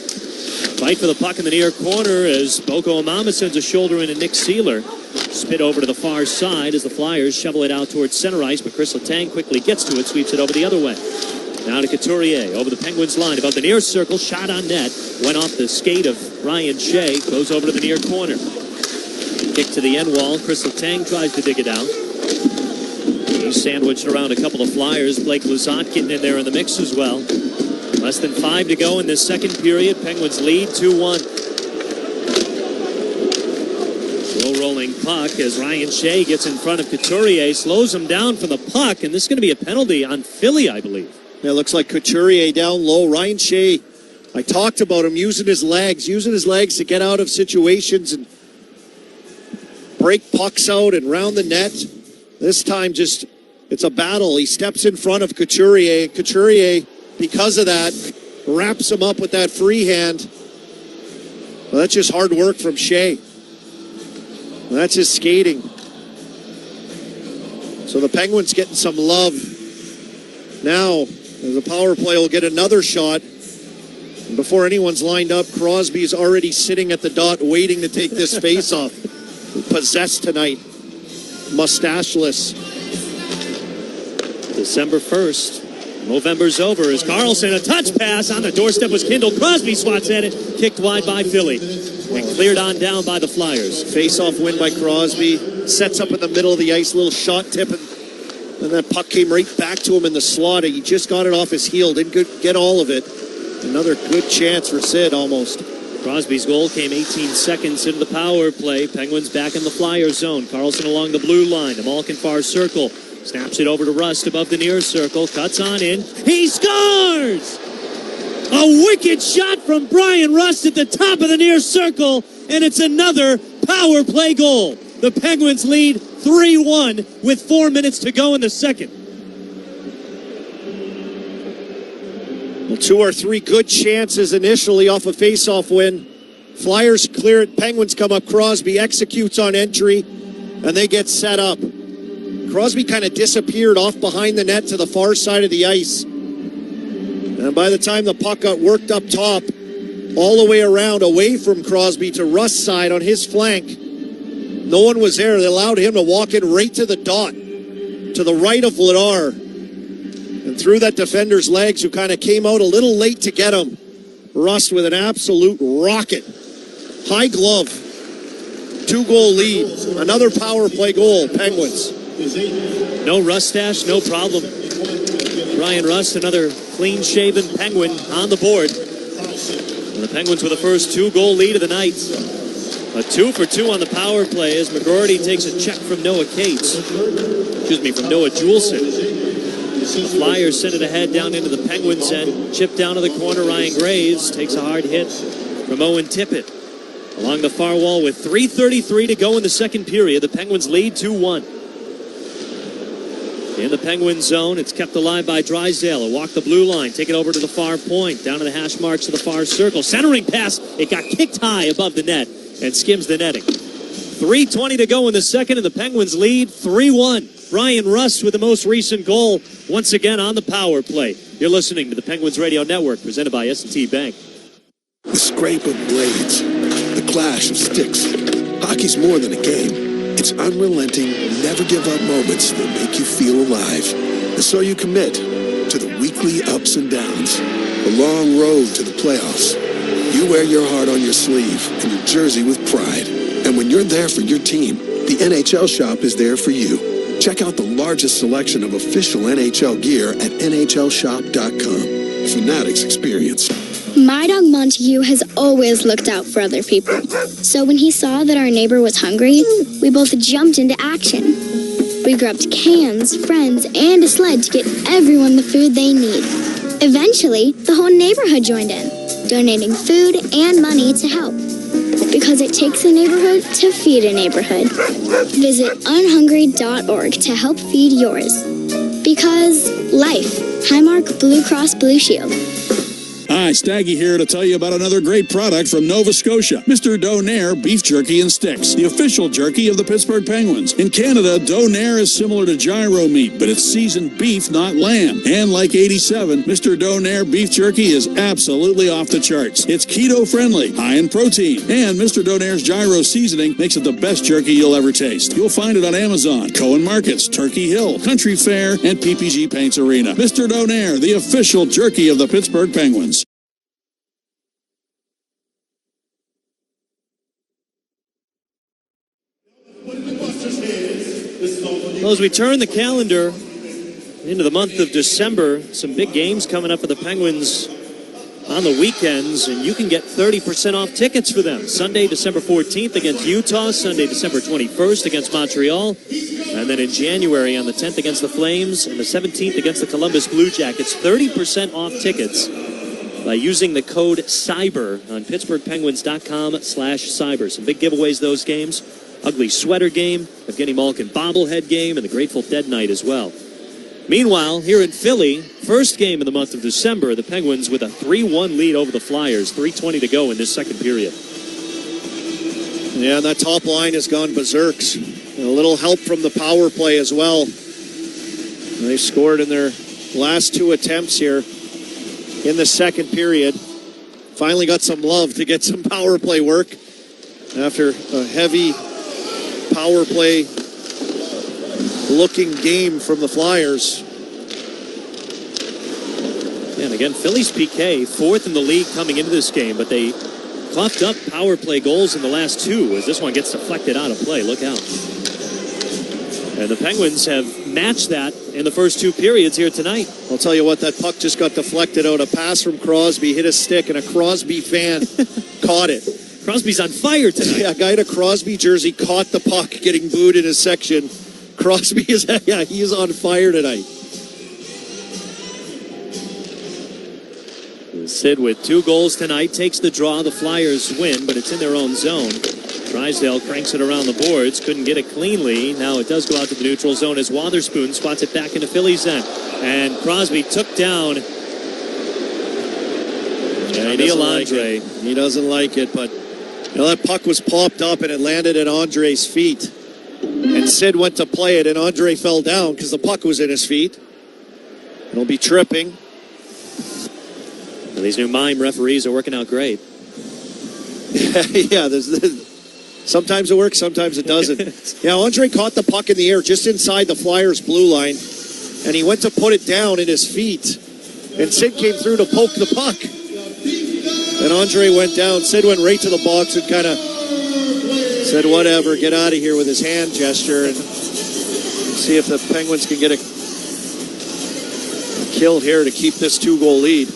Speaker 2: Fight for the puck in the near corner as Boko Amama sends a shoulder in to Nick Seeler. Spit over to the far side as the Flyers shovel it out towards center ice, but Chris Letang quickly gets to it, sweeps it over the other way. Now to Couturier, over the Penguins line, about the near circle, shot on net, went off the skate of Ryan Shea, goes over to the near corner. Kick to the end wall, Chris Letang tries to dig it out. He's sandwiched around a couple of Flyers, Blake Lizotte getting in there in the mix as well. Less than 5 to go in this second period, Penguins lead 2-1. Slow rolling puck as Ryan Shea gets in front of Couturier, slows him down for the puck, and this is going to be a penalty on Philly, I believe.
Speaker 18: Yeah, it looks like Couturier down low. Ryan Shea, I talked about him using his legs to get out of situations and break pucks out and round the net. This time just, it's a battle. He steps in front of Couturier. Couturier, because of that, wraps him up with that free hand. Well, that's just hard work from Shea. Well, that's his skating. So the Penguins getting some love. Now, the power play will get another shot. And before anyone's lined up, Crosby's already sitting at the dot waiting to take this face-off. Possessed tonight. Mustacheless.
Speaker 2: December 1st. November's over as Carlson, a touch pass on the doorstep was Kindle. Crosby swats at it, kicked wide by Philly, and cleared on down by the Flyers.
Speaker 18: Face-off win by Crosby. Sets up in the middle of the ice, little shot tip, and And that puck came right back to him in the slot. He just got it off his heel. Didn't get all of it. Another good chance for Sid almost.
Speaker 2: Crosby's goal came 18 seconds into the power play. Penguins back in the Flyers zone. Carlson along the blue line. The Malkin far circle. Snaps it over to Rust above the near circle. Cuts on in. He scores! A wicked shot from Brian Rust at the top of the near circle. And it's another power play goal. The Penguins lead 3-1 with 4 minutes to go in the second.
Speaker 18: Well, 2 or 3 good chances initially off a face-off win. Flyers clear it. Penguins come up. Crosby executes on entry, and they get set up. Crosby kind of disappeared off behind the net to the far side of the ice. And by the time the puck got worked up top, all the way around, away from Crosby to Rust's side on his flank, no one was there. They allowed him to walk in right to the dot, to the right of Vladar, and through that defender's legs, who kind of came out a little late to get him. Rust with an absolute rocket. High glove. 2-goal lead. Another power play goal, Penguins.
Speaker 2: No Rustache, no problem. Brian Rust, another clean-shaven Penguin on the board. And the Penguins with the first 2-goal lead of the night. A 2 for 2 on the power play as McGroarty takes a check from Noah Cates. From Noah Juleson. The Flyers send it ahead down into the Penguins' end. Chip down to the corner. Ryan Graves takes a hard hit from Owen Tippett. Along the far wall with 3:33 to go in the second period. The Penguins lead 2-1. In the Penguin zone, it's kept alive by Drysdale. Walk the blue line, take it over to the far point, down to the hash marks of the far circle. Centering pass, it got kicked high above the net and skims the netting. 3:20 to go in the second, and the Penguins lead 3-1. Brian Rust with the most recent goal, once again on the power play. You're listening to the Penguins Radio Network, presented by S&T Bank.
Speaker 7: The scrape of blades, the clash of sticks. Hockey's more than a game. It's unrelenting, never-give-up moments that make you feel alive. And so you commit to the weekly ups and downs, the long road to the playoffs. You wear your heart on your sleeve and your jersey with pride. And when you're there for your team, the NHL shop is there for you. Check out the largest selection of official NHL gear at NHLshop.com. Fanatics experience.
Speaker 6: My dog Montague has always looked out for other people. So when he saw that our neighbor was hungry, we both jumped into action. We grabbed cans, friends, and a sled to get everyone the food they need. Eventually, the whole neighborhood joined in, donating food and money to help. Because it takes a neighborhood to feed a neighborhood. Visit unhungry.org to help feed yours. Because life. Highmark Blue Cross Blue Shield.
Speaker 5: Hi, Staggy here to tell you about another great product from Nova Scotia. Mr. Donair Beef Jerky and Sticks, the official jerky of the Pittsburgh Penguins. In Canada, Donair is similar to gyro meat, but it's seasoned beef, not lamb. And like 87, Mr. Donair Beef Jerky is absolutely off the charts. It's keto-friendly, high in protein, and Mr. Donair's gyro seasoning makes it the best jerky you'll ever taste. You'll find it on Amazon, Cohen Markets, Turkey Hill, Country Fair, and PPG Paints Arena. Mr. Donair, the official jerky of the Pittsburgh Penguins.
Speaker 2: Well, as we turn the calendar into the month of December, some big games coming up for the Penguins on the weekends, and you can get 30% off tickets for them. Sunday, December 14th against Utah, Sunday, December 21st against Montreal, and then in January on the 10th against the Flames, and the 17th against the Columbus Blue Jackets. 30% off tickets by using the code CYBER on PittsburghPenguins.com/cyber. Some big giveaways those games. Ugly Sweater game, Evgeny Malkin bobblehead game, and the Grateful Dead night as well. Meanwhile, here in Philly, first game of the month of December, the Penguins with a 3-1 lead over the Flyers. 3:20 to go in this second period.
Speaker 18: Yeah, that top line has gone berserks. And a little help from the power play as well. They scored in their last 2 attempts here in the second period. Finally got some love to get some power play work after a heavy power play looking game from the Flyers.
Speaker 2: And again, Philly's PK, 4th in the league coming into this game, but they coughed up power play goals in the last 2 as this one gets deflected out of play. Look out. And the Penguins have matched that in the first 2 periods here tonight.
Speaker 18: I'll tell you what, that puck just got deflected out. A pass from Crosby hit a stick, and a Crosby fan caught it.
Speaker 2: Crosby's on fire tonight.
Speaker 18: Yeah, a guy in a Crosby jersey caught the puck getting booed in his section. Crosby is, he's on fire tonight.
Speaker 2: Sid with 2 goals tonight takes the draw. The Flyers win, but it's in their own zone. Drysdale cranks it around the boards. Couldn't get it cleanly. Now it does go out to the neutral zone as Wotherspoon spots it back into Philly's end. And Crosby took down Neil Andre.
Speaker 18: He doesn't like it, but that puck was popped up and it landed at Andre's feet. And Sid went to play it, and Andre fell down because the puck was in his feet. It'll be tripping.
Speaker 2: Well, these new mime referees are working out great.
Speaker 18: Yeah, sometimes it works, sometimes it doesn't. Yeah, Andre caught the puck in the air just inside the Flyers' blue line, and he went to put it down at his feet. And Sid came through to poke the puck. And Andre went down. Sid went right to the box and kind of said, whatever, get out of here with his hand gesture, and see if the Penguins can get a kill here to keep this 2-goal lead.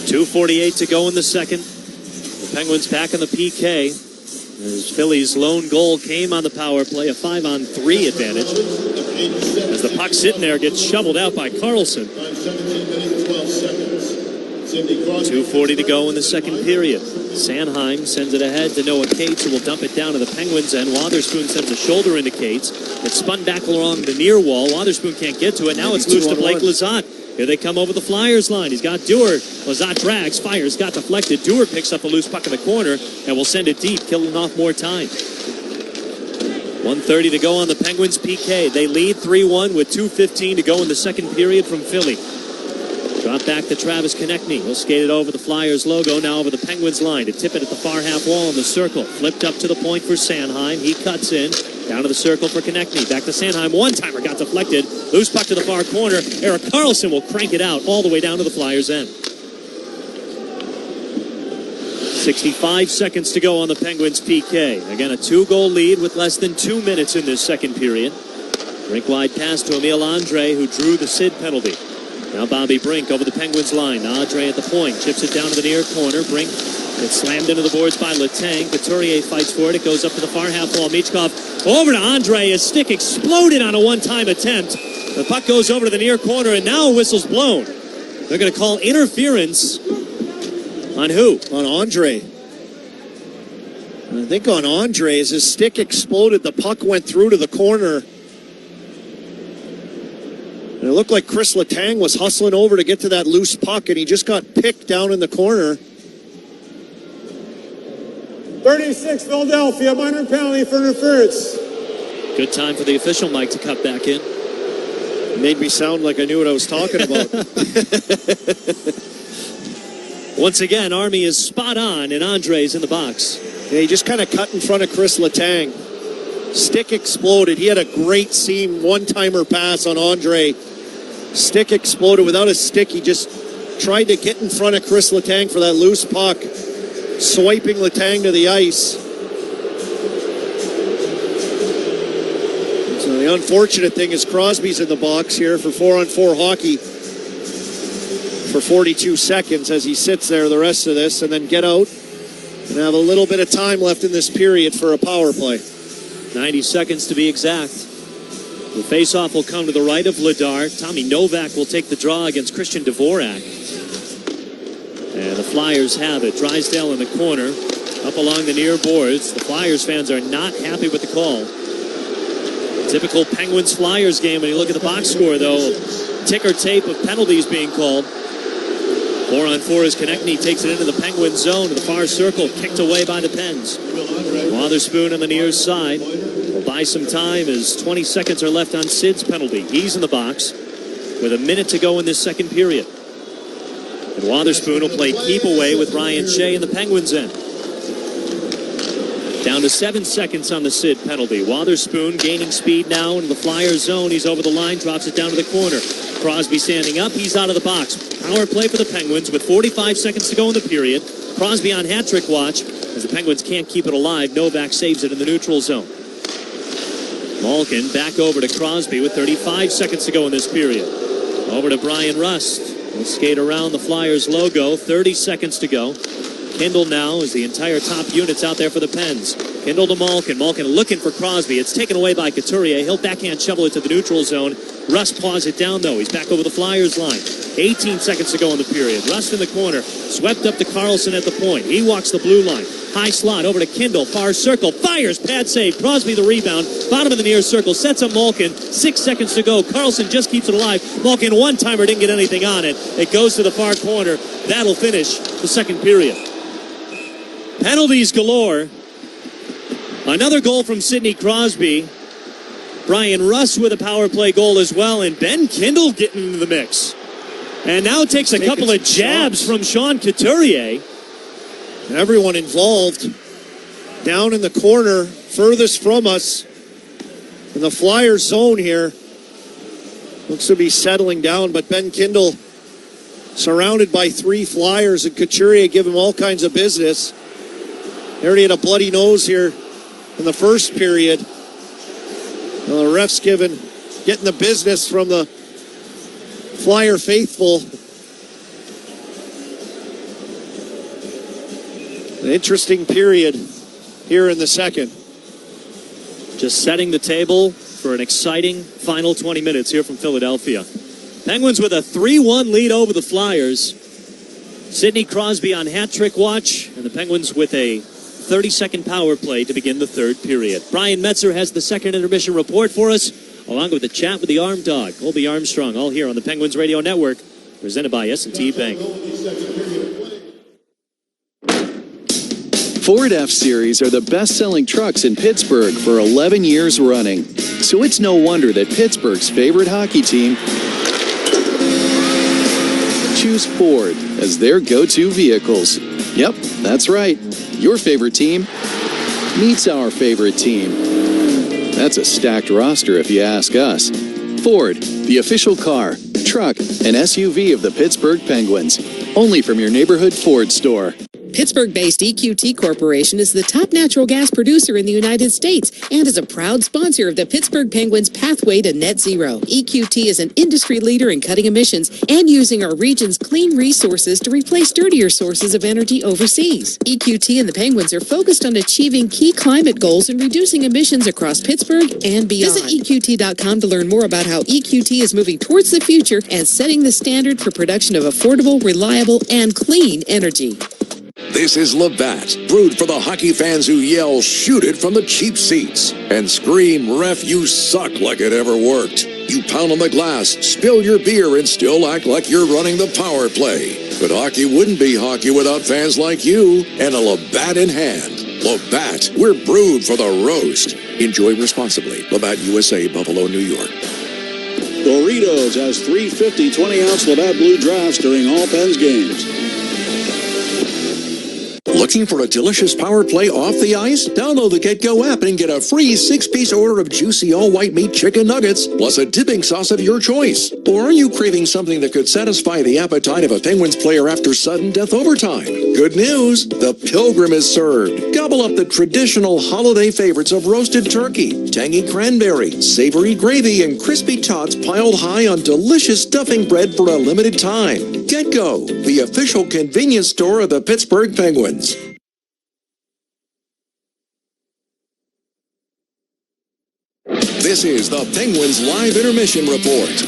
Speaker 2: 2:48 to go in the second. The Penguins back in the PK. As Philly's lone goal came on the power play, a 5-on-3 advantage. As the puck sitting there gets shoveled out by Carlson. 2:40 to go in the second period. Sanheim sends it ahead to Noah Cates, who will dump it down to the Penguins end. Wotherspoon sends a shoulder into Cates. It's spun back along the near wall. Wotherspoon can't get to it. Now it's loose to Blake Lizotte. Here they come over the Flyers line. He's got Dewar. Lizotte drags, fires, got deflected. Dewar picks up a loose puck in the corner and will send it deep, killing off more time. 1:30 to go on the Penguins PK. They lead 3-1 with 2:15 to go in the second period from Philly. Drop back to Travis Konechny. He'll skate it over the Flyers logo, now over the Penguins line to tip it at the far half wall in the circle. Flipped up to the point for Sanheim. He cuts in. Down to the circle for Konechny. Back to Sanheim. One-timer got deflected. Loose puck to the far corner. Erik Karlsson will crank it out all the way down to the Flyers' end. 65 seconds to go on the Penguins PK. Again, a 2-goal lead with less than 2 minutes in this second period. Brink wide pass to Emil Andre, who drew the Sid penalty. Now Bobby Brink over the Penguins line. Andre at the point. Chips it down to the near corner. Brink gets slammed into the boards by Letang. Couturier fights for it. It goes up to the far half wall. Michkov over to Andre. His stick exploded on a one-time attempt. The puck goes over to the near corner, and now a whistle's blown. They're going to call interference on who?
Speaker 18: On Andre. I think on Andre, as his stick exploded, the puck went through to the corner. And it looked like Chris Letang was hustling over to get to that loose puck, and he just got picked down in the corner.
Speaker 1: 36 Philadelphia, minor penalty for interference.
Speaker 2: Good time for the official mic to cut back in.
Speaker 18: It made me sound like I knew what I was talking about.
Speaker 2: Once again, Army is spot on, and Andre's in the box.
Speaker 18: Yeah, he just kind of cut in front of Chris Letang. Stick exploded. He had a great seam one-timer pass on Andre. Stick exploded. Without a stick, he just tried to get in front of Chris Letang for that loose puck, swiping Letang to the ice. So the unfortunate thing is Crosby's in the box here for 4-on-4 hockey for 42 seconds as he sits there the rest of this, and then get out and have a little bit of time left in this period for a power play.
Speaker 2: 90 seconds to be exact. The faceoff will come to the right of Vladar. Tommy Novak will take the draw against Christian Dvorak. And the Flyers have it. Drysdale in the corner, up along the near boards. The Flyers fans are not happy with the call. Typical Penguins-Flyers game. When you look at the box score, though, ticker tape of penalties being called. 4-on-4 as Konechny takes it into the Penguins zone to the far circle, kicked away by the Pens. Wotherspoon on the near side will buy some time as 20 seconds are left on Sid's penalty. He's in the box with a minute to go in this second period. And Wotherspoon will play keep away with Ryan Shea in the Penguins end. Down to 7 seconds on the Sid penalty. Wotherspoon gaining speed now into the Flyers zone. He's over the line, drops it down to the corner. Crosby standing up. He's out of the box. Power play for the Penguins with 45 seconds to go in the period. Crosby on hat-trick watch as the Penguins can't keep it alive. Novak saves it in the neutral zone. Malkin back over to Crosby with 35 seconds to go in this period. Over to Brian Rust. He'll skate around the Flyers logo. 30 seconds to go. Kindle now as the entire top unit's out there for the Pens. Kindle to Malkin. Malkin looking for Crosby. It's taken away by Couturier. He'll backhand shovel it to the neutral zone. Rust paws it down, though. He's back over the Flyers line. 18 seconds to go in the period. Rust in the corner. Swept up to Carlson at the point. He walks the blue line. High slot over to Kindle. Far circle. Fires. Pad save. Crosby the rebound. Bottom of the near circle. Sets up Malkin. 6 seconds to go. Carlson just keeps it alive. Malkin one-timer didn't get anything on it. It goes to the far corner. That'll finish the second period. Penalties galore. Another goal from Sidney Crosby. Brian Rust with a power play goal as well. And Ben Kindle getting into the mix. And now takes a couple of jabs from Sean Couturier.
Speaker 18: Everyone involved down in the corner, furthest from us in the Flyers zone here. Looks to be settling down, but Ben Kindle surrounded by 3 Flyers, and Couturier give him all kinds of business. He already had a bloody nose here in the first period. The refs getting the business from the Flyer faithful. An interesting period here in the second.
Speaker 2: Just setting the table for an exciting final 20 minutes here from Philadelphia. Penguins with a 3-1 lead over the Flyers. Sidney Crosby on hat-trick watch, and the Penguins with a 30-second power play to begin the third period. Brian Metzer has the second intermission report for us, along with the chat with the Arm Dog, Colby Armstrong, all here on the Penguins Radio Network, presented by S&T Bank.
Speaker 11: Ford F-Series are the best-selling trucks in Pittsburgh for 11 years running. So it's no wonder that Pittsburgh's favorite hockey team choose Ford as their go-to vehicles. Yep, that's right. Your favorite team meets our favorite team. That's a stacked roster if you ask us. Ford, the official car, truck, and SUV of the Pittsburgh Penguins. Only from your neighborhood Ford store.
Speaker 10: Pittsburgh-based EQT Corporation is the top natural gas producer in the United States and is a proud sponsor of the Pittsburgh Penguins' pathway to net zero. EQT is an industry leader in cutting emissions and using our region's clean resources to replace dirtier sources of energy overseas. EQT and the Penguins are focused on achieving key climate goals and reducing emissions across Pittsburgh and beyond. Visit EQT.com to learn more about how EQT is moving towards the future and setting the standard for production of affordable, reliable, and clean energy.
Speaker 12: This is Labatt, brewed for the hockey fans who yell, "Shoot it" from the cheap seats, and scream, "Ref, you suck," like it ever worked. You pound on the glass, spill your beer, and still act like you're running the power play. But hockey wouldn't be hockey without fans like you, and a Labatt in hand. Labatt, we're brewed for the roast. Enjoy responsibly. Labatt USA, Buffalo, New York.
Speaker 5: Doritos has 350 20-ounce Labatt Blue Drafts during all Pens games.
Speaker 12: Looking for a delicious power play off the ice? Download the GetGo app and get a free 6-piece order of juicy all-white meat chicken nuggets, plus a dipping sauce of your choice. Or are you craving something that could satisfy the appetite of a Penguins player after sudden death overtime? Good news, the Pilgrim is served. Gobble up the traditional holiday favorites of roasted turkey, tangy cranberry, savory gravy, and crispy tots piled high on delicious stuffing bread for a limited time. GetGo, the official convenience store of the Pittsburgh Penguins. This is the Penguins Live Intermission Report.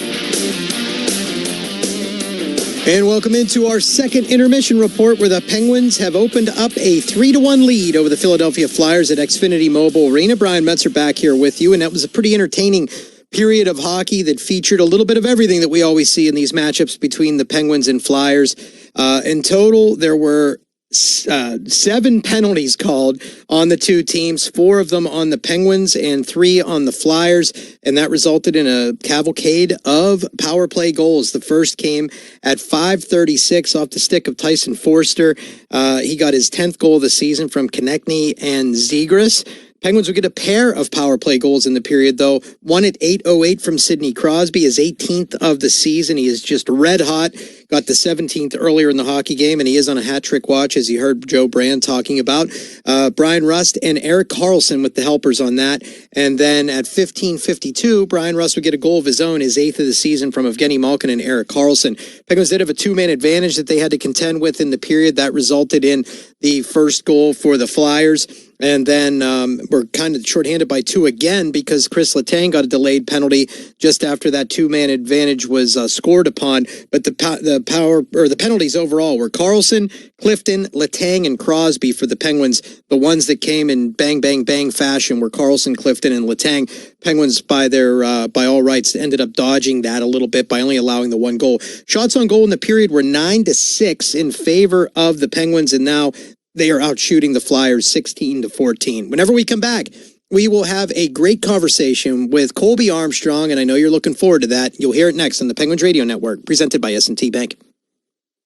Speaker 15: And welcome into our second intermission report, where the Penguins have opened up a 3-1 lead over the Philadelphia Flyers at Xfinity Mobile Arena. Brian Metzer back here with you, and that was a pretty entertaining period of hockey that featured a little bit of everything that we always see in these matchups between the Penguins and Flyers. In total, there were 7 penalties called on the two teams, 4 of them on the Penguins and 3 on the Flyers, and that resulted in a cavalcade of power play goals. The first came at 5:36 off the stick of Tyson Forster. He got his 10th goal of the season from Konechny and Zegras. Penguins would get a pair of power play goals in the period, though. One at 8:08 from Sidney Crosby, his 18th of the season. He is just red hot. got the 17th earlier in the hockey game, and he is on a hat-trick watch, as you heard Joe Brand talking about. Brian Rust and Erik Karlsson with the helpers on that. And then at 15:52, Brian Rust would get a goal of his own, his 8th of the season, from Evgeny Malkin and Erik Karlsson. Penguins did have a two-man advantage that they had to contend with in the period. That resulted in the first goal for the Flyers. And then we're kind of shorthanded by two again because Chris Letang got a delayed penalty just after that two-man advantage was scored upon. But the penalties overall were Karlsson, Clifton, Letang, and Crosby for the Penguins. The ones that came in bang, bang, bang fashion were Karlsson, Clifton, and Letang. Penguins, by all rights, ended up dodging that a little bit by only allowing the one goal. Shots on goal in the period were 9-6 in favor of the Penguins, and now they are out shooting the Flyers 16-14. Whenever we come back, we will have a great conversation with Colby Armstrong, and I know you're looking forward to that. You'll hear it next on the Penguins Radio Network, presented by S&T Bank.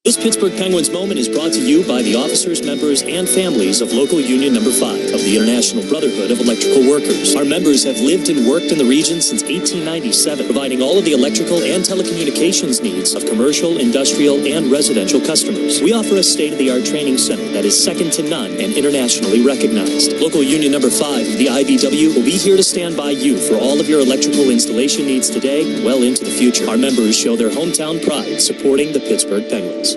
Speaker 4: This Pittsburgh Penguins moment is brought to you by the officers, members, and families of Local Union Number 5 of the International Brotherhood of Electrical Workers. Our members have lived and worked in the region since 1897, providing all of the electrical and telecommunications needs of commercial, industrial, and residential customers. We offer a state-of-the-art training center that is second to none and internationally recognized. Local Union Number 5 of the IBW will be here to stand by you for all of your electrical installation needs today and well into the future. Our members show their hometown pride supporting the Pittsburgh Penguins.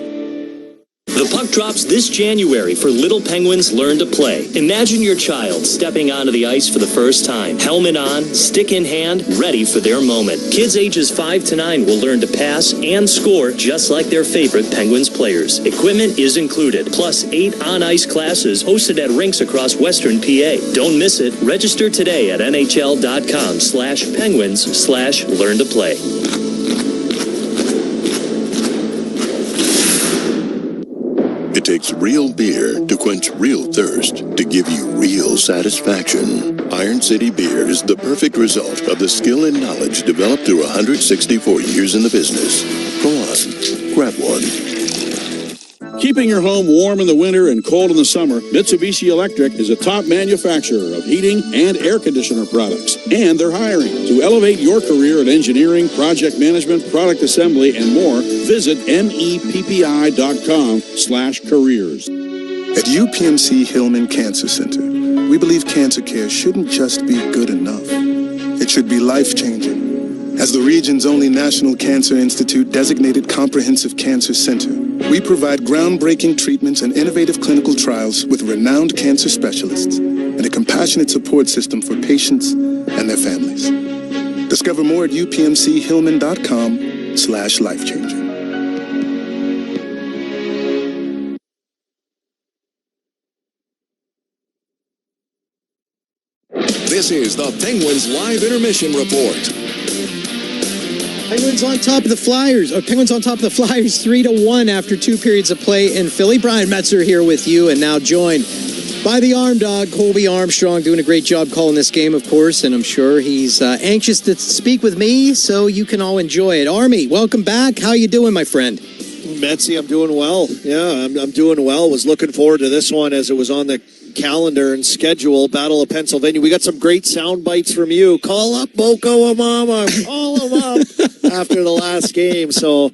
Speaker 4: The puck drops this January for Little Penguins Learn to Play. Imagine your child stepping onto the ice for the first time. Helmet on, stick in hand, ready for their moment. Kids ages 5 to 9 will learn to pass and score just like their favorite Penguins players. Equipment is included, plus 8 on-ice classes hosted at rinks across Western PA. Don't miss it. Register today at nhl.com/penguins/learn to play.
Speaker 19: It takes real beer to quench real thirst, to give you real satisfaction. Iron City Beer is the perfect result of the skill and knowledge developed through 164 years in the business. Go on, grab one.
Speaker 5: Keeping your home warm in the winter and cold in the summer, Mitsubishi Electric is a top manufacturer of heating and air conditioner products. And they're hiring. To elevate your career in engineering, project management, product assembly, and more, visit meppi.com/careers.
Speaker 13: At UPMC Hillman Cancer Center, we believe cancer care shouldn't just be good enough. It should be life-changing. As the region's only National Cancer Institute designated comprehensive cancer center, we provide groundbreaking treatments and innovative clinical trials with renowned cancer specialists and a compassionate support system for patients and their families. Discover more at upmchillman.com/lifechanging.
Speaker 22: This is the Penguins Live Intermission Report.
Speaker 15: Penguins on top of the Flyers 3-1 after 2 periods of play in Philly. Brian Metzer here with you, and now joined by the Arm Dog, Colby Armstrong, doing a great job calling this game, of course, and I'm sure he's anxious to speak with me, so you can all enjoy it. Army, welcome back. How you doing, my friend?
Speaker 18: Metzy, I'm doing well. Yeah, I'm doing well. Was looking forward to this one as it was on the calendar and schedule. Battle of Pennsylvania. We got some great sound bites from you. Call up Boko Amama. Call him up after the last game. So,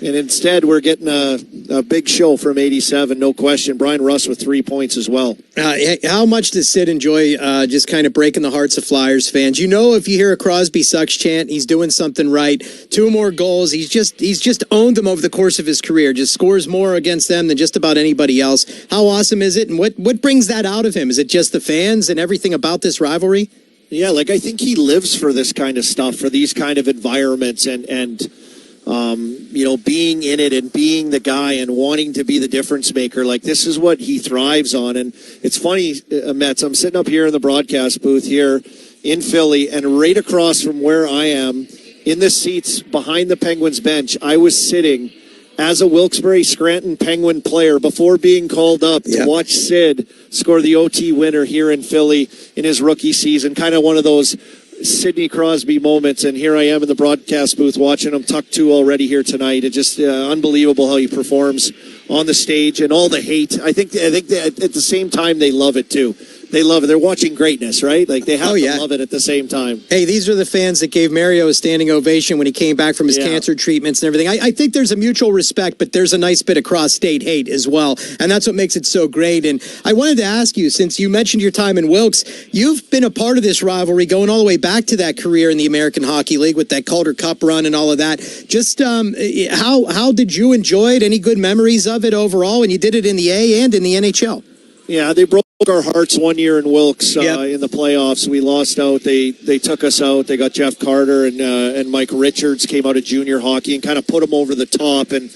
Speaker 18: and instead we're getting a big show from 87, no question. Brian Rust with 3 points as well.
Speaker 15: How much does Sid enjoy just kind of breaking the hearts of Flyers fans? You know, if you hear a Crosby sucks chant, he's doing something right. 2 more goals. He's just owned them over the course of his career. Just scores more against them than just about anybody else. How awesome is it? And what brings that out of him? Is it just the fans and everything about this rivalry?
Speaker 18: Yeah, like I think he lives for this kind of stuff, for these kind of environments, and you know, being in it and being the guy and wanting to be the difference maker. Like, this is what he thrives on. And it's funny, Mets, I'm sitting up here in the broadcast booth here in Philly, and right across from where I am, in the seats behind the Penguins bench, I was sitting as a Wilkes-Barre-Scranton Penguin player before being called up to watch Sid score the OT winner here in Philly in his rookie season. Kind of one of those Sidney Crosby moments, and here I am in the broadcast booth watching him tuck 2 already here tonight. It's just unbelievable how he performs on the stage and all the hate. I think that at the same time they love it too. They love it. They're watching greatness, right? Like they have to love it at the same time.
Speaker 15: Hey, these are the fans that gave Mario a standing ovation when he came back from his cancer treatments and everything. I think there's a mutual respect, but there's a nice bit of cross-state hate as well, and that's what makes it so great. And I wanted to ask you, since you mentioned your time in Wilkes, you've been a part of this rivalry going all the way back to that career in the American Hockey League with that Calder Cup run and all of that. Just how did you enjoy it? Any good memories of it overall? And you did it in the A and in the NHL.
Speaker 18: Yeah, they broke our hearts one year in Wilkes in the playoffs. We lost out. They took us out. They got Jeff Carter and Mike Richards came out of junior hockey and kind of put them over the top. And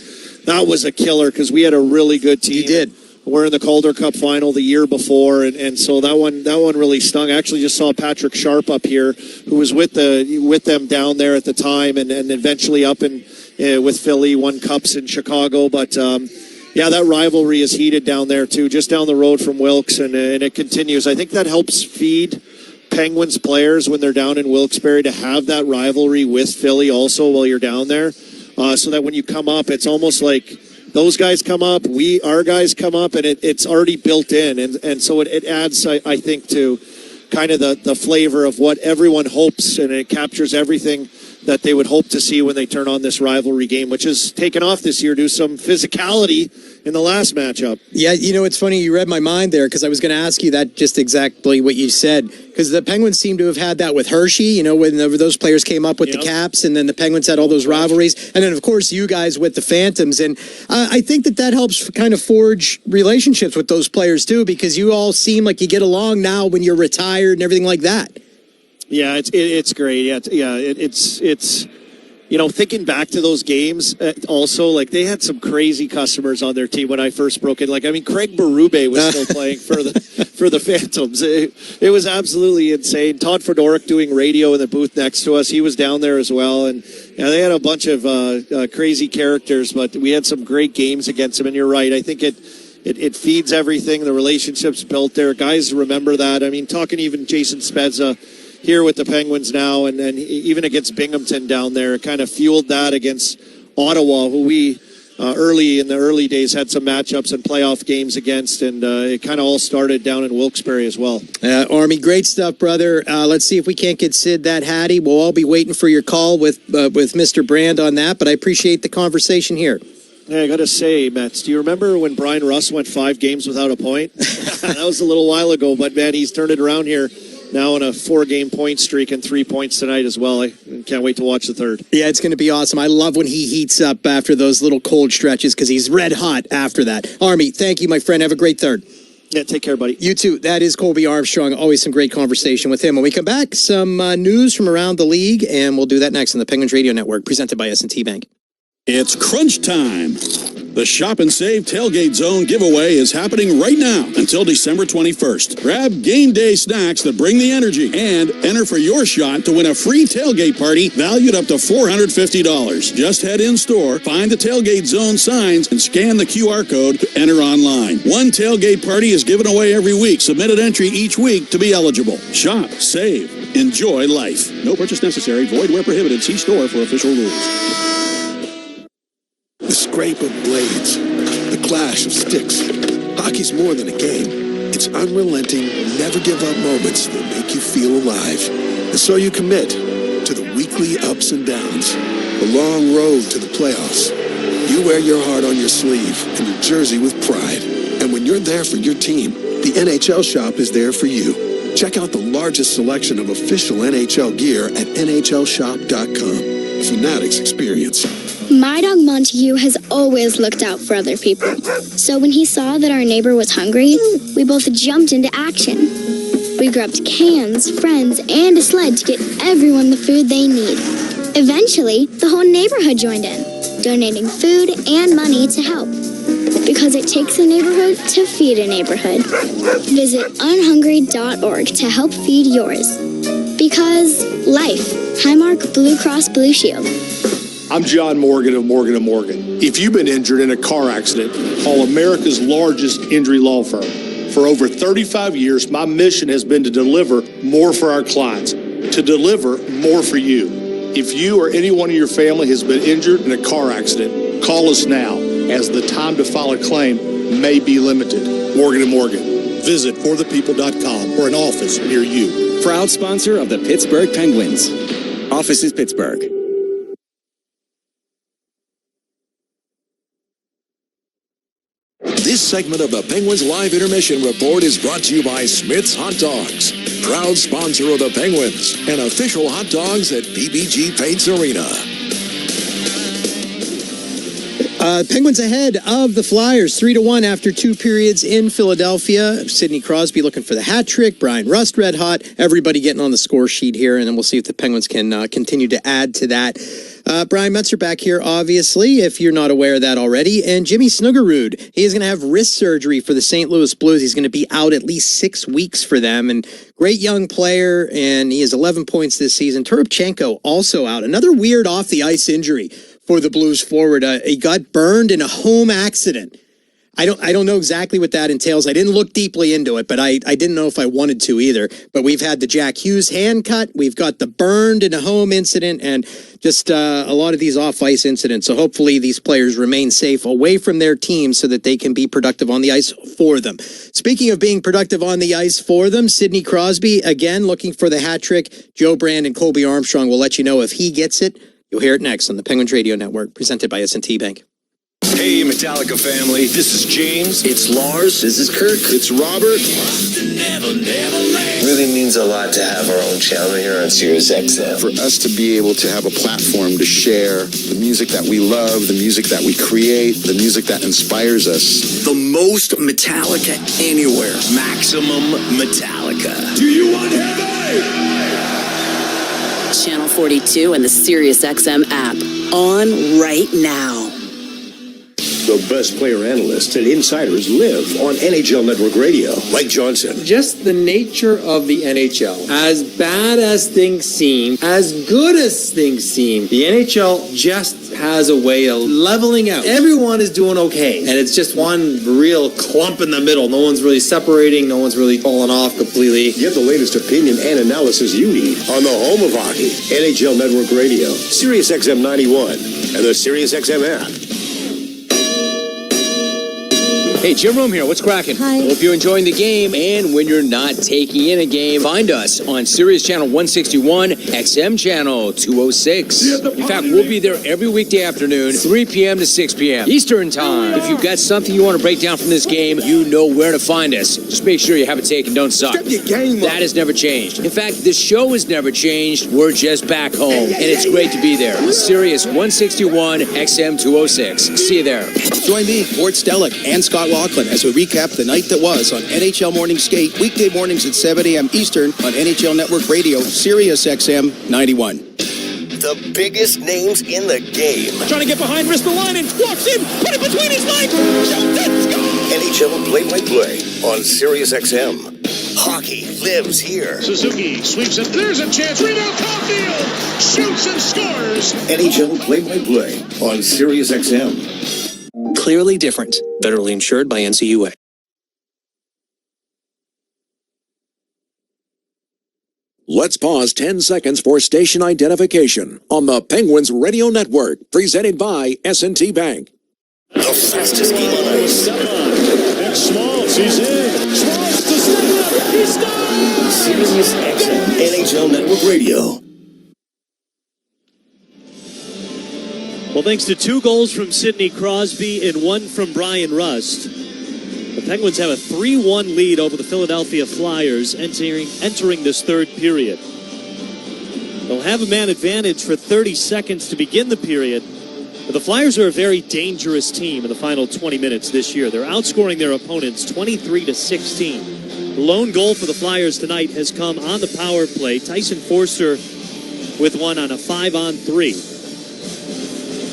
Speaker 18: that was a killer because we had a really good team.
Speaker 15: You did.
Speaker 18: We're in the Calder Cup final the year before, and so that one really stung. I actually just saw Patrick Sharp up here, who was with them down there at the time, and eventually up with Philly, won cups in Chicago, but. That rivalry is heated down there, too, just down the road from Wilkes, and it continues. I think that helps feed Penguins players when they're down in Wilkes-Barre to have that rivalry with Philly also while you're down there, so that when you come up, it's almost like those guys come up, our guys come up, and it's already built in, and so it adds, I think, to kind of the flavor of what everyone hopes, and it captures everything that they would hope to see when they turn on this rivalry game, which has taken off this year due to some physicality in the last matchup.
Speaker 15: Yeah, it's funny you read my mind there because I was going to ask you that just exactly what you said, because the Penguins seem to have had that with Hershey, when those players came up with the Caps, and then the Penguins had all those rivalries, and then, of course, you guys with the Phantoms, and I think that helps kind of forge relationships with those players, too, because you all seem like you get along now when you're retired and everything like that.
Speaker 18: Yeah, it's great. Yeah, it's thinking back to those games, also, like, they had some crazy customers on their team when I first broke in. Like, I mean, Craig Berube was still playing for the Phantoms. It was absolutely insane. Todd Fedoruk doing radio in the booth next to us. He was down there as well. And they had a bunch of crazy characters, but we had some great games against them. And you're right. I think it feeds everything. The relationships built there. Guys remember that. I mean, talking even Jason Spezza here with the Penguins now, and even against Binghamton down there, it kind of fueled that against Ottawa, who we in the early days had some matchups and playoff games against, and it kind of all started down in Wilkes-Barre as well.
Speaker 15: Army, great stuff, brother. Let's see if we can't get Sid that Hattie. We'll all be waiting for your call with Mr. Brand on that, but I appreciate the conversation here.
Speaker 18: Hey, I got to say, Mets, do you remember when Brian Russ went 5 games without a point? That was a little while ago, but, man, he's turned it around here. Now on a 4-game point streak and 3 points tonight as well. I can't wait to watch the third.
Speaker 15: Yeah, it's going to be awesome. I love when he heats up after those little cold stretches because he's red hot after that. Army, thank you, my friend. Have a great third.
Speaker 18: Yeah, take care, buddy.
Speaker 15: You too. That is Colby Armstrong. Always some great conversation with him. When we come back, some news from around the league, and we'll do that next on the Penguins Radio Network, presented by S&T Bank.
Speaker 5: It's crunch time. The Shop and Save Tailgate Zone giveaway is happening right now until December 21st. Grab game day snacks that bring the energy and enter for your shot to win a free tailgate party valued up to $450. Just head in store, find the Tailgate Zone signs, and scan the QR code to enter online. One tailgate party is given away every week. Submit an entry each week to be eligible. Shop, save, enjoy life. No purchase necessary. Void where prohibited. See store for official rules.
Speaker 12: The scrape of blades, the clash of sticks. Hockey's more than a game. It's unrelenting, never give up moments that make you feel alive. And so you commit to the weekly ups and downs, the long road to the playoffs. You wear your heart on your sleeve and your jersey with pride. And when you're there for your team, the NHL Shop is there for you. Check out the largest selection of official NHL gear at NHLShop.com. Fanatics experience.
Speaker 6: My dog Montague has always looked out for other people. So when he saw that our neighbor was hungry, we both jumped into action. We grabbed cans, friends, and a sled to get everyone the food they need. Eventually, the whole neighborhood joined in, donating food and money to help. Because it takes a neighborhood to feed a neighborhood. Visit unhungry.org to help feed yours. Because life. Highmark Blue Cross Blue Shield.
Speaker 3: I'm John Morgan of Morgan & Morgan. If you've been injured in a car accident, call America's largest injury law firm. For over 35 years, my mission has been to deliver more for our clients, to deliver more for you. If you or anyone in your family has been injured in a car accident, call us now, as the time to file a claim may be limited. Morgan & Morgan. Visit forthepeople.com or an office near you.
Speaker 14: Proud sponsor of the Pittsburgh Penguins. Office is Pittsburgh.
Speaker 12: This segment of the Penguins Live Intermission Report is brought to you by Smith's Hot Dogs, proud sponsor of the Penguins and official hot dogs at PPG Paints Arena.
Speaker 15: Penguins ahead of the Flyers 3-1 after 2 periods in Philadelphia. Sidney Crosby looking for the hat trick. Brian Rust red hot. Everybody getting on the score sheet here, and then we'll see if the Penguins can continue to add to that. Brian Metzer back here, obviously, if you're not aware of that already. And Jimmy Snuggerud, he is going to have wrist surgery for the St. Louis Blues. He's going to be out at least 6 weeks for them. And great young player, and he has 11 points this season. Turubchenko also out. Another weird off-the-ice injury for the Blues forward. He got burned in a home accident. I don't know exactly what that entails. I didn't look deeply into it, but I didn't know if I wanted to either. But we've had the Jack Hughes hand cut. We've got the burned in a home incident, and just a lot of these off-ice incidents. So hopefully these players remain safe away from their teams so that they can be productive on the ice for them. Speaking of being productive on the ice for them, Sidney Crosby, again, looking for the hat trick. Joe Brand and Colby Armstrong will let you know if he gets it. You'll hear it next on the Penguins Radio Network, presented by S&T Bank.
Speaker 22: Hey, Metallica family. This is James.
Speaker 20: It's Lars. This is Kirk.
Speaker 22: It's Robert.
Speaker 20: It really means a lot to have our own channel here on Sirius XM.
Speaker 21: For us to be able to have a platform to share the music that we love, the music that we create, the music that inspires us.
Speaker 22: The most Metallica anywhere. Maximum Metallica. Do you want heavy?
Speaker 23: Channel 42 and the Sirius XM app. On right now.
Speaker 9: The best player analysts and insiders live on NHL Network Radio. Mike Johnson.
Speaker 24: Just the nature of the NHL. As bad as things seem, as good as things seem, the NHL just has a way of leveling out. Everyone is doing okay, and it's just one real clump in the middle. No one's really separating. No one's really falling off completely.
Speaker 9: Get the latest opinion and analysis you need on the home of hockey, NHL Network Radio, Sirius XM 91, and the Sirius XM app.
Speaker 25: Hey, Jim Rome here. What's cracking?
Speaker 23: Hi.
Speaker 25: Hope you're enjoying the game. And when you're not taking in a game, find us on Sirius Channel 161, XM Channel 206. In fact, we'll be there every weekday afternoon, 3 p.m. to 6 p.m. Eastern Time. If you've got something you want to break down from this game, you know where to find us. Just make sure you have it taken. Don't suck.
Speaker 22: Step your game up.
Speaker 25: That has never changed. In fact, this show has never changed. We're just back home. And it's great to be there. Sirius 161, XM 206. See you there.
Speaker 16: Join me, Gord Stellick, and Scott Laughlin as we recap the night that was on NHL Morning Skate, weekday mornings at 7 a.m. Eastern on NHL Network Radio, Sirius XM 91.
Speaker 9: The biggest names in the game.
Speaker 21: Trying to get behind Ristolainen, walks in, put it between his legs, shoots it, score!
Speaker 9: NHL play-by-play on Sirius XM. Hockey lives here.
Speaker 21: Suzuki sweeps it, there's a chance, rebound Caulfield, shoots and scores!
Speaker 9: NHL play-by-play on Sirius XM.
Speaker 26: Clearly different. Federally insured by NCUA.
Speaker 12: Let's pause 10 seconds for station identification on the Penguins Radio Network, presented by S&T Bank.
Speaker 9: The fastest game on ice.
Speaker 21: Nick Schmaltz, he's in. Schmaltz to center, he scores!
Speaker 9: Sirius XM NHL Network Radio.
Speaker 2: Well, thanks to 2 goals from Sidney Crosby and 1 from Brian Rust, the Penguins have a 3-1 lead over the Philadelphia Flyers entering this third period. They'll have a man advantage for 30 seconds to begin the period, but the Flyers are a very dangerous team in the final 20 minutes this year. They're outscoring their opponents 23-16. The lone goal for the Flyers tonight has come on the power play. Tyson Forster with one on a 5-on-3.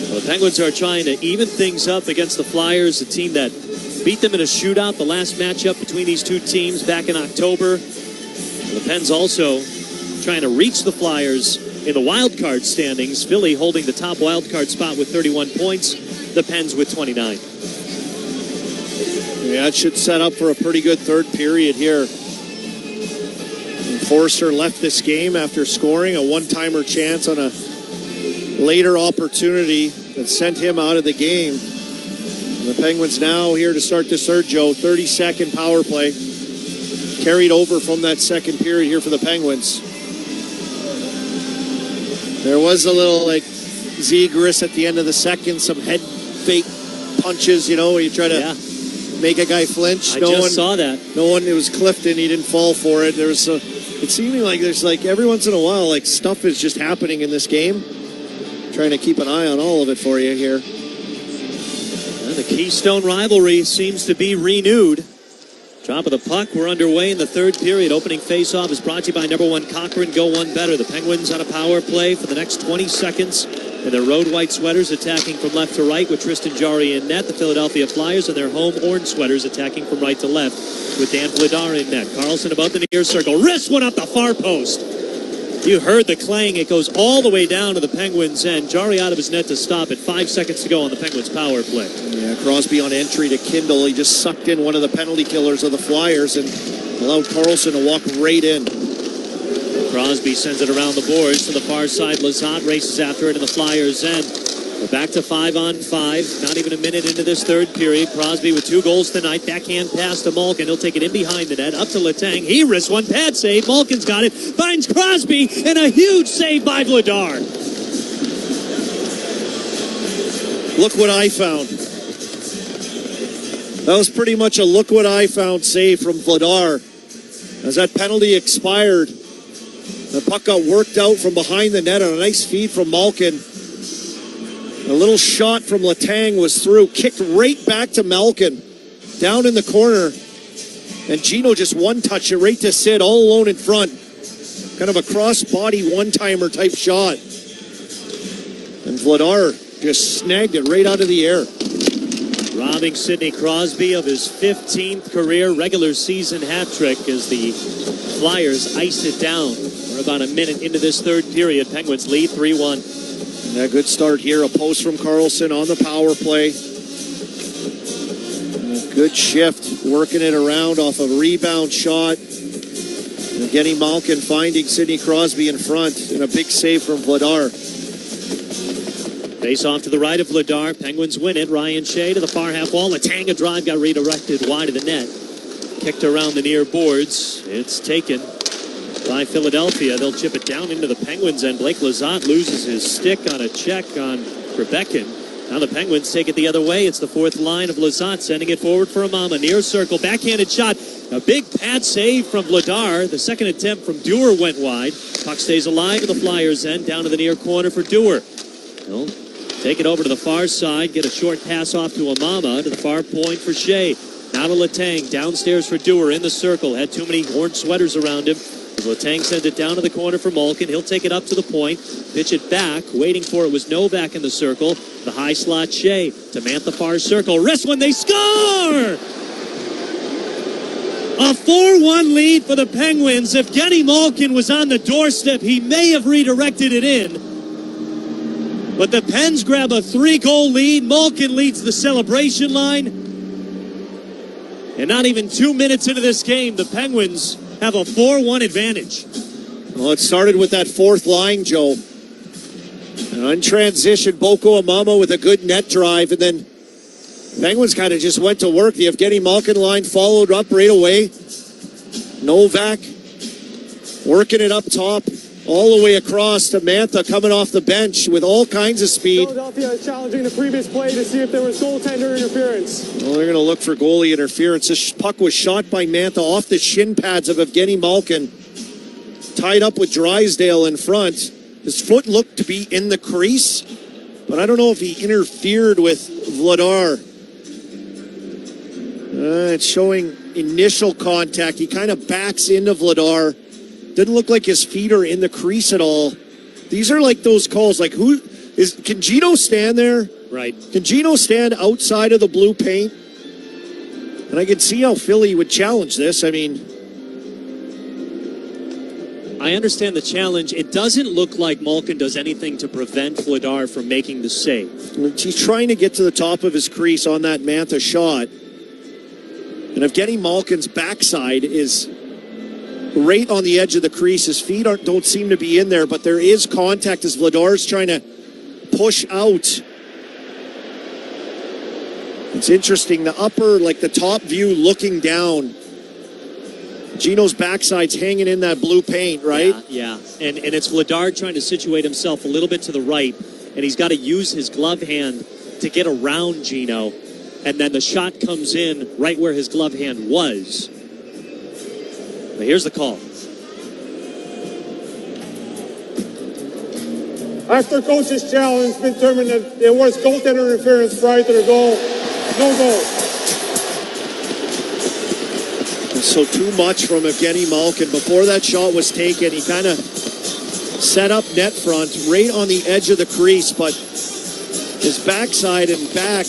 Speaker 2: Well, the Penguins are trying to even things up against the Flyers, a team that beat them in a shootout, the last matchup between these two teams back in October. The Pens also trying to reach the Flyers in the wild card standings. Philly holding the top wild card spot with 31 points, the Pens with 29.
Speaker 18: Yeah, it should set up for a pretty good third period here. And Forster left this game after scoring a one-timer chance on a later opportunity that sent him out of the game. And the Penguins now here to start this third, Joe. 30-second power play. carried over from that second period here for the Penguins. There was a little like Zegras at the end of the second, some head fake punches, where you try to make a guy flinch.
Speaker 2: I just saw that.
Speaker 18: It was Clifton. He didn't fall for it. There was it's seeming like there's like every once in a while, like stuff is just happening in this game. Trying to keep an eye on all of it for you here.
Speaker 2: The Keystone rivalry seems to be renewed. Drop of the puck. We're underway in the third period. Opening faceoff is brought to you by number one Cochrane. Go one better. The Penguins on a power play for the next 20 seconds. And their road white sweaters attacking from left to right with Tristan Jarry in net. The Philadelphia Flyers and their home orange sweaters attacking from right to left with Dan Vladar in net. Carlson about the near circle. Wrist one up the far post. You heard the clang. It goes all the way down to the Penguins' end. Jarry out of his net to stop it. 5 seconds to go on the Penguins' power play.
Speaker 18: Yeah, Crosby on entry to Kindle. He just sucked in one of the penalty killers of the Flyers and allowed Carlson to walk right in.
Speaker 2: Crosby sends it around the boards to the far side. Lizotte races after it in the Flyers' end. We're back to 5-on-5. Not even a minute into this third period. Crosby with 2 goals tonight. Backhand pass to Malkin. He'll take it in behind the net. Up to Letang. He risks one. Pad save. Malkin's got it. Finds Crosby. And a huge save by Vladar.
Speaker 18: Look what I found. That was pretty much a look what I found save from Vladar. As that penalty expired, the puck got worked out from behind the net on a nice feed from Malkin. A little shot from Letang was through, kicked right back to Malkin, down in the corner. And Gino just one-touched it right to Sid, all alone in front. Kind of a cross-body one-timer type shot. And Vladar just snagged it right out of the air.
Speaker 2: Robbing Sidney Crosby of his 15th career regular season hat trick as the Flyers iced it down. We're about a minute into this third period. Penguins lead 3-1.
Speaker 18: And a good start here. A post from Carlson on the power play. And a good shift. Working it around off a rebound shot. And Evgeny Malkin finding Sidney Crosby in front. And a big save from Vladar.
Speaker 2: Face off to the right of Vladar. Penguins win it. Ryan Shea to the far half wall. A Tanga drive got redirected wide of the net. Kicked around the near boards. It's taken by Philadelphia. They'll chip it down into the Penguins, and Blake Lizotte loses his stick on a check on Rebeckin. Now the Penguins take it the other way. It's the fourth line of Lizotte sending it forward for Amama. Near circle, backhanded shot. A big pad save from Vladar. The second attempt from Dewar went wide. Puck stays alive at the Flyers' end. Down to the near corner for Dewar. They'll take it over to the far side. Get a short pass off to Amama to the far point for Shea. Now to Letang. Downstairs for Dewar in the circle. Had too many orange sweaters around him. Letang sends it down to the corner for Malkin. He'll take it up to the point. Pitch it back. Waiting for it was Novak in the circle. The high slot Shea to Mantha far circle. Wrist when they score! A 4-1 lead for the Penguins. If Evgeny Malkin was on the doorstep, he may have redirected it in. But the Pens grab a 3-goal lead. Malkin leads the celebration line. And not even 2 minutes into this game, the Penguins have a 4-1 advantage.
Speaker 18: Well, it started with that fourth line, Joe. And on transition, Boko Amama with a good net drive, and then Penguins kind of just went to work. The Evgeny Malkin line followed up right away. Novak working it up top, all the way across to Mantha coming off the bench with all kinds of speed.
Speaker 1: Philadelphia is challenging the previous play to see if there was goaltender interference.
Speaker 18: Well, they're going to look for goalie interference. This puck was shot by Mantha off the shin pads of Evgeny Malkin. Tied up with Drysdale in front. His foot looked to be in the crease, but I don't know if he interfered with Vladar. It's showing initial contact. He kind of backs into Vladar. Didn't look like his feet are in the crease at all. These are like those calls. Like, can Gino stand there?
Speaker 2: Right.
Speaker 18: Can Gino stand outside of the blue paint? And I can see how Philly would challenge this. I mean,
Speaker 2: I understand the challenge. It doesn't look like Malkin does anything to prevent Vladar from making the save.
Speaker 18: He's trying to get to the top of his crease on that Mantha shot. And Evgeny Malkin's backside is right on the edge of the crease. His feet don't seem to be in there, but there is contact as Vladar's trying to push out. It's interesting. The upper, like the top view looking down. Gino's backside's hanging in that blue paint, right?
Speaker 2: Yeah. And it's Vladar trying to situate himself a little bit to the right, and he's got to use his glove hand to get around Gino, and then the shot comes in right where his glove hand was. But here's the call.
Speaker 1: After coach's challenge, it's been determined that there was goaltender interference prior to the goal. No goal.
Speaker 18: So too much from Evgeny Malkin. Before that shot was taken, he kind of set up net front right on the edge of the crease, but his backside and back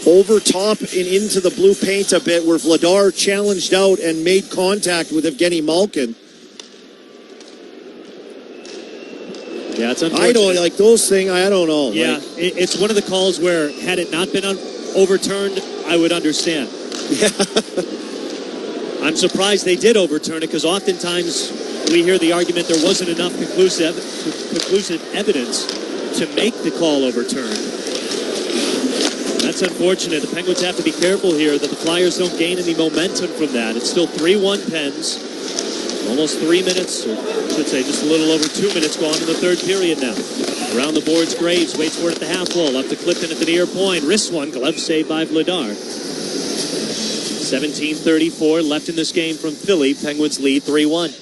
Speaker 18: over top and into the blue paint a bit, where Vladar challenged out and made contact with Evgeny Malkin.
Speaker 2: Yeah, it's unfortunate.
Speaker 18: I don't like those things. I don't know.
Speaker 2: Yeah,
Speaker 18: like,
Speaker 2: it's one of the calls where had it not been overturned, I would understand.
Speaker 18: Yeah.
Speaker 2: I'm surprised they did overturn it, because oftentimes we hear the argument there wasn't enough conclusive evidence to make the call overturned. That's unfortunate. The Penguins have to be careful here that the Flyers don't gain any momentum from that. It's still 3-1 Pens. Almost 3 minutes, or I should say just a little over 2 minutes gone in the third period now. Around the boards, Graves waits for it at the half wall. Up to Clifton at the near point. Wrist one, glove save by Vladar. 17:34 left in this game from Philly. Penguins lead 3-1.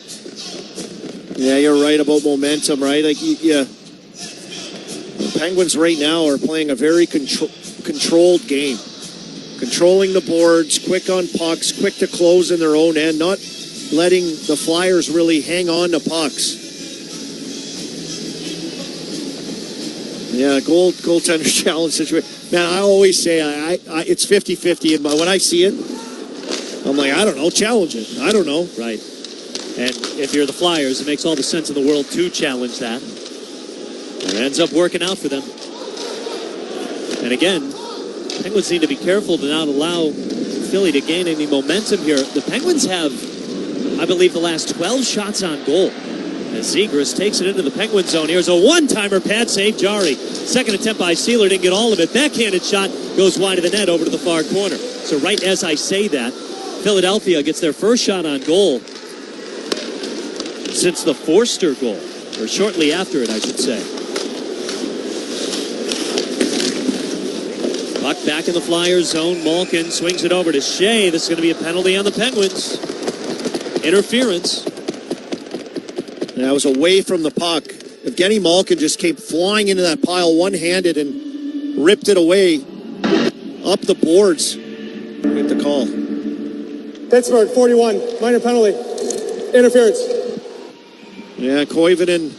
Speaker 18: Yeah, you're right about momentum, right? Like, yeah. The Penguins right now are playing a very controlled game. Controlling the boards, quick on pucks, quick to close in their own end, not letting the Flyers really hang on to pucks. Yeah, goaltender challenge situation. Man, I always say it's 50-50, and when I see it, I'm like, I don't know, challenge it. I don't know.
Speaker 2: Right. And if you're the Flyers, it makes all the sense in the world to challenge that. And it ends up working out for them. And again, Penguins need to be careful to not allow Philly to gain any momentum here. The Penguins have, I believe, the last 12 shots on goal. As Zegras takes it into the Penguin zone. Here's a one-timer pad save, Jari. Second attempt by Sealer, didn't get all of it. Backhanded shot goes wide of the net over to the far corner. So right as I say that, Philadelphia gets their first shot on goal since the Forster goal, or shortly after it, I should say. Puck back in the Flyers zone. Malkin swings it over to Shea. This is going to be a penalty on the Penguins. Interference.
Speaker 18: And I was away from the puck. Evgeny Malkin just came flying into that pile one-handed and ripped it away up the boards. Get the call.
Speaker 1: Pittsburgh, 41, minor penalty. Interference.
Speaker 18: Yeah, Koivunen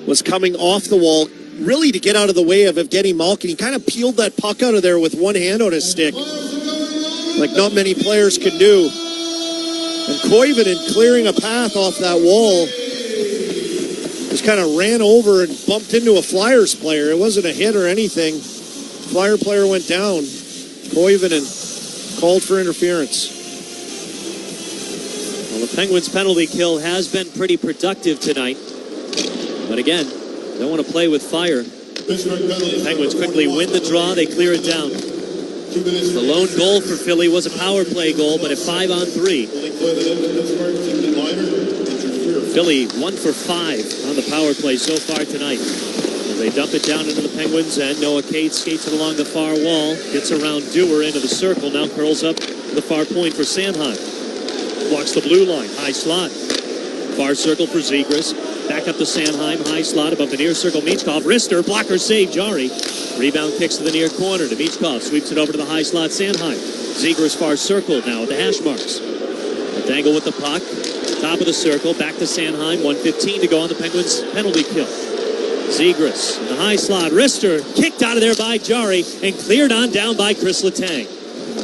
Speaker 18: was coming off the wall, really to get out of the way of Evgeny Malkin. He kind of peeled that puck out of there with one hand on his stick, like not many players can do. And Koivunen clearing a path off that wall just kind of ran over and bumped into a Flyers player. It wasn't a hit or anything. Flyer player went down. Koivunen called for interference.
Speaker 2: Well, the Penguins' penalty kill has been pretty productive tonight. But again, don't want to play with fire. The Penguins quickly win the draw. They clear it down. The lone goal for Philly was a power play goal, but at 5-on-3. Philly 1 for 5 on the power play so far tonight. As they dump it down into the Penguins, and Noah Cates skates it along the far wall. Gets around Dewar into the circle. Now curls up the far point for Sanheim. Walks the blue line. High slot. Far circle for Zegras. Back up to Sanheim. High slot above the near circle. Michkov. Wrister. Blocker save. Jari. Rebound kicks to the near corner. To Michkov. Sweeps it over to the high slot. Sanheim. Zegras far circle now at the hash marks. A dangle with the puck. Top of the circle. Back to Sanheim. 1:15 to go on the Penguins' penalty kill. Zegras in the high slot. Wrister kicked out of there by Jari and cleared on down by Chris Letang.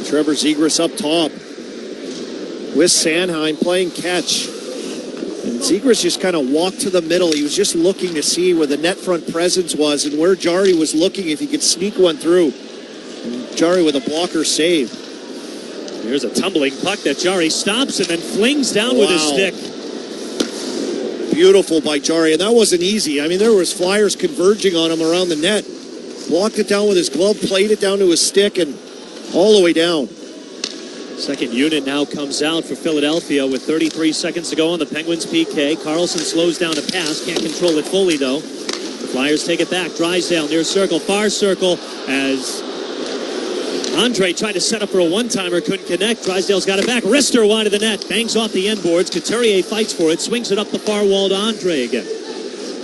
Speaker 18: Trevor Zegras up top with Sanheim playing catch. And Zegras just kind of walked to the middle. He was just looking to see where the net front presence was and where Jari was looking if he could sneak one through. And Jari with a blocker save.
Speaker 2: Here's a tumbling puck that Jari stops and then flings down with his stick.
Speaker 18: Beautiful by Jari, and that wasn't easy. I mean, there was Flyers converging on him around the net. Blocked it down with his glove, played it down to his stick, and all the way down.
Speaker 2: Second unit now comes out for Philadelphia with 33 seconds to go on the Penguins PK. Carlson slows down a pass, can't control it fully though. The Flyers take it back. Drysdale near circle, far circle as Andre tried to set up for a one-timer, couldn't connect. Drysdale's got it back. Rister wide of the net, bangs off the end boards. Couturier fights for it, swings it up the far wall to Andre again.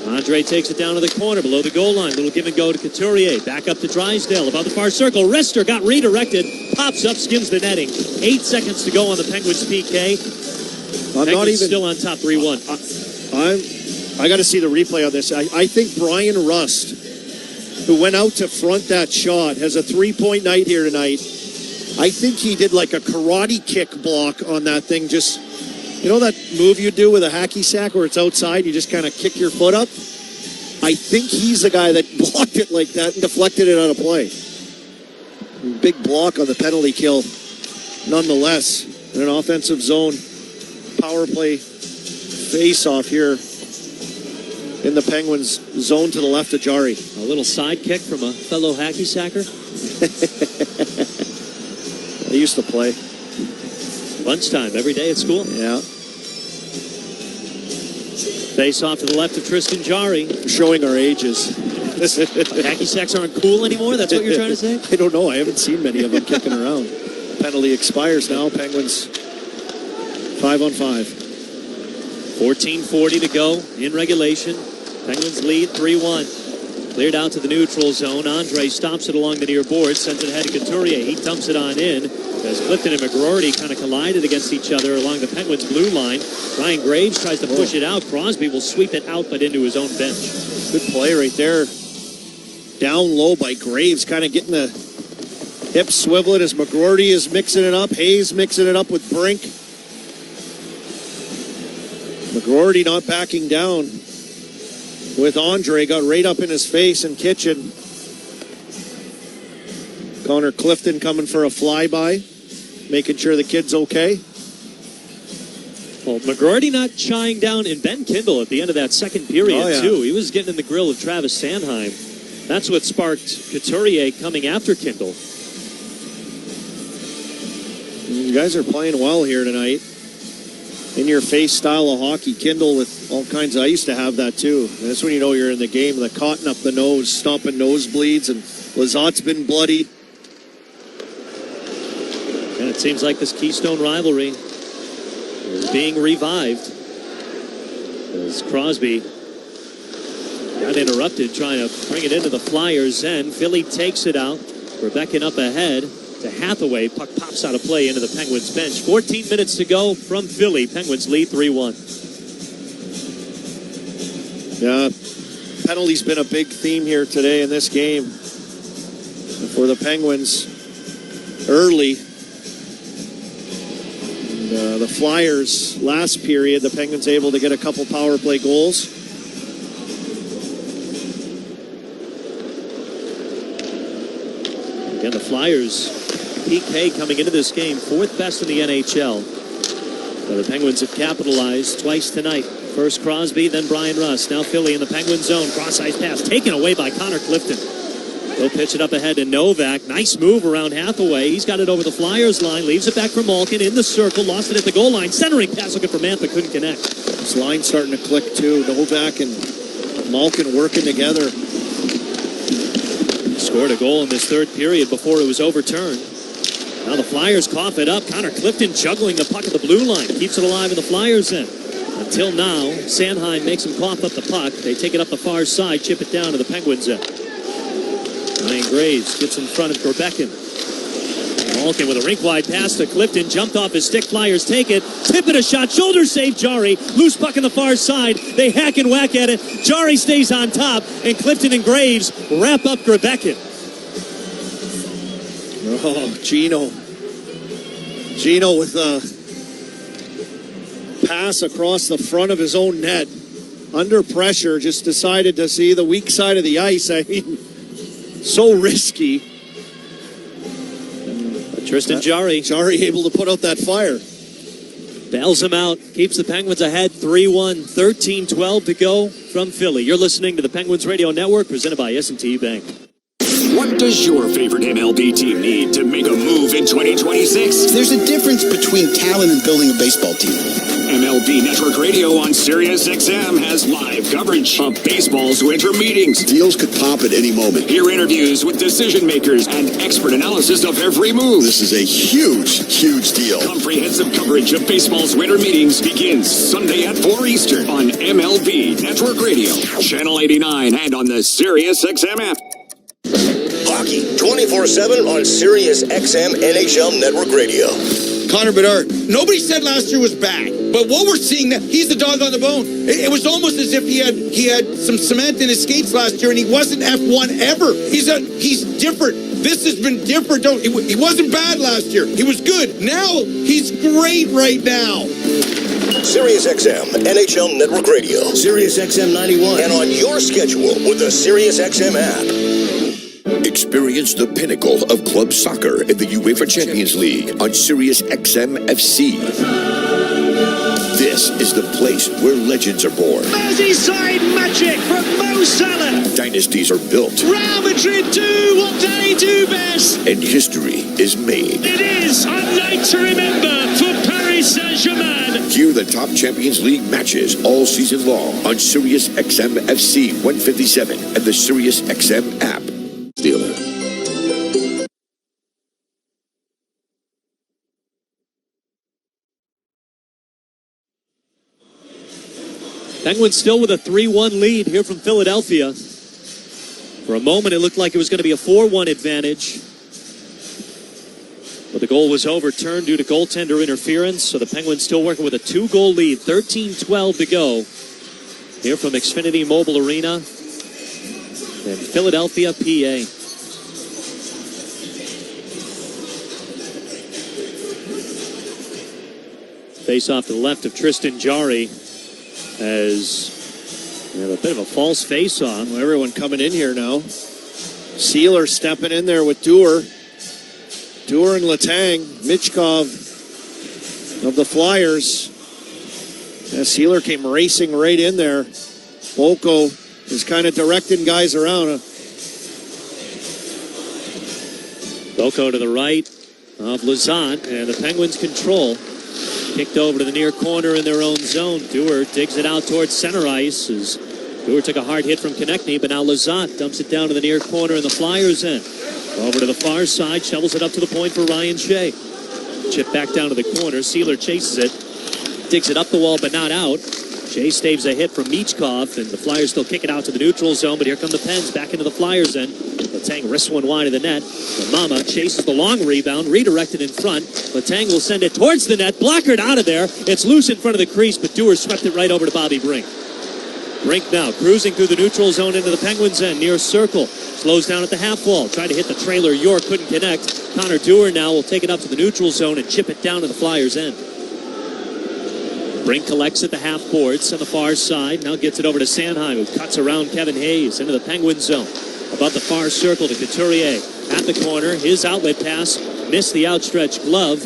Speaker 2: Andre takes it down to the corner below the goal line. Little give and go to Couturier. Back up to Drysdale above the far circle. Rister got redirected. Pops up, skims the netting. 8 seconds to go on the Penguins PK. Penguins still on top 3-1.
Speaker 18: I got to see the replay on this. I think Brian Rust, who went out to front that shot, has a 3-point night here tonight. I think he did like a karate kick block on that thing. Just, you know that move you do with a hacky sack where it's outside, you just kind of kick your foot up? I think he's the guy that blocked it like that and deflected it out of play. Big block on the penalty kill. Nonetheless, in an offensive zone, power play face-off here in the Penguins zone to the left of Jari.
Speaker 2: A little side kick from a fellow hacky sacker.
Speaker 18: I used to play.
Speaker 2: Lunchtime every day at school.
Speaker 18: Yeah.
Speaker 2: Face off to the left of Tristan Jari.
Speaker 18: Showing our ages.
Speaker 2: Hacky sacks aren't cool anymore? That's what you're trying to say?
Speaker 18: I don't know. I haven't seen many of them kicking around. Penalty expires now. Penguins 5-on-5.
Speaker 2: 14:40 to go in regulation. Penguins lead 3-1. Cleared out to the neutral zone. Andre stops it along the near board, sends it ahead to Couturier. He dumps it on in as Clifton and McGroarty kind of collided against each other along the Penguins' blue line. Ryan Graves tries to push it out. Crosby will sweep it out, but into his own bench.
Speaker 18: Good play right there. Down low by Graves, kind of getting the hips swiveling as McGroarty is mixing it up. Hayes mixing it up with Brink. McGroarty not backing down with Andre. Got right up in his face and Kitchen. Connor Clifton coming for a flyby, making sure the kid's okay.
Speaker 2: Well, McGroarty not shying down, and Ben Kindle at the end of that second period, too. He was getting in the grill of Travis Sanheim. That's what sparked Couturier coming after Kindle.
Speaker 18: You guys are playing well here tonight. In-your-face style of hockey. Kindle with all kinds of... I used to have that, too. That's when you know you're in the game. The cotton up the nose, stomping nosebleeds, and Lazat's been bloody.
Speaker 2: And it seems like this Keystone rivalry is being revived as Crosby got interrupted trying to bring it into the Flyers' end. Philly takes it out. Rebeccan up ahead to Hathaway. Puck pops out of play into the Penguins bench. 14 minutes to go from Philly. Penguins lead 3-1.
Speaker 18: Yeah, penalty's been a big theme here today in this game for the Penguins early. The Flyers last period, the Penguins able to get a couple power play goals.
Speaker 2: Again, the Flyers PK coming into this game, fourth best in the NHL. So the Penguins have capitalized twice tonight. First Crosby, then Brian Rust. Now Philly in the Penguin zone. Cross-ice pass taken away by Connor Clifton. They'll pitch it up ahead to Novak. Nice move around Hathaway. He's got it over the Flyers line. Leaves it back for Malkin in the circle. Lost it at the goal line. Centering pass looking for Mantha. Couldn't connect.
Speaker 18: This line's starting to click too. Novak and Malkin working together.
Speaker 2: Scored a goal in this third period before it was overturned. Now the Flyers cough it up. Connor Clifton juggling the puck at the blue line. Keeps it alive in the Flyers' end. Until now, Sanheim makes him cough up the puck. They take it up the far side, chip it down to the Penguins' end. Ryan Graves gets in front of Rebeccan. Malkin with a rink-wide pass to Clifton. Jumped off his stick. Flyers take it. Tip it a shot. Shoulder save Jari. Loose puck on the far side. They hack and whack at it. Jari stays on top. And Clifton and Graves wrap up Rebeccan.
Speaker 18: Oh, Gino with a pass across the front of his own net. Under pressure, just decided to see the weak side of the ice. I mean, so risky.
Speaker 2: Tristan Jari
Speaker 18: able to put out that fire.
Speaker 2: Bails him out. Keeps the Penguins ahead 3-1. 13-12 to go from Philly. You're listening to the Penguins Radio Network presented by S&T Bank.
Speaker 22: What does your favorite MLB team need to make a move champions in 2026.
Speaker 4: There's a difference between talent and building a baseball team.
Speaker 22: MLB Network Radio on Sirius XM has live coverage of baseball's winter meetings.
Speaker 21: Deals could pop at any moment.
Speaker 22: Hear interviews with decision makers and expert analysis of every move.
Speaker 21: This is a huge, huge deal.
Speaker 22: Comprehensive coverage of baseball's winter meetings begins Sunday at 4 Eastern on MLB Network Radio, Channel 89, and on the Sirius XM app.
Speaker 9: Hockey 24/7 on Sirius XM NHL Network Radio.
Speaker 7: Connor Bedard. Nobody said last year was bad, but what we're seeing now, he's the dog on the bone. It was almost as if he had some cement in his skates last year, and he wasn't F1 ever. He's different. This has been different. He wasn't bad last year. He was good. Now he's great right now.
Speaker 9: Sirius XM NHL Network Radio, Sirius XM 91, and on your schedule with the Sirius XM app.
Speaker 8: Experience the pinnacle of club soccer in the UEFA Champions League on Sirius XM FC. This is the place where legends are born.
Speaker 10: Merseyside magic from Mo Salah.
Speaker 8: Dynasties are built.
Speaker 10: Real Madrid do what they do best.
Speaker 8: And history is made.
Speaker 10: It is a night to remember for Paris Saint-Germain.
Speaker 8: Hear the top Champions League matches all season long on Sirius XM FC 157 and the Sirius XM app. Dealer.
Speaker 2: Penguins still with a 3-1 lead here from Philadelphia. For a moment, it looked like it was going to be a 4-1 advantage. But the goal was overturned due to goaltender interference, so the Penguins still working with a 2-goal lead. 13-12 to go here from Xfinity Mobile Arena in Philadelphia, PA. Face off to the left of Tristan Jarry as we have a bit of a false face-off.
Speaker 18: Well, everyone coming in here now. Sealer stepping in there with Dewar. Dewar and Letang. Michkov of the Flyers. Yeah, Sealer came racing right in there. Boko is kind of directing guys around.
Speaker 2: Boko to the right of Lazant, and the Penguins control. Kicked over to the near corner in their own zone. Dewar digs it out towards center ice as Dewar took a hard hit from Konechny, but now Lazant dumps it down to the near corner in the Flyers end. Over to the far side, shovels it up to the point for Ryan Shea. Chip back down to the corner. Sealer chases it, digs it up the wall, but not out. Shea staves a hit from Michkov, and the Flyers still kick it out to the neutral zone, but here come the Pens back into the Flyers end. Letang wrists one wide of the net. Mama chases the long rebound, redirected in front. Letang will send it towards the net, blockered out of there. It's loose in front of the crease, but Dewar swept it right over to Bobby Brink. Brink now cruising through the neutral zone into the Penguins end, near circle. Slows down at the half wall, tried to hit the trailer. York couldn't connect. Connor Dewar now will take it up to the neutral zone and chip it down to the Flyers end. Brink collects at the half boards on the far side. Now gets it over to Sanheim, who cuts around Kevin Hayes into the Penguin zone. Above the far circle to Couturier. At the corner, his outlet pass missed the outstretched glove.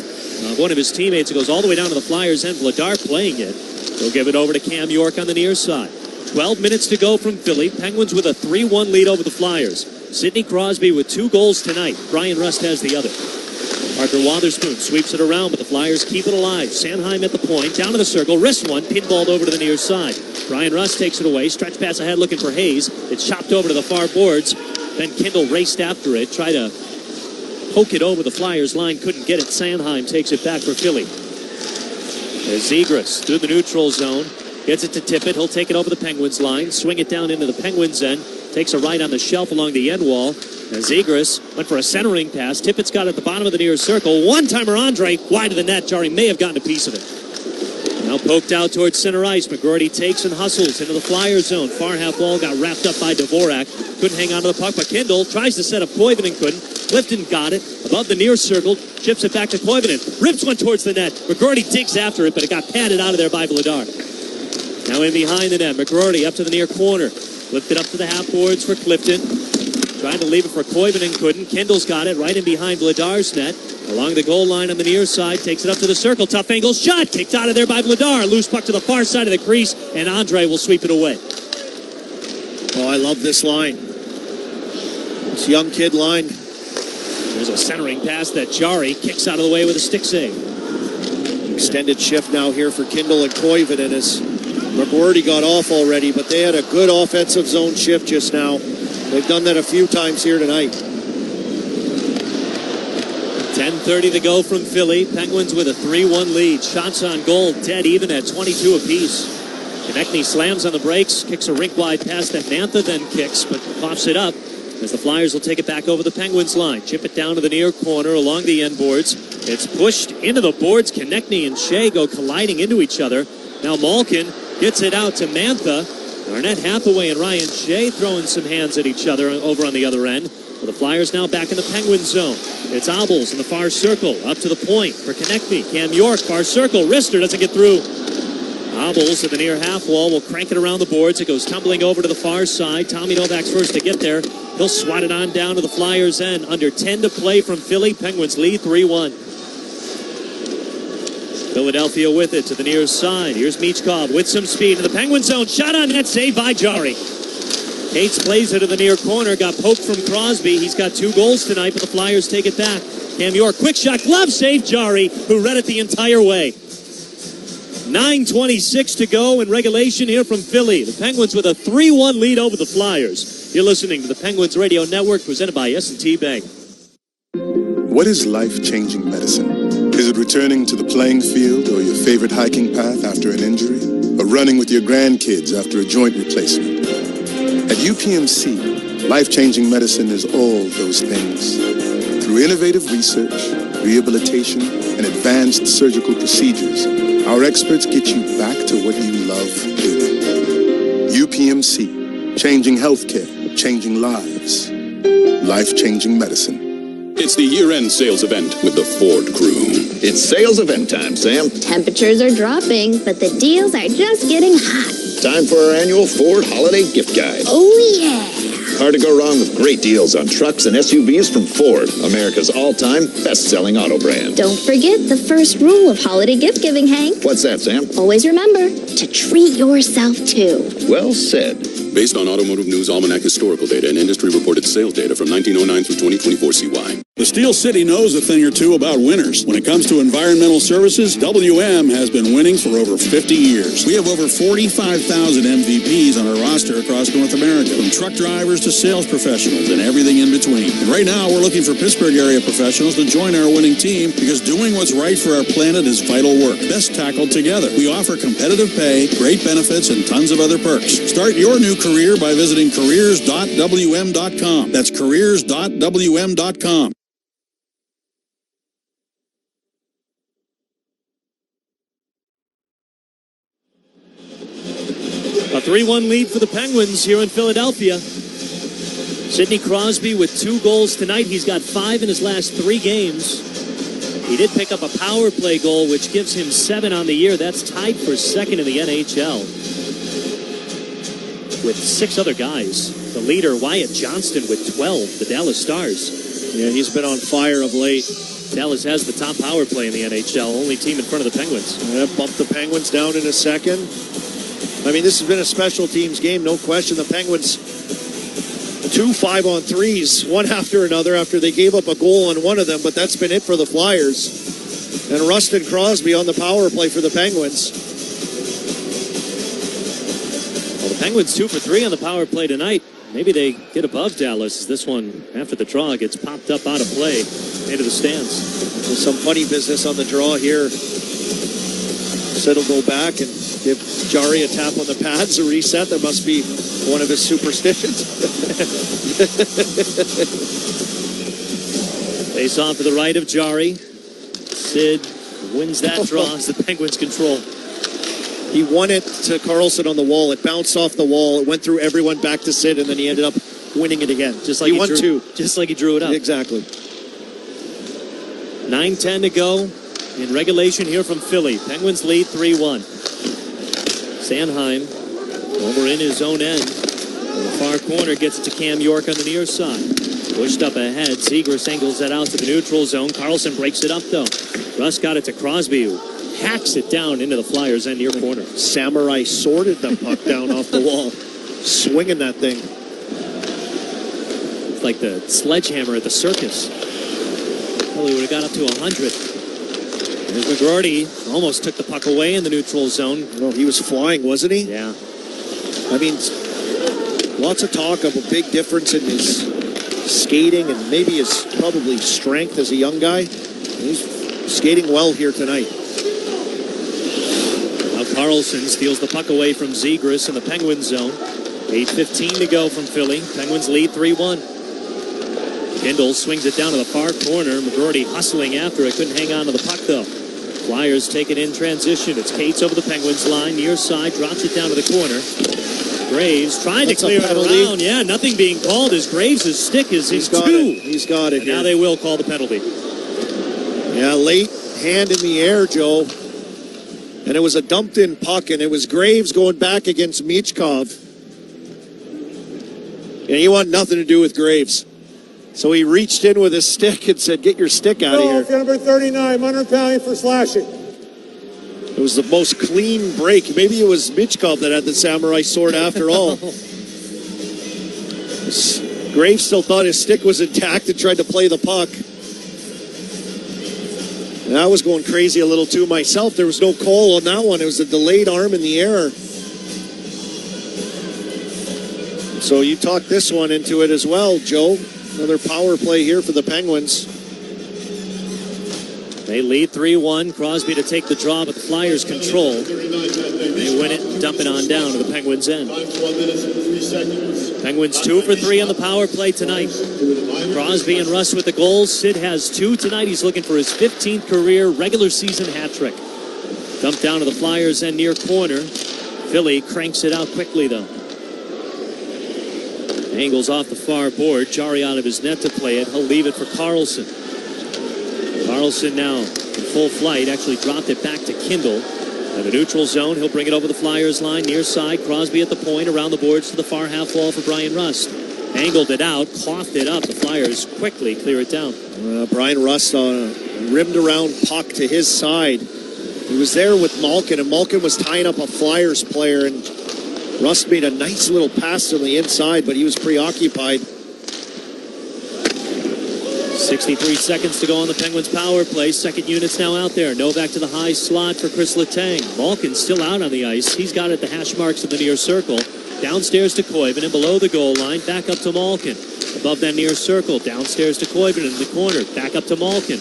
Speaker 2: One of his teammates. It goes all the way down to the Flyers end. Vladar playing it. He'll give it over to Cam York on the near side. 12 minutes to go from Philly. Penguins with a 3-1 lead over the Flyers. Sidney Crosby with 2 goals tonight. Brian Rust has the other. Parker Wotherspoon sweeps it around, but the Flyers keep it alive. Sanheim at the point, down to the circle, wrist one, pinballed over to the near side. Brian Rust takes it away, stretch pass ahead looking for Hayes. It's chopped over to the far boards. Ben Kindle raced after it, tried to poke it over the Flyers line, couldn't get it. Sanheim takes it back for Philly. There's Zegras through the neutral zone, gets it to Tippett. He'll take it over the Penguins line, swing it down into the Penguins end, takes a right on the shelf along the end wall. As Zegras went for a centering pass. Tippett's got it at the bottom of the near circle. One-timer Andre wide of the net. Jarry may have gotten a piece of it. Now poked out towards center ice. McGroarty takes and hustles into the Flyer zone. Far half wall got wrapped up by Dvorak. Couldn't hang on to the puck, but Kindle tries to set up Koivunen, couldn't. Clifton got it above the near circle. Chips it back to Koivunen. Rips one towards the net. McGroarty digs after it, but it got padded out of there by Vladar. Now in behind the net. McGroarty up to the near corner. Flipped it up to the half boards for Clifton. Trying to leave it for Koivunen, couldn't. Kindle's got it right in behind Vladar's net. Along the goal line on the near side, takes it up to the circle. Tough angle shot, kicked out of there by Vladar. Loose puck to the far side of the crease, and Andre will sweep it away.
Speaker 18: Oh, I love this line. This young kid line.
Speaker 2: There's a centering pass that Jari kicks out of the way with a stick save.
Speaker 18: Extended shift now here for Kindle and Koivunen as McGuirty got off already, but they had a good offensive zone shift just now. They've done that a few times here tonight.
Speaker 2: 10:30 to go from Philly. Penguins with a 3-1 lead. Shots on goal dead even at 22 apiece. Konechny slams on the brakes, kicks a rink-wide pass that Mantha then kicks, but coughs it up as the Flyers will take it back over the Penguins line. Chip it down to the near corner along the end boards. It's pushed into the boards. Konechny and Shea go colliding into each other. Now Malkin gets it out to Mantha. Arnett Hathaway and Ryan Shea throwing some hands at each other over on the other end. Well, the Flyers now back in the Penguin zone. It's Obels in the far circle. Up to the point for Konechny. Cam York, far circle. Rister doesn't get through. Obels at the near half wall will crank it around the boards. It goes tumbling over to the far side. Tommy Novak's first to get there. He'll swat it on down to the Flyers' end. Under 10 to play from Philly. Penguins lead 3-1. Philadelphia with it to the near side. Here's Michkov with some speed in the Penguin zone. Shot on net, saved by Jari. Cates plays it to the near corner. Got poked from Crosby. He's got 2 goals tonight, but the Flyers take it back. Cam York, quick shot, glove save. Jari, who read it the entire way. 9:26 to go in regulation here from Philly. The Penguins with a 3-1 lead over the Flyers. You're listening to the Penguins Radio Network, presented by S&T Bank.
Speaker 5: What is life-changing medicine? Is it returning to the playing field or your favorite hiking path after an injury? Or running with your grandkids after a joint replacement? At UPMC, life-changing medicine is all those things. Through innovative research, rehabilitation, and advanced surgical procedures, our experts get you back to what you love doing. UPMC, changing healthcare, changing lives. Life-changing medicine.
Speaker 6: It's the year-end sales event with the Ford crew.
Speaker 11: It's sales event time, Sam.
Speaker 13: Temperatures are dropping, but the deals are just getting hot.
Speaker 11: Time for our annual Ford Holiday Gift Guide.
Speaker 13: Oh, yeah.
Speaker 11: Hard to go wrong with great deals on trucks and SUVs from Ford, America's all-time best-selling auto brand.
Speaker 13: Don't forget the first rule of holiday gift giving, Hank.
Speaker 11: What's that, Sam?
Speaker 13: Always remember to treat yourself, too.
Speaker 11: Well said.
Speaker 6: Based on Automotive News Almanac historical data and industry-reported sales data from 1909 through 2024 CY.
Speaker 17: The Steel City knows a thing or two about winners. When it comes to environmental services, WM has been winning for over 50 years. We have over 45,000 MVPs on our roster across North America, from truck drivers to sales professionals and everything in between. And right now, we're looking for Pittsburgh area professionals to join our winning team because doing what's right for our planet is vital work. Best tackled together. We offer competitive pay, great benefits, and tons of other perks. Start your new career by visiting careers.wm.com. That's careers.wm.com.
Speaker 2: A 3-1 lead for the Penguins here in Philadelphia. Sidney Crosby with 2 goals tonight. He's got 5 in his last 3 games. He did pick up a power play goal, which gives him 7 on the year. That's tied for second in the NHL with 6 other guys. The leader, Wyatt Johnston, with 12, the Dallas Stars.
Speaker 18: Yeah, he's been on fire of late.
Speaker 2: Dallas has the top power play in the NHL, only team in front of the Penguins.
Speaker 18: Yeah, bump the Penguins down in a second. I mean, this has been a special teams game, no question. The Penguins, 2 5-on-3s, one after another after they gave up a goal on one of them, but that's been it for the Flyers. And Rustin Crosby on the power play for the Penguins.
Speaker 2: Well, the Penguins 2 for 3 on the power play tonight. Maybe they get above Dallas. This one, after the draw, gets popped up out of play into the stands.
Speaker 18: There's some funny business on the draw here. Said he'll go back and give Jari a tap on the pads, a reset. That must be one of his superstitions.
Speaker 2: Face off to the right of Jari. Sid wins that draw as the Penguins control.
Speaker 18: He won it to Carlson on the wall. It bounced off the wall. It went through everyone back to Sid, and then he ended up winning it again.
Speaker 2: Just like he won 2. Just like he drew it up.
Speaker 18: Exactly.
Speaker 2: 9:10 to go in regulation here from Philly. Penguins lead 3-1. Sanheim over in his own end. In the far corner gets it to Cam York on the near side. Pushed up ahead. Zegras angles that out to the neutral zone. Carlson breaks it up though. Russ got it to Crosby, who hacks it down into the Flyers' end near corner.
Speaker 18: Samurai sorted the puck down off the wall. Swinging that thing.
Speaker 2: It's like the sledgehammer at the circus. Philly would have got up to 100. As McGroarty almost took the puck away in the neutral zone.
Speaker 18: Well, he was flying, wasn't he?
Speaker 2: Yeah.
Speaker 18: I mean, lots of talk of a big difference in his skating and maybe his probably strength as a young guy. He's skating well here tonight.
Speaker 2: Now Carlson steals the puck away from Zegras in the Penguins zone. 8:15 to go from Philly. Penguins lead 3-1. Kindle swings it down to the far corner. McGroarty hustling after it. Couldn't hang on to the puck, though. Flyers take it in transition. It's Cates over the Penguins line. Near side. Drops it down to the corner. Graves trying to clear it around. Yeah, nothing being called as Graves' stick is in two.
Speaker 18: He's got it.
Speaker 2: And now they will call the penalty.
Speaker 18: Yeah, late hand in the air, Joe. And it was a dumped-in puck, and it was Graves going back against Michkov. And he wanted nothing to do with Graves. So he reached in with his stick and said, get your stick out of here.
Speaker 1: Number 39, under penalty for slashing.
Speaker 18: It was the most clean break. Maybe it was Michkov that had the samurai sword after all. Graves still thought his stick was intact and tried to play the puck. And I was going crazy a little too myself. There was no call on that one. It was a delayed arm in the air. So you talked this one into it as well, Joe. Another power play here for the Penguins.
Speaker 2: They lead 3-1. Crosby to take the draw, but the Flyers control. They win it and dump it on down to the Penguins' end. Penguins 2 for 3 on the power play tonight. Crosby and Russ with the goals. Sid has 2 tonight. He's looking for his 15th career regular season hat trick. Dumped down to the Flyers' end near corner. Philly cranks it out quickly, though. Angles off the far board. Jari out of his net to play it. He'll leave it for Carlson. Carlson now in full flight. Actually dropped it back to Kindle. In the neutral zone, he'll bring it over the Flyers line. Near side, Crosby at the point. Around the boards to the far half wall for Brian Rust. Angled it out. Coughed it up. The Flyers quickly clear it down.
Speaker 18: Brian Rust rimmed around puck to his side. He was there with Malkin, and Malkin was tying up a Flyers player, and Rust made a nice little pass to the inside, but he was preoccupied.
Speaker 2: 63 seconds to go on the Penguins' power play. Second unit's now out there. Novak to the high slot for Chris Letang. Malkin's still out on the ice. He's got it at the hash marks of the near circle. Downstairs to Koivunen, below the goal line. Back up to Malkin. Above that near circle. Downstairs to Koivunen in the corner. Back up to Malkin.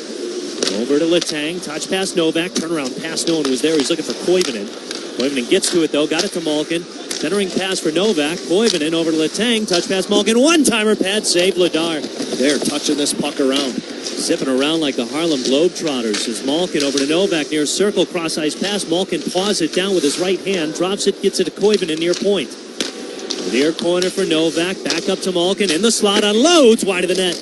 Speaker 2: Over to Letang. Touch pass Novak. Turnaround pass. No one was there. He's looking for Koivunen. Koivunen gets to it, though. Got it to Malkin. Centering pass for Novak. Koivunen over to Letang. Touch pass Malkin. One-timer pad save Vladar.
Speaker 18: They're touching this puck around.
Speaker 2: Zipping around like the Harlem Globetrotters. As Malkin over to Novak near circle. Cross-ice pass. Malkin paws it down with his right hand. Drops it. Gets it to Koivunen near point. Near corner for Novak. Back up to Malkin. In the slot. Unloads wide of the net.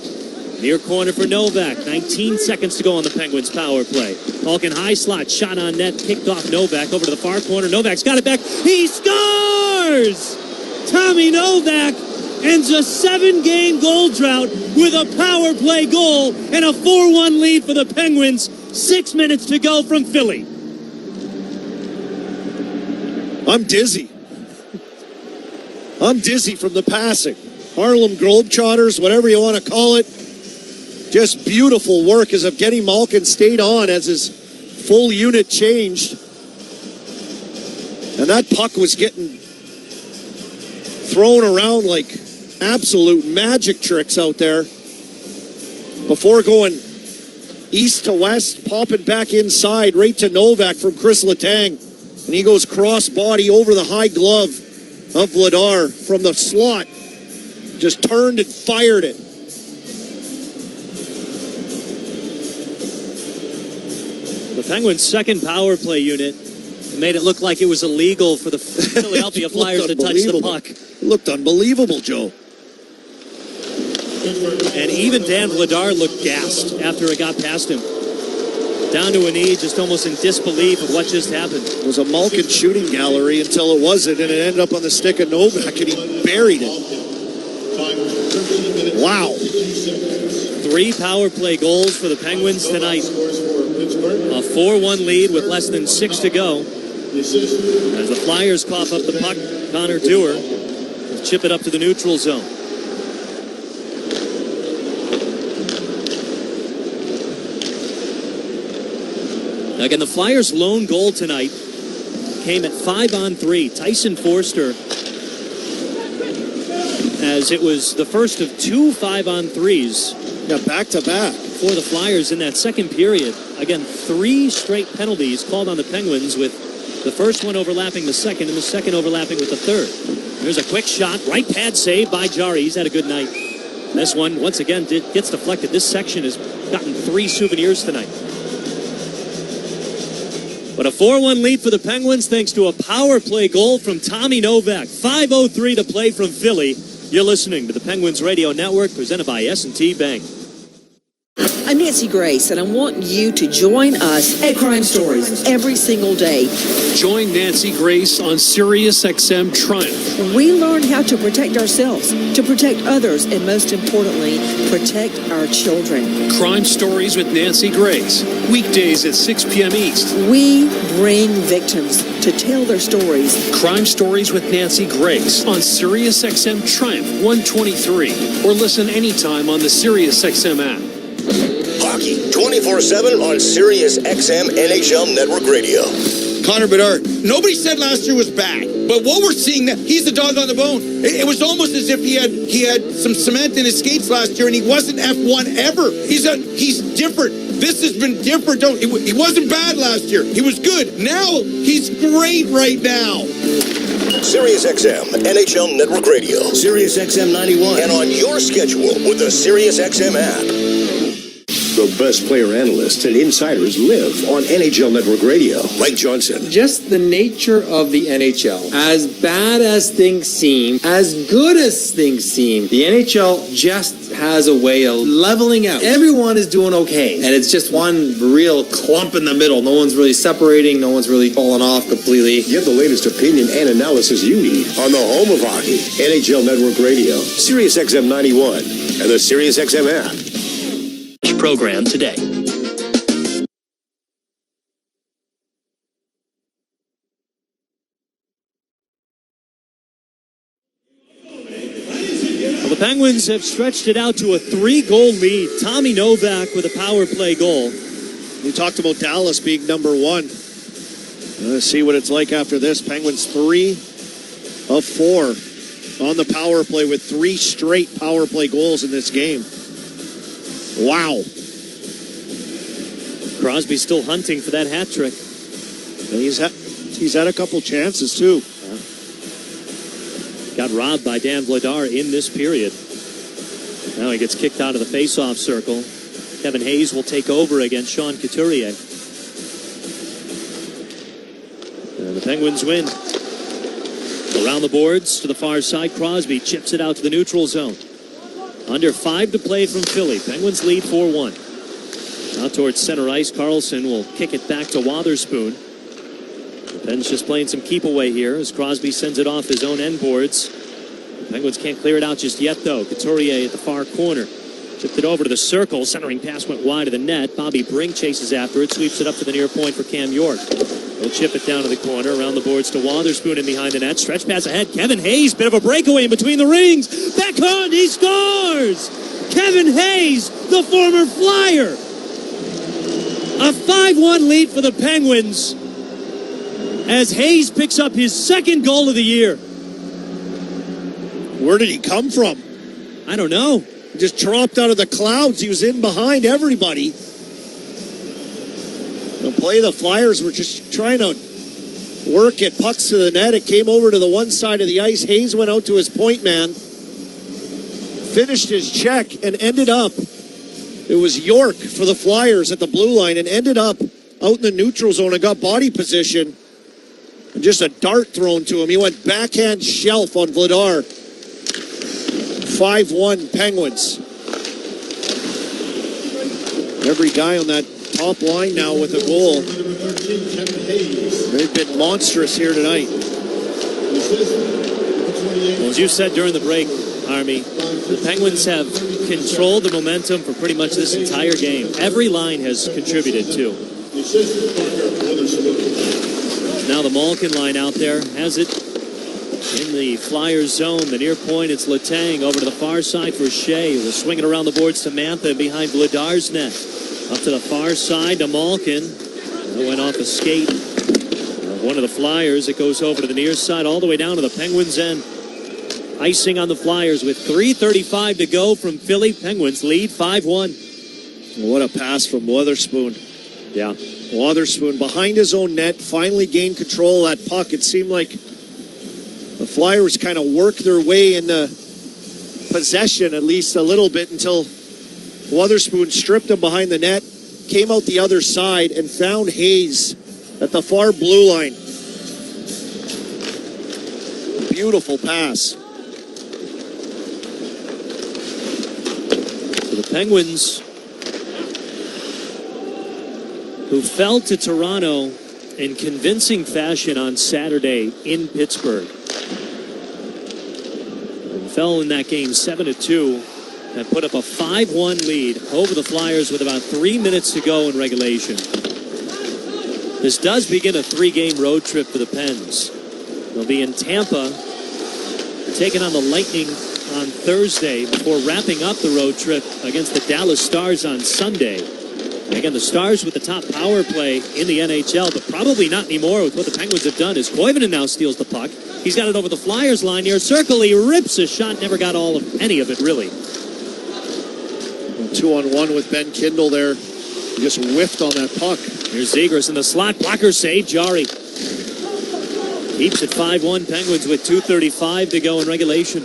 Speaker 2: Near corner for Novak. 19 seconds to go on the Penguins' power play. Malkin high slot. Shot on net. Kicked off Novak over to the far corner. Novak's got it back. He scores! Tommy Novak ends a 7-game goal drought with a power play goal and a 4-1 lead for the Penguins. 6 minutes to go from Philly.
Speaker 18: I'm dizzy. I'm dizzy from the passing. Harlem Globetrotters, whatever you want to call it. Just beautiful work as Evgeny Malkin stayed on as his full unit changed. And that puck was getting thrown around like absolute magic tricks out there. Before going east to west, popping back inside right to Novak from Chris Letang. And he goes cross-body over the high glove of Vladar from the slot. Just turned and fired it.
Speaker 2: The Penguins' second power play unit made it look like it was illegal for the Philadelphia Flyers to touch the puck.
Speaker 18: It looked unbelievable, Joe.
Speaker 2: And even Dan Vladar looked gassed after it got past him. Down to a knee, just almost in disbelief of what just happened.
Speaker 18: It was a Malkin shooting gallery until it wasn't, and it ended up on the stick of Novak, and he buried it. Wow.
Speaker 2: 3 power play goals for the Penguins tonight. A 4-1 lead with less than 6 to go. As the Flyers cough up the puck, Connor Dewar will chip it up to the neutral zone. Again, the Flyers' lone goal tonight came at 5-on-3. Tyson Forster, as it was the first of 2 5-on-3s.
Speaker 18: Yeah, back-to-back.
Speaker 2: For the Flyers in that second period. Again, 3 straight penalties called on the Penguins, with the first one overlapping the second and the second overlapping with the third. There's a quick shot. Right pad save by Jari. He's had a good night. This one, once again, gets deflected. This section has gotten 3 souvenirs tonight. But a 4-1 lead for the Penguins thanks to a power play goal from Tommy Novak. 5:03 to play from Philly. You're listening to the Penguins Radio Network, presented by S&T Bank.
Speaker 3: I'm Nancy Grace, and I want you to join us at Crime Stories every single day.
Speaker 14: Join Nancy Grace on Sirius XM Triumph.
Speaker 3: We learn how to protect ourselves, to protect others, and most importantly, protect our children.
Speaker 14: Crime Stories with Nancy Grace. Weekdays at 6 p.m. East.
Speaker 3: We bring victims to tell their stories.
Speaker 14: Crime Stories with Nancy Grace on Sirius XM Triumph 123. Or listen anytime on the Sirius XM app.
Speaker 9: Hockey 24/7 on Sirius XM NHL Network Radio.
Speaker 7: Connor Bedard. Nobody said last year was bad, but what we're seeing now, he's the dog on the bone. It was almost as if he had some cement in his skates last year, and he wasn't F1 ever. He's different. This has been different. He wasn't bad last year. He was good. Now he's great right now.
Speaker 9: Sirius XM NHL Network Radio. Sirius XM 91. And on your schedule with the Sirius XM app. The best player analysts and insiders live on NHL Network Radio. Mike Johnson.
Speaker 15: Just the nature of the NHL. As bad as things seem, as good as things seem, the NHL just has a way of leveling out. Everyone is doing okay. And it's just one real clump in the middle. No one's really separating. No one's really falling off completely.
Speaker 9: Get the latest opinion and analysis you need on the home of hockey. NHL Network Radio. Sirius XM 91 and the Sirius XM app.
Speaker 26: Program today.
Speaker 2: Well, the Penguins have stretched it out to a 3-goal lead. Tommy Novak with a power play goal.
Speaker 18: We talked about Dallas being number 1. Let's see what it's like after this. Penguins 3 of 4 on the power play with 3 straight power play goals in this game. Wow.
Speaker 2: Crosby still hunting for that hat trick.
Speaker 18: And he's had a couple chances too.
Speaker 2: Got robbed by Dan Vladar in this period. Now he gets kicked out of the face-off circle. Kevin Hayes will take over against Sean Couturier. And the Penguins win. Around the boards to the far side, Crosby chips it out to the neutral zone. Under 5 to play from Philly. Penguins lead 4-1. Out towards center ice, Carlson will kick it back to Wotherspoon. The Pens just playing some keep away here as Crosby sends it off his own end boards. The Penguins can't clear it out just yet, though. Couturier at the far corner. Tipped it over to the circle. Centering pass went wide of the net. Bobby Brink chases after it. Sweeps it up to the near point for Cam York. He'll chip it down to the corner. Around the boards to Wotherspoon in behind the net. Stretch pass ahead. Kevin Hayes. Bit of a breakaway in between the rings. Backhand. He scores! Kevin Hayes, the former Flyer. A 5-1 lead for the Penguins as Hayes picks up his 2nd goal of the year.
Speaker 18: Where did he come from?
Speaker 2: I don't know.
Speaker 18: He just dropped out of the clouds. He was in behind everybody. The play the Flyers were just trying to work it. Pucks to the net. It came over to the one side of the ice. Hayes went out to his point man. Finished his check and ended up, it was York for the Flyers at the blue line, and ended up out in the neutral zone and got body position. And just a dart thrown to him. He went backhand shelf on Vladar. 5-1 Penguins. Every guy on that top line now with a goal. They've been monstrous here tonight.
Speaker 2: Well, as you said during the break, Army, the Penguins have controlled the momentum for pretty much this entire game. Every line has contributed too. Now the Malkin line out there has it in the Flyers zone. The near point, it's Letang over to the far side for Shea. We'll swing it around the boards to Mantha behind Vladar's net. Up to the far side to Malkin. That went off a skate of one of the Flyers. It goes over to the near side all the way down to the Penguins' end. Icing on the Flyers with 3:35 to go from Philly. Penguins lead 5-1.
Speaker 18: What a pass from Wotherspoon.
Speaker 2: Yeah.
Speaker 18: Wotherspoon behind his own net, finally gained control of that puck. It seemed like the Flyers kind of worked their way into possession at least a little bit until Wotherspoon stripped him behind the net, came out the other side, and found Hayes at the far blue line. Beautiful pass.
Speaker 2: So the Penguins, who fell to Toronto in convincing fashion on Saturday in Pittsburgh, and fell in that game 7-2, and put up a 5-1 lead over the Flyers with about 3 minutes to go in regulation. This does begin a 3-game road trip for the Pens. They'll be in Tampa, taking on the Lightning on Thursday before wrapping up the road trip against the Dallas Stars on Sunday. Again, the Stars with the top power play in the NHL, but probably not anymore with what the Penguins have done, as Koivunen now steals the puck. He's got it over the Flyers line near circle. He rips a shot, never got any of it, really.
Speaker 18: 2-on-1 with Ben Kindle there. He just whiffed on that puck.
Speaker 2: Here's Zegras in the slot. Blocker save. Jari keeps it 5-1 Penguins with 2:35 to go in regulation.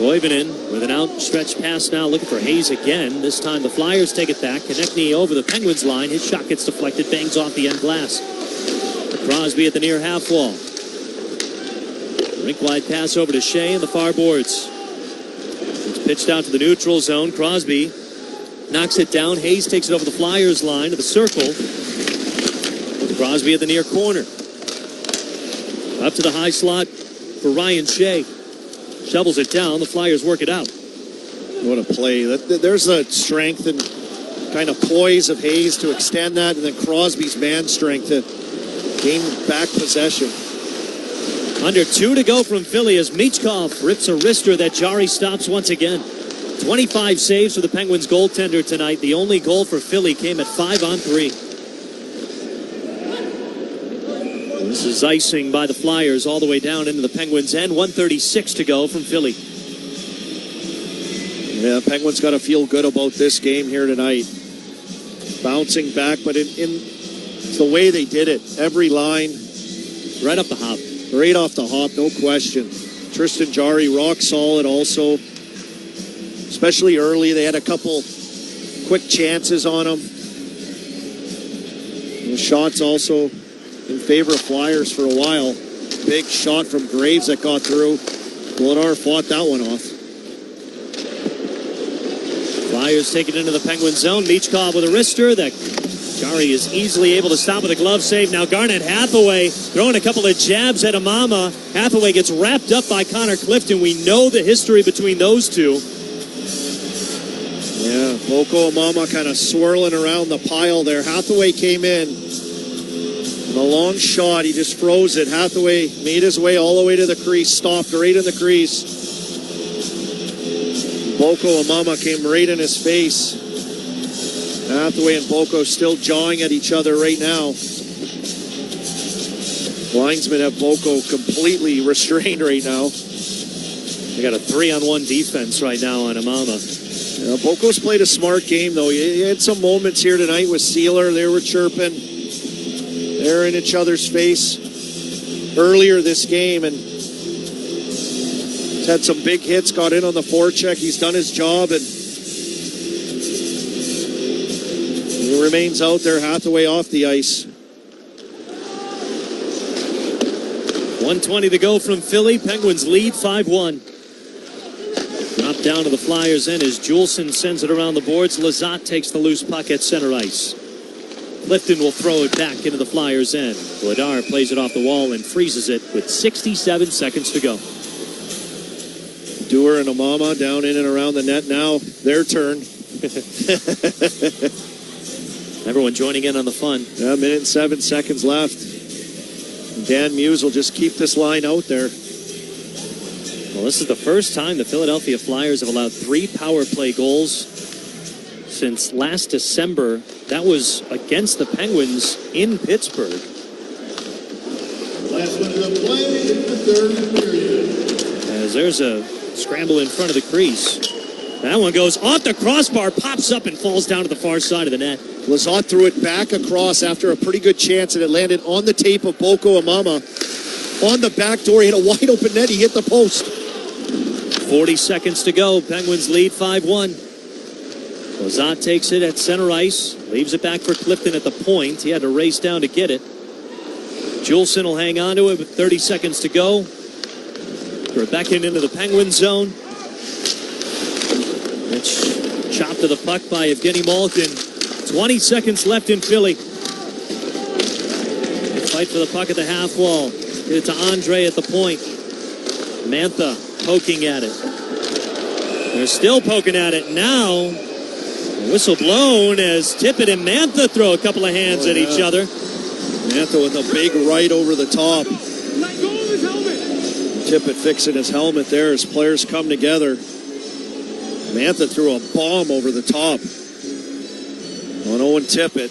Speaker 2: Koivunen with an outstretched pass now, looking for Hayes again. This time the Flyers take it back. Konechny over the Penguins line. His shot gets deflected, bangs off the end glass. Crosby at the near half wall. Rink-wide pass over to Shea in the far boards. It's pitched out to the neutral zone. Crosby knocks it down. Hayes takes it over the Flyers line to the circle. Crosby at the near corner. Up to the high slot for Ryan Shea. Shovels it down. The Flyers work it out.
Speaker 18: What a play. There's the strength and kind of poise of Hayes to extend that, and then Crosby's man strength to gain back possession.
Speaker 2: Under 2 to go from Philly as Michkov rips a wrister that Jari stops once again. 25 saves for the Penguins goaltender tonight. The only goal for Philly came at 5-on-3. This is icing by the Flyers all the way down into the Penguins' end. 1:36 to go from Philly.
Speaker 18: Yeah, Penguins got to feel good about this game here tonight. Bouncing back, but it's the way they did it. Every line.
Speaker 2: Right up the hop.
Speaker 18: Right off the hop, no question. Tristan Jari, rock solid also. Especially early. They had a couple quick chances on him. The shots also in favor of Flyers for a while. Big shot from Graves that got through. Vladar fought that one off.
Speaker 2: Flyers take it into the Penguin zone. Michkov with a wrister that Jari is easily able to stop with a glove save. Now Garnet Hathaway throwing a couple of jabs at Amama. Hathaway gets wrapped up by Connor Clifton. We know the history between those two.
Speaker 18: Yeah, Boko Amama kind of swirling around the pile there. Hathaway came in. And a long shot, he just froze it. Hathaway made his way all the way to the crease, stopped right in the crease. Boko Amama came right in his face. Hathaway and Boko still jawing at each other right now. Linesmen have Boko completely restrained right now.
Speaker 2: They got a 3-on-1 defense right now on Amama.
Speaker 18: Yeah, Boko's played a smart game, though. He had some moments here tonight with Sealer. They were chirping. They're in each other's face earlier this game, and he's had some big hits, got in on the forecheck. He's done his job, and he remains out there. Hathaway off the ice.
Speaker 2: 1:20 to go from Philly. Penguins lead 5-1. Dropped down to the Flyers' end as Juleson sends it around the boards. Lizotte takes the loose puck at center ice. Clifton will throw it back into the Flyers' end. Vladar plays it off the wall and freezes it with 67 seconds to go.
Speaker 18: Dewar and Amama down in and around the net now. Their turn.
Speaker 2: Everyone joining in on the fun.
Speaker 18: Yeah, 1 minute and 7 seconds left. Dan Muse will just keep this line out there.
Speaker 2: Well, this is the first time the Philadelphia Flyers have allowed 3 power play goals since last December. That was against the Penguins in Pittsburgh.
Speaker 1: Last minute of play in the third period.
Speaker 2: As there's a scramble in front of the crease. That one goes off the crossbar, pops up and falls down to the far side of the net.
Speaker 18: Lazat threw it back across after a pretty good chance, and it landed on the tape of Boko Amama. On the back door, he hit a wide open net. He hit the post.
Speaker 2: 40 seconds to go. Penguins lead 5-1. Lazat takes it at center ice. Leaves it back for Clifton at the point. He had to race down to get it. Juleson will hang on to it with 30 seconds to go. Rebeccan into the Penguin zone. It's chopped to the puck by Evgeny Malkin. 20 seconds left in Philly. Fight for the puck at the half wall. Get it to Andre at the point. Mantha poking at it. They're still poking at it now. Whistle blown as Tippett and Mantha throw a couple of hands at each other.
Speaker 18: Mantha with a big right over the top. Tippett fixing his helmet there as players come together. Mantha threw a bomb over the top on Owen Tippett.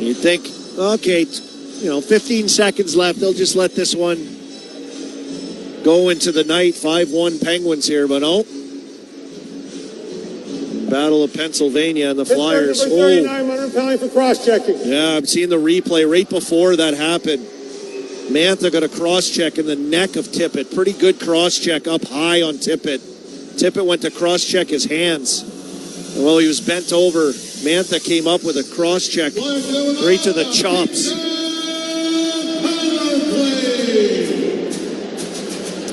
Speaker 18: You'd think, okay, 15 seconds left. They'll just let this one go into the night. 5-1 Penguins here, but no. Battle of Pennsylvania and the Flyers.
Speaker 1: Number 39, penalty for cross-checking.
Speaker 18: Yeah, I'm seeing the replay right before that happened. Mantha got a cross-check in the neck of Tippett. Pretty good cross-check up high on Tippett. Tippett went to cross-check his hands. And while he was bent over, Mantha came up with a cross-check right to the chops.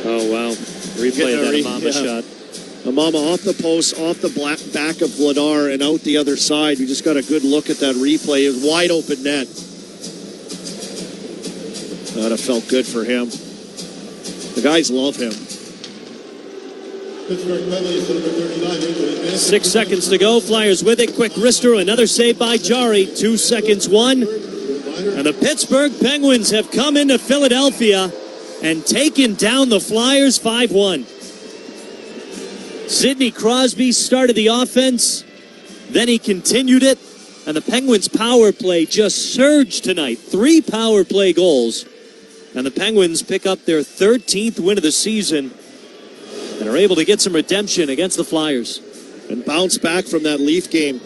Speaker 2: Oh, wow. Replay that Amama shot.
Speaker 18: Amama off the post, off the back of Vladar, and out the other side. We just got a good look at that replay. It was wide open net. That have felt good for him. The guys love him.
Speaker 2: 6 seconds to go. Flyers with it. Quick wrister. Another save by Jari. 2 seconds, one. And the Pittsburgh Penguins have come into Philadelphia and taken down the Flyers 5-1. Sidney Crosby started the offense. Then he continued it. And the Penguins' power play just surged tonight. 3 power play goals. And the Penguins pick up their 13th win of the season and are able to get some redemption against the Flyers.
Speaker 18: And bounce back from that Leaf game,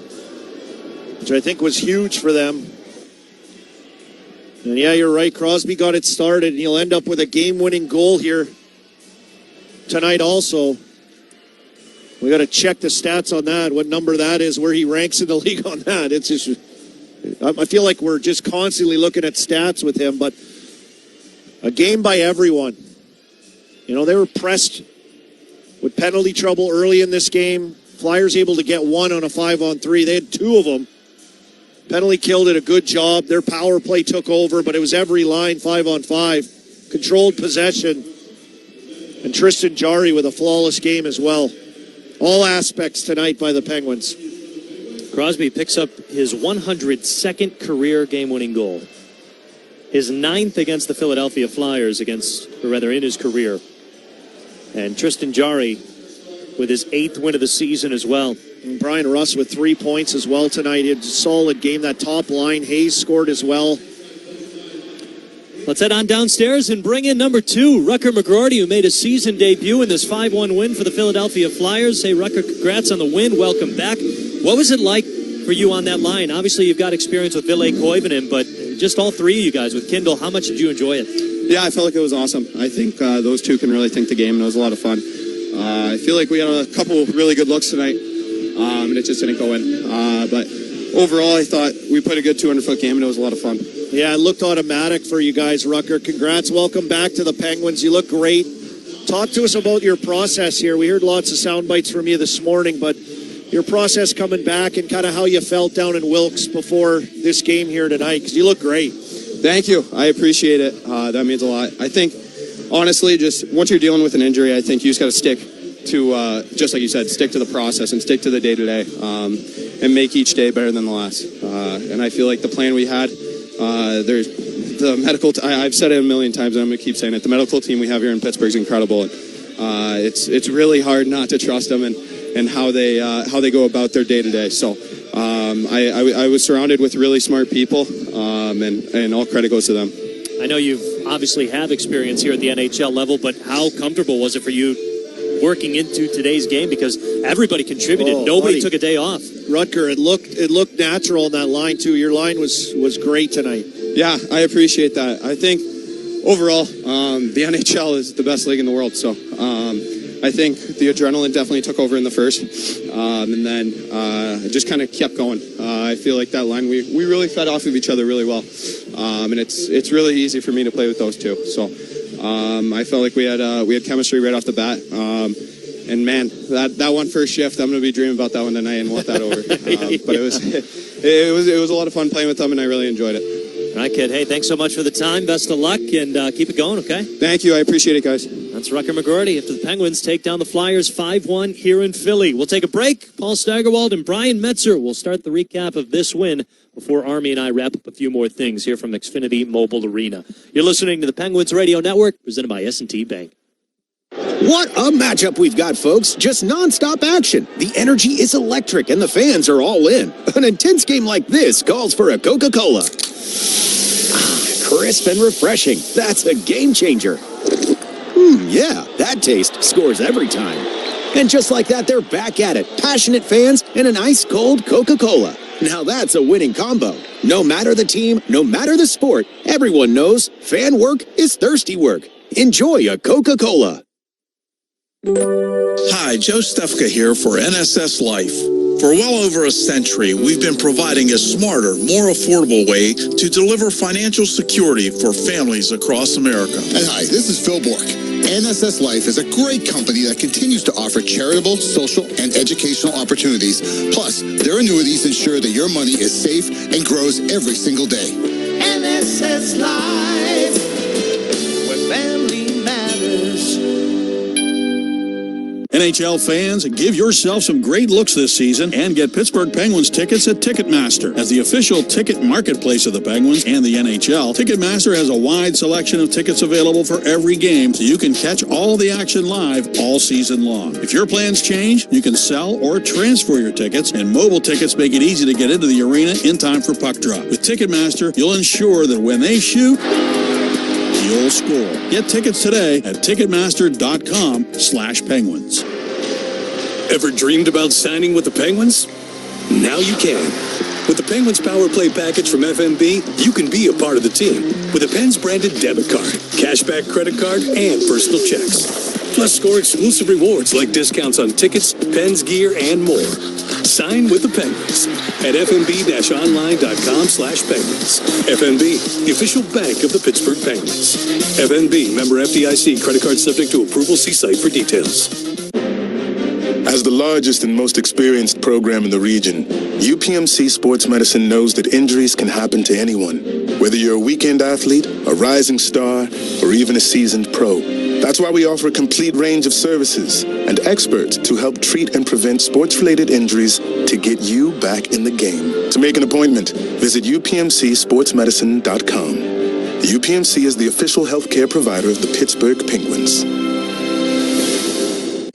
Speaker 18: which I think was huge for them. And yeah, you're right. Crosby got it started, and he'll end up with a game-winning goal here tonight also. We got to check the stats on that, what number that is, where he ranks in the league on that. It's just, I feel like we're just constantly looking at stats with him, but a game by everyone. They were pressed with penalty trouble early in this game. Flyers able to get one on a 5-on-3. They had 2 of them. Penalty kill did a good job. Their power play took over, but it was every line 5-on-5. Controlled possession. And Tristan Jarry with a flawless game as well. All aspects tonight by the Penguins.
Speaker 2: Crosby picks up his 102nd career game-winning goal. His 9th against the Philadelphia Flyers in his career. And Tristan Jarry with his 8th win of the season as well.
Speaker 18: And Brian Russ with 3 points as well tonight. He had a solid game. That top line, Hayes scored as well.
Speaker 2: Let's head on downstairs and bring in number 2, Rucker McGroarty, who made a season debut in this 5-1 win for the Philadelphia Flyers. Hey, Rucker, congrats on the win. Welcome back. What was it like for you on that line? Obviously, you've got experience with Ville Koivunen, but just all 3 of you guys with Kindle, how much did you enjoy it?
Speaker 16: Yeah, I felt like it was awesome. I think those 2 can really think the game, and it was a lot of fun. I feel like we had a couple really good looks tonight, and it just didn't go in. But overall, I thought we played a good 200-foot game, and it was a lot of fun.
Speaker 18: Yeah, it looked automatic for you guys, Rucker. Congrats. Welcome back to the Penguins. You look great. Talk to us about your process here. We heard lots of sound bites from you this morning, but your process coming back and kind of how you felt down in Wilkes before this game here tonight, because you look great.
Speaker 16: Thank you. I appreciate it. That means a lot. I think, honestly, just once you're dealing with an injury, I think you just got to stick to, just like you said, stick to the process and stick to the day-to-day and make each day better than the last. And I feel like the plan we had, there's the medical. I've said it a million times, and I'm going to keep saying it. The medical team we have here in Pittsburgh is incredible. And, it's really hard not to trust them. And and how they go about their day to day. So I was surrounded with really smart people, and all credit goes to them.
Speaker 2: I know you've obviously have experience here at the NHL level, but how comfortable was it for you working into today's game? Because everybody contributed. Nobody took a day off.
Speaker 18: Rutger, it looked natural in that line too. Your line was great tonight.
Speaker 16: Yeah, I appreciate that. I think overall, the NHL is the best league in the world. So I think the adrenaline definitely took over in the first, and then it just kind of kept going. I feel like that line, we really fed off of each other really well, and it's really easy for me to play with those two. So I felt like we had chemistry right off the bat. And man, that one first shift, I'm going to be dreaming about that one tonight and want that over. But it was a lot of fun playing with them, and I really enjoyed it.
Speaker 2: All right, kid. Hey, thanks so much for the time. Best of luck, and keep it going, okay?
Speaker 16: Thank you. I appreciate it, guys.
Speaker 2: That's Rutger McGroarty after the Penguins take down the Flyers 5-1 here in Philly. We'll take a break. Paul Steigerwald and Brian Metzer will start the recap of this win before Army and I wrap up a few more things here from Xfinity Mobile Arena. You're listening to the Penguins Radio Network, presented by S&T Bank.
Speaker 12: What a matchup we've got, folks. Just nonstop action. The energy is electric, and the fans are all in. An intense game like this calls for a Coca-Cola. Crisp and refreshing. That's a game changer. Yeah, that taste scores every time. And just like that, they're back at it. Passionate fans and an ice-cold Coca-Cola. Now that's a winning combo. No matter the team, no matter the sport, everyone knows fan work is thirsty work. Enjoy a Coca-Cola.
Speaker 19: Hi, Joe Stefka here for NSS Life. For well over a century, we've been providing a smarter, more affordable way to deliver financial security for families across America.
Speaker 21: And hi, this is Phil Bork. NSS Life is a great company that continues to offer charitable, social, and educational opportunities. Plus, their annuities ensure that your money is safe and grows every single day.
Speaker 20: NSS Life, where family matters.
Speaker 17: NHL fans, give yourself some great looks this season and get Pittsburgh Penguins tickets at Ticketmaster. As the official ticket marketplace of the Penguins and the NHL, Ticketmaster has a wide selection of tickets available for every game, so you can catch all the action live all season long. If your plans change, you can sell or transfer your tickets, and mobile tickets make it easy to get into the arena in time for puck drop. With Ticketmaster, you'll ensure that when they shoot, you'll score. Get tickets today at Ticketmaster.com/Penguins.
Speaker 23: Ever dreamed about signing with the Penguins? Now you can. With the Penguins Power Play package from FMB, you can be a part of the team with a Pens branded debit card, cashback credit card, and personal checks. Plus, score exclusive rewards like discounts on tickets, Pens gear, and more. Sign with the Penguins at fmb-online.com/Penguins. FMB, the official bank of the Pittsburgh Penguins. FMB, member FDIC, credit card subject to approval. See site for details.
Speaker 5: As the largest and most experienced program in the region, UPMC Sports Medicine knows that injuries can happen to anyone. Whether you're a weekend athlete, a rising star, or even a seasoned pro. That's why we offer a complete range of services and experts to help treat and prevent sports-related injuries to get you back in the game. To make an appointment, visit upmcsportsmedicine.com. The UPMC is the official healthcare provider of the Pittsburgh Penguins.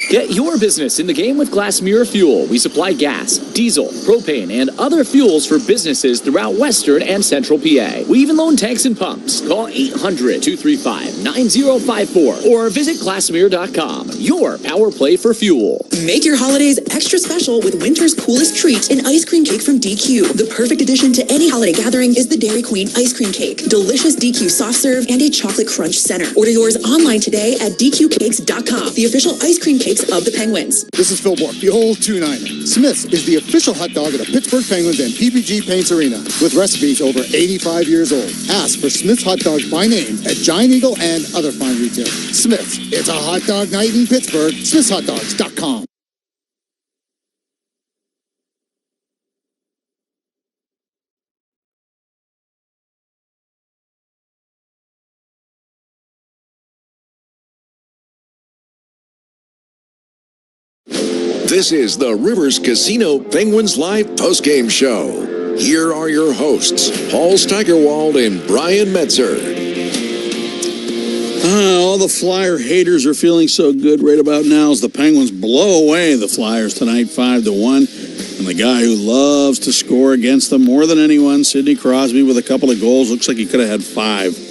Speaker 24: Get your business in the game with Glass Mirror Fuel. We supply gas, diesel, propane, and other fuels for businesses throughout Western and Central PA. We even loan tanks and pumps. Call 800-235-9054 or visit glassmirror.com. Your power play for fuel.
Speaker 25: Make your holidays extra special with winter's coolest treat, an ice cream cake from DQ. The perfect addition to any holiday gathering is the Dairy Queen ice cream cake. Delicious DQ soft serve and a chocolate crunch center. Order yours online today at dqcakes.com, the official ice cream cake of the Penguins.
Speaker 21: This is Phil Bork, the old 2-9er. Smith's is the official hot dog of the Pittsburgh Penguins and PPG Paints Arena, with recipes over 85 years old. Ask for Smith's hot dogs by name at Giant Eagle and other fine retailers. Smith's, it's a hot dog night in Pittsburgh. SmithsHotDogs.com.
Speaker 8: This is the Rivers Casino Penguins Live postgame show. Here are your hosts, Paul Steigerwald and Brian Metzer.
Speaker 17: All the Flyer haters are feeling so good right about now as the Penguins blow away the Flyers tonight 5-1. And the guy who loves to score against them more than anyone, Sidney Crosby, with a couple of goals. Looks like he could have had 5.